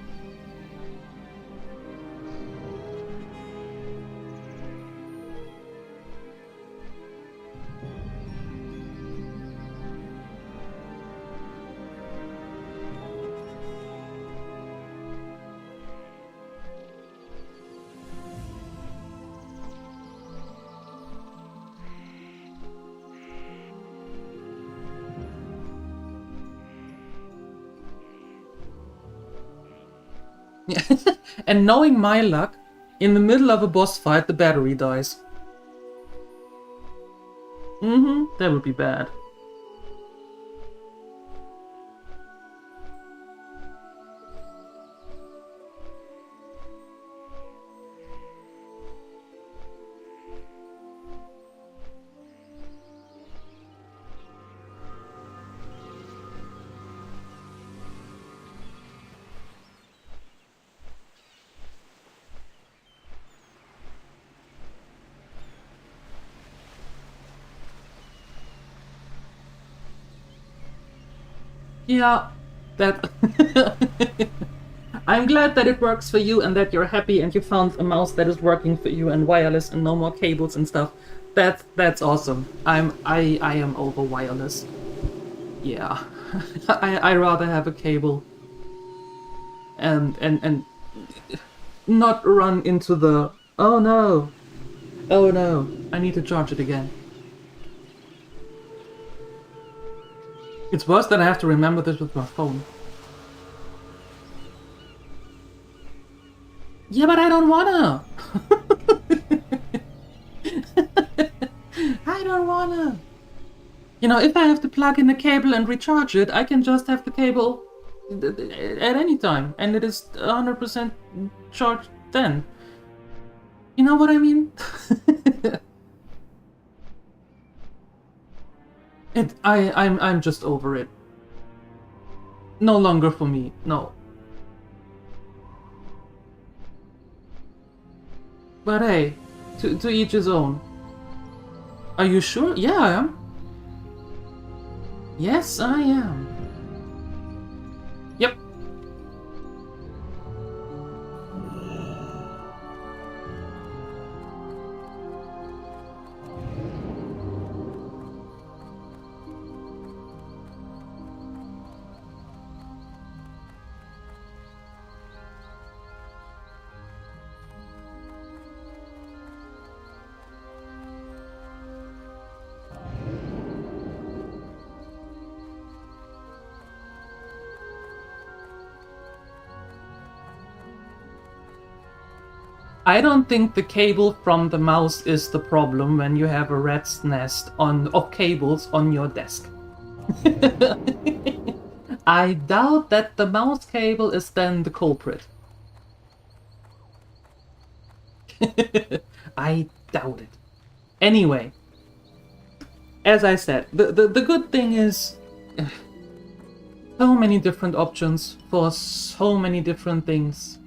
Speaker 1: Yeah. And knowing my luck, in the middle of a boss fight, the battery dies. That would be bad. Yeah, that... I'm glad that it works for you and that you're happy and you found a mouse that is working for you and wireless and no more cables and stuff. That's awesome. I am over wireless. Yeah. I rather have a cable and not run into the oh no, I need to charge it again. It's worse that I have to remember this with my phone. Yeah, but I don't wanna! I don't wanna! You know, if I have to plug in the cable and recharge it, I can just have the cable at any time, and it is 100% charged then. You know what I mean? I'm just over it. No longer for me, no. But hey, to each his own. Are you sure? Yeah, I am. Yes, I am. Yep. I don't think the cable from the mouse is the problem when you have a rat's nest of cables on your desk. I doubt that the mouse cable is then the culprit. I doubt it. Anyway, as I said, the good thing is so many different options for so many different things.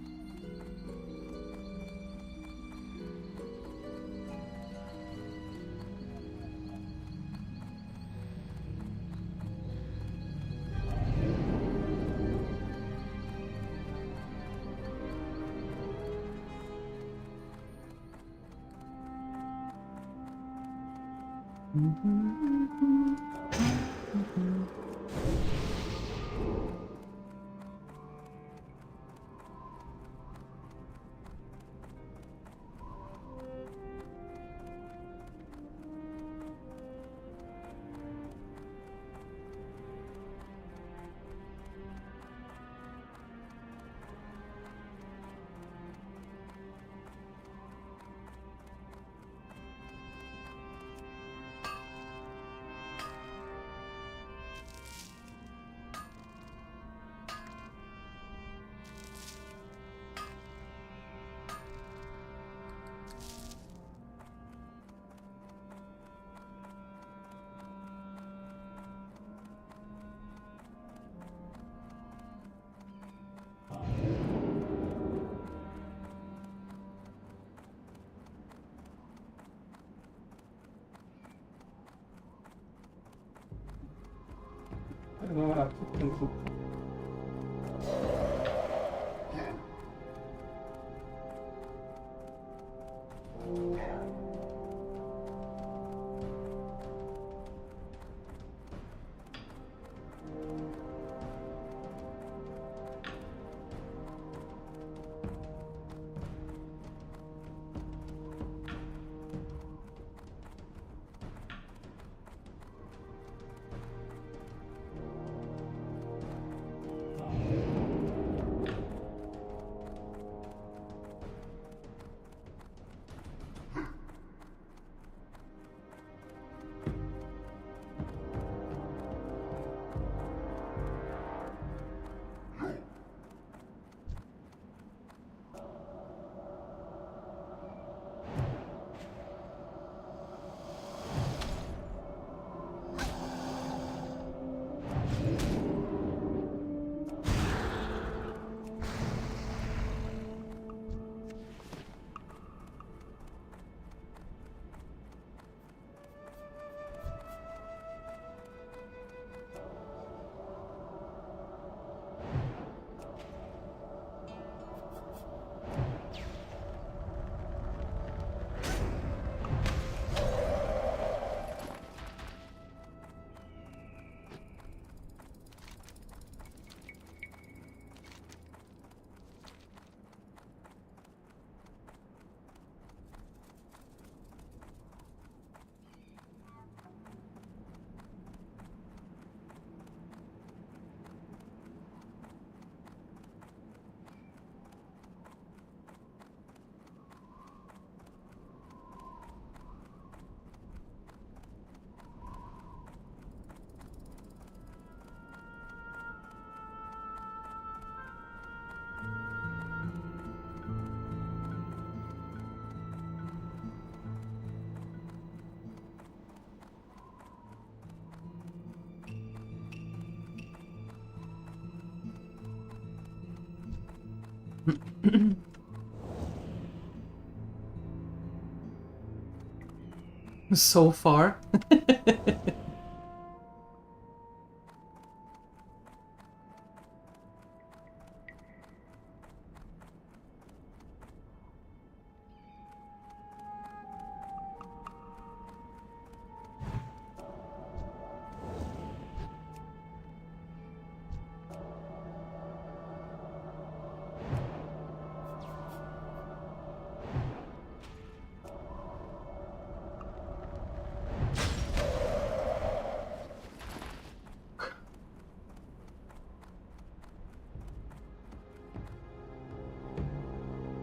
Speaker 1: So far.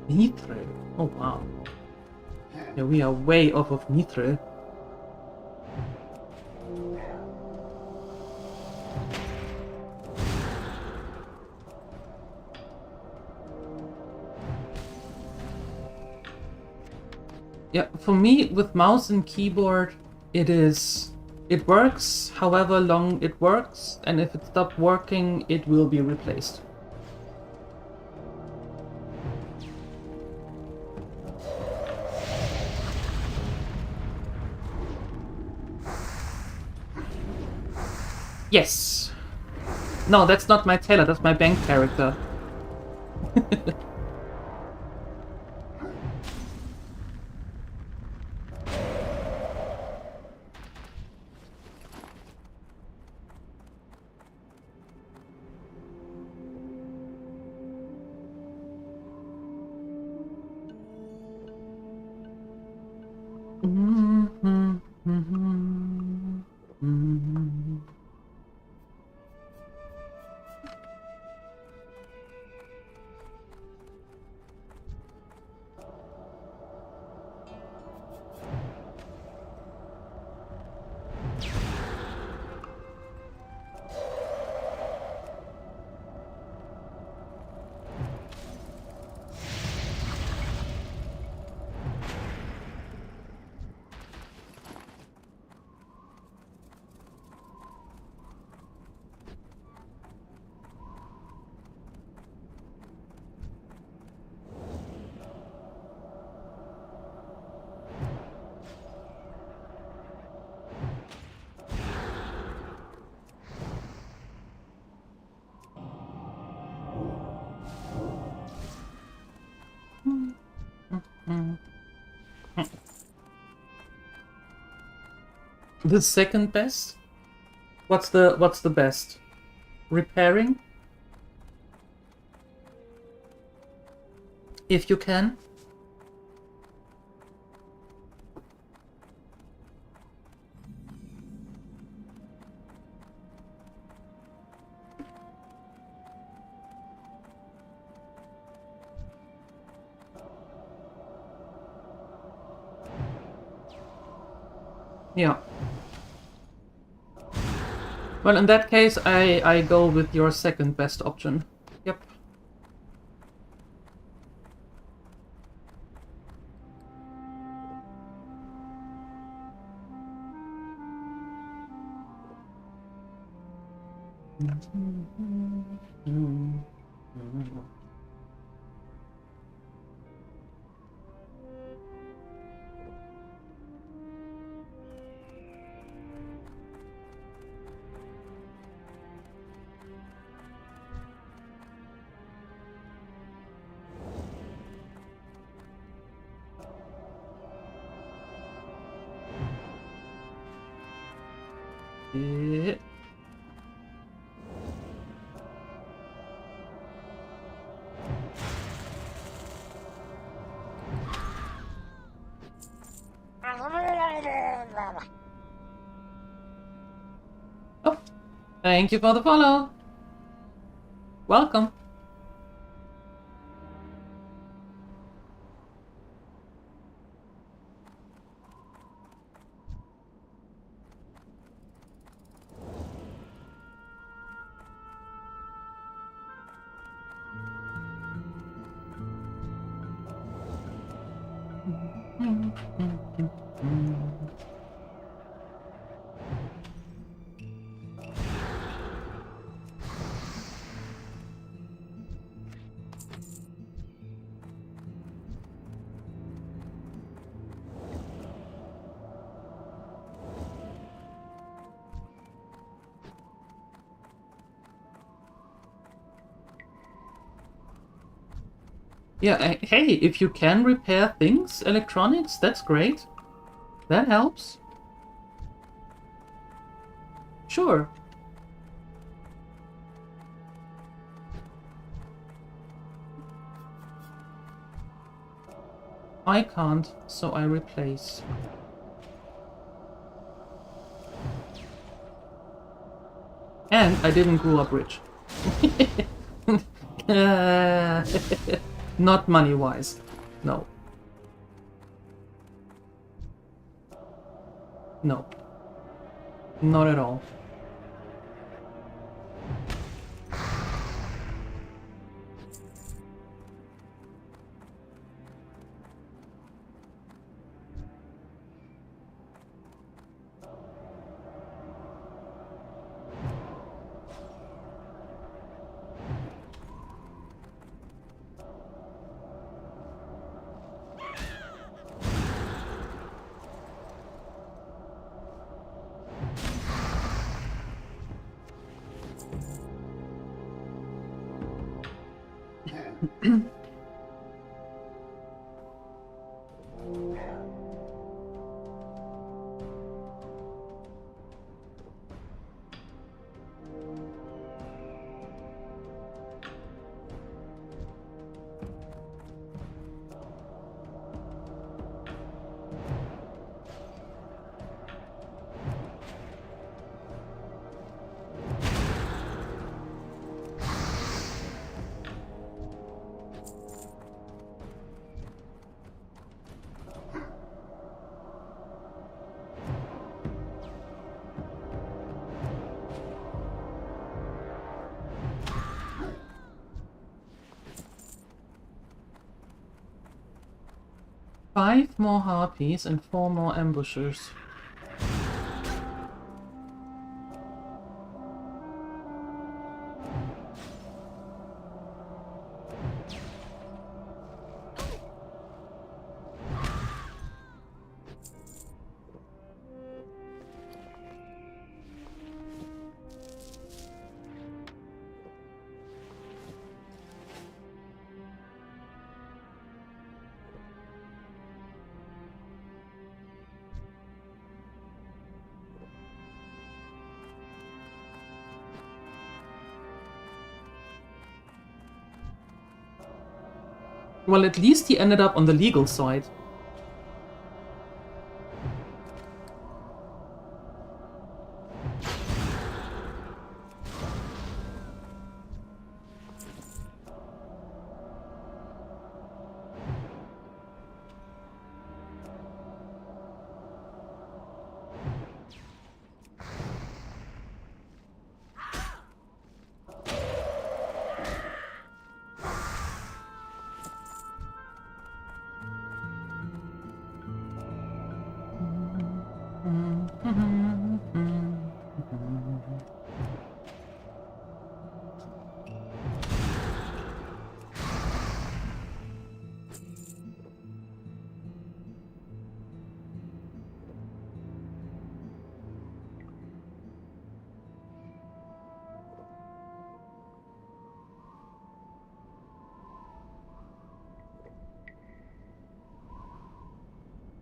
Speaker 1: Mithril. Oh wow. Yeah, we are way off of Mithril. Yeah, for me, with mouse and keyboard, it works however long it works, and if it stops working, it will be replaced. Yes! No, that's not my tailor, that's my bank character. The second best? What's the best? Repairing? If you can. Yeah. Well, in that case, I go with your second best option. Yep. Yeah. Oh, thank you for the follow. Welcome. Yeah, hey, if you can repair things, electronics, that's great. That helps. Sure. I can't, so I replace. And I didn't grow up rich. Not money-wise. No. No. Not at all. Five more harpies and 4 more ambushers. Well, at least he ended up on the legal side.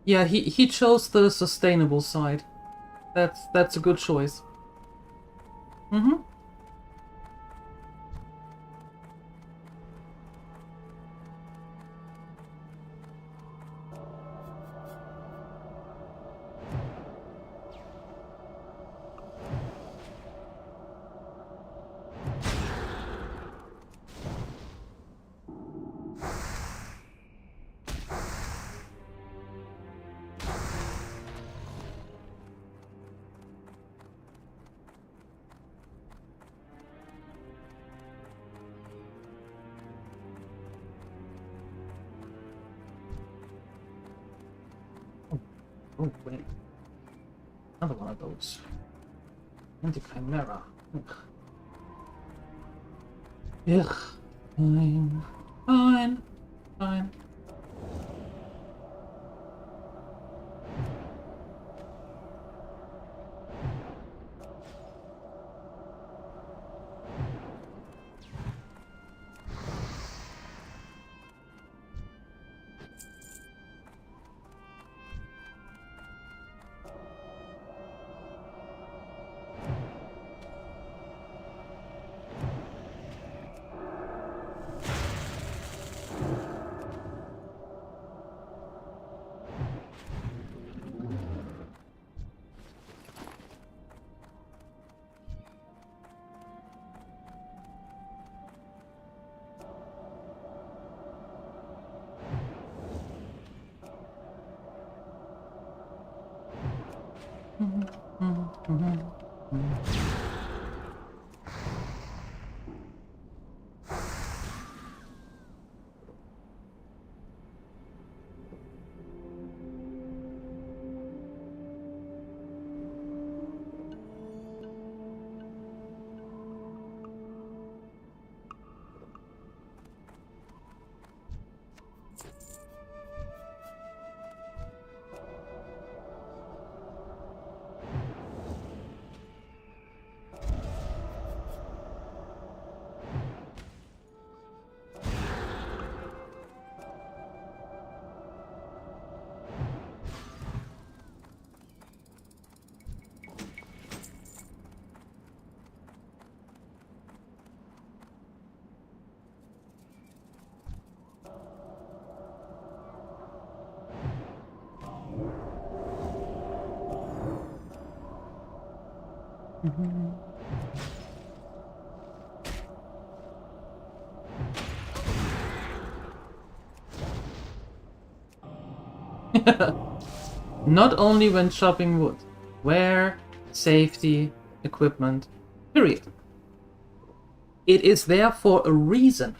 Speaker 1: Yeah, he chose the sustainable side. That's a good choice. Mm-hmm. Oh, wait. Another one of those. And the Chimera. Ugh. Ugh. Fine. Fine. Fine. Not only when chopping wood. Wear, safety, equipment, period. It is there for a reason.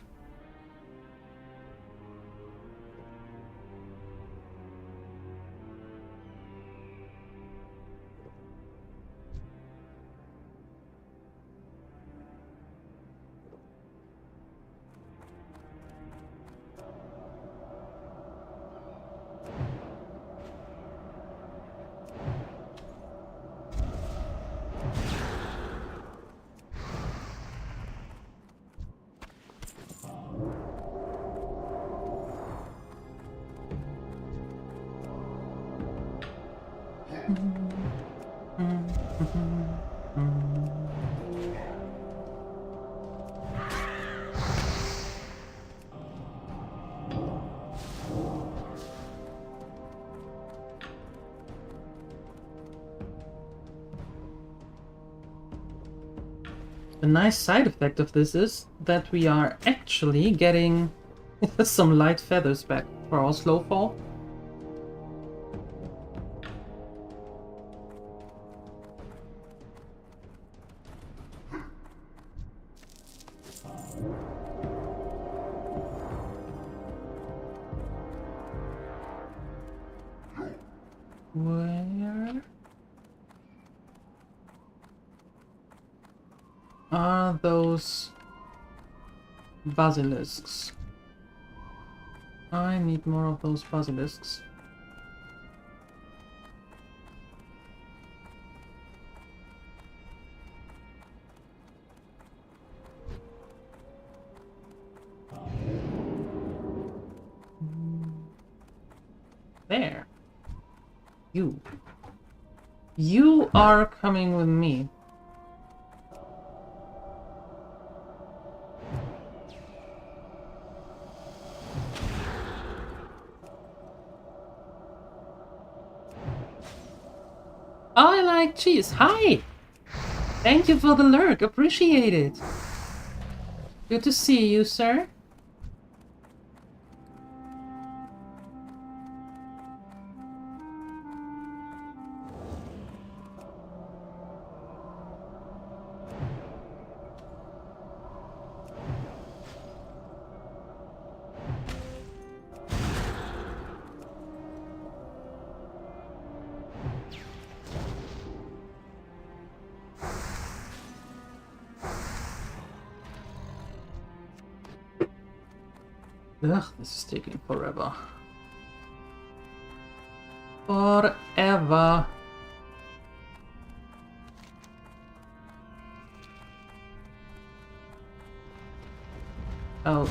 Speaker 1: The nice side effect of this is that we are actually getting some light feathers back for our slow fall. Where are those basilisks? I need more of those basilisks. There. You are coming with me. I like cheese. Hi! Thank you for the lurk. Appreciate it. Good to see you, sir. Ugh, this is taking forever. Forever. Oh.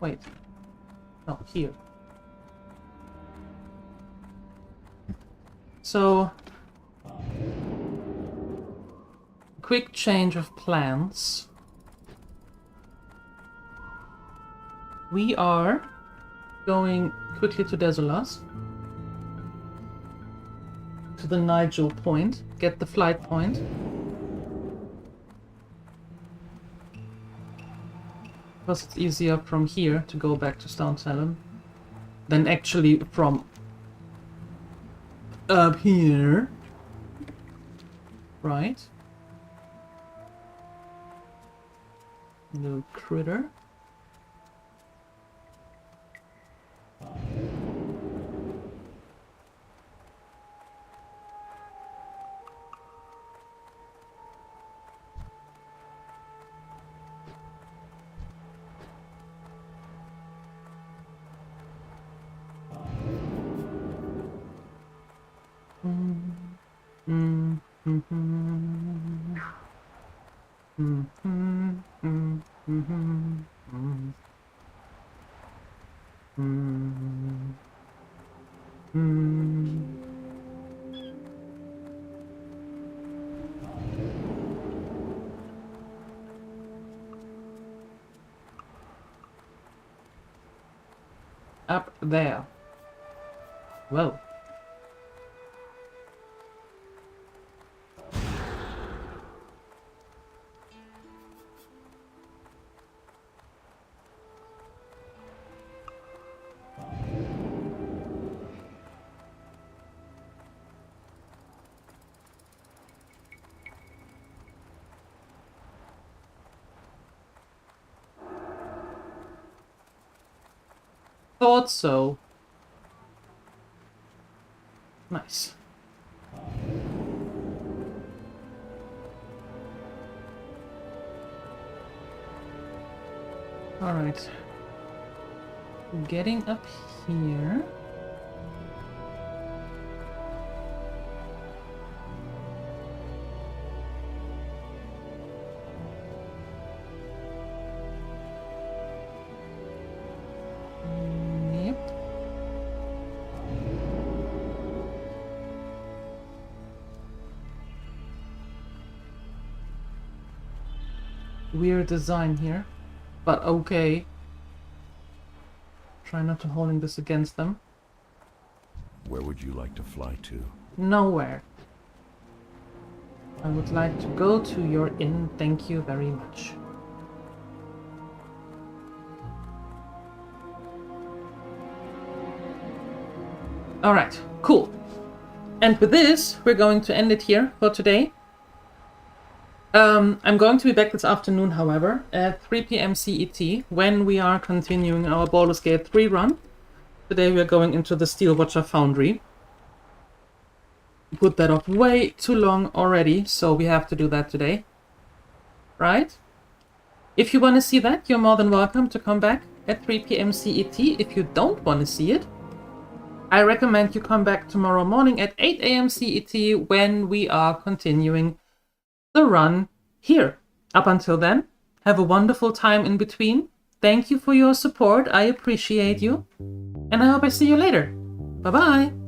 Speaker 1: Wait. No, here. So, quick change of plans. We are going quickly to Desolas, to the Nigel point, get the flight point. Because it's easier from here to go back to Stone Salem than actually from up here, right? Little critter. Up there. Well. Thought so. Nice. All right. Getting up here. Weird design here, but okay. Try not to holding this against them.
Speaker 4: Where would you like to fly to?
Speaker 1: Nowhere. I would like to go to your inn, thank you very much. Alright, cool. And with this, we're going to end it here for today. I'm going to be back this afternoon, however, at 3 PM CET, when we are continuing our Baldur's Gate 3 run. Today we are going into the Steel Watcher Foundry. Put that off way too long already, so we have to do that today. Right? If you want to see that, you're more than welcome to come back at 3 PM CET. If you don't want to see it, I recommend you come back tomorrow morning at 8 AM CET when we are continuing the run here. Up until then, have a wonderful time in between. Thank you for your support. I appreciate you. And I hope I see you later. Bye-bye.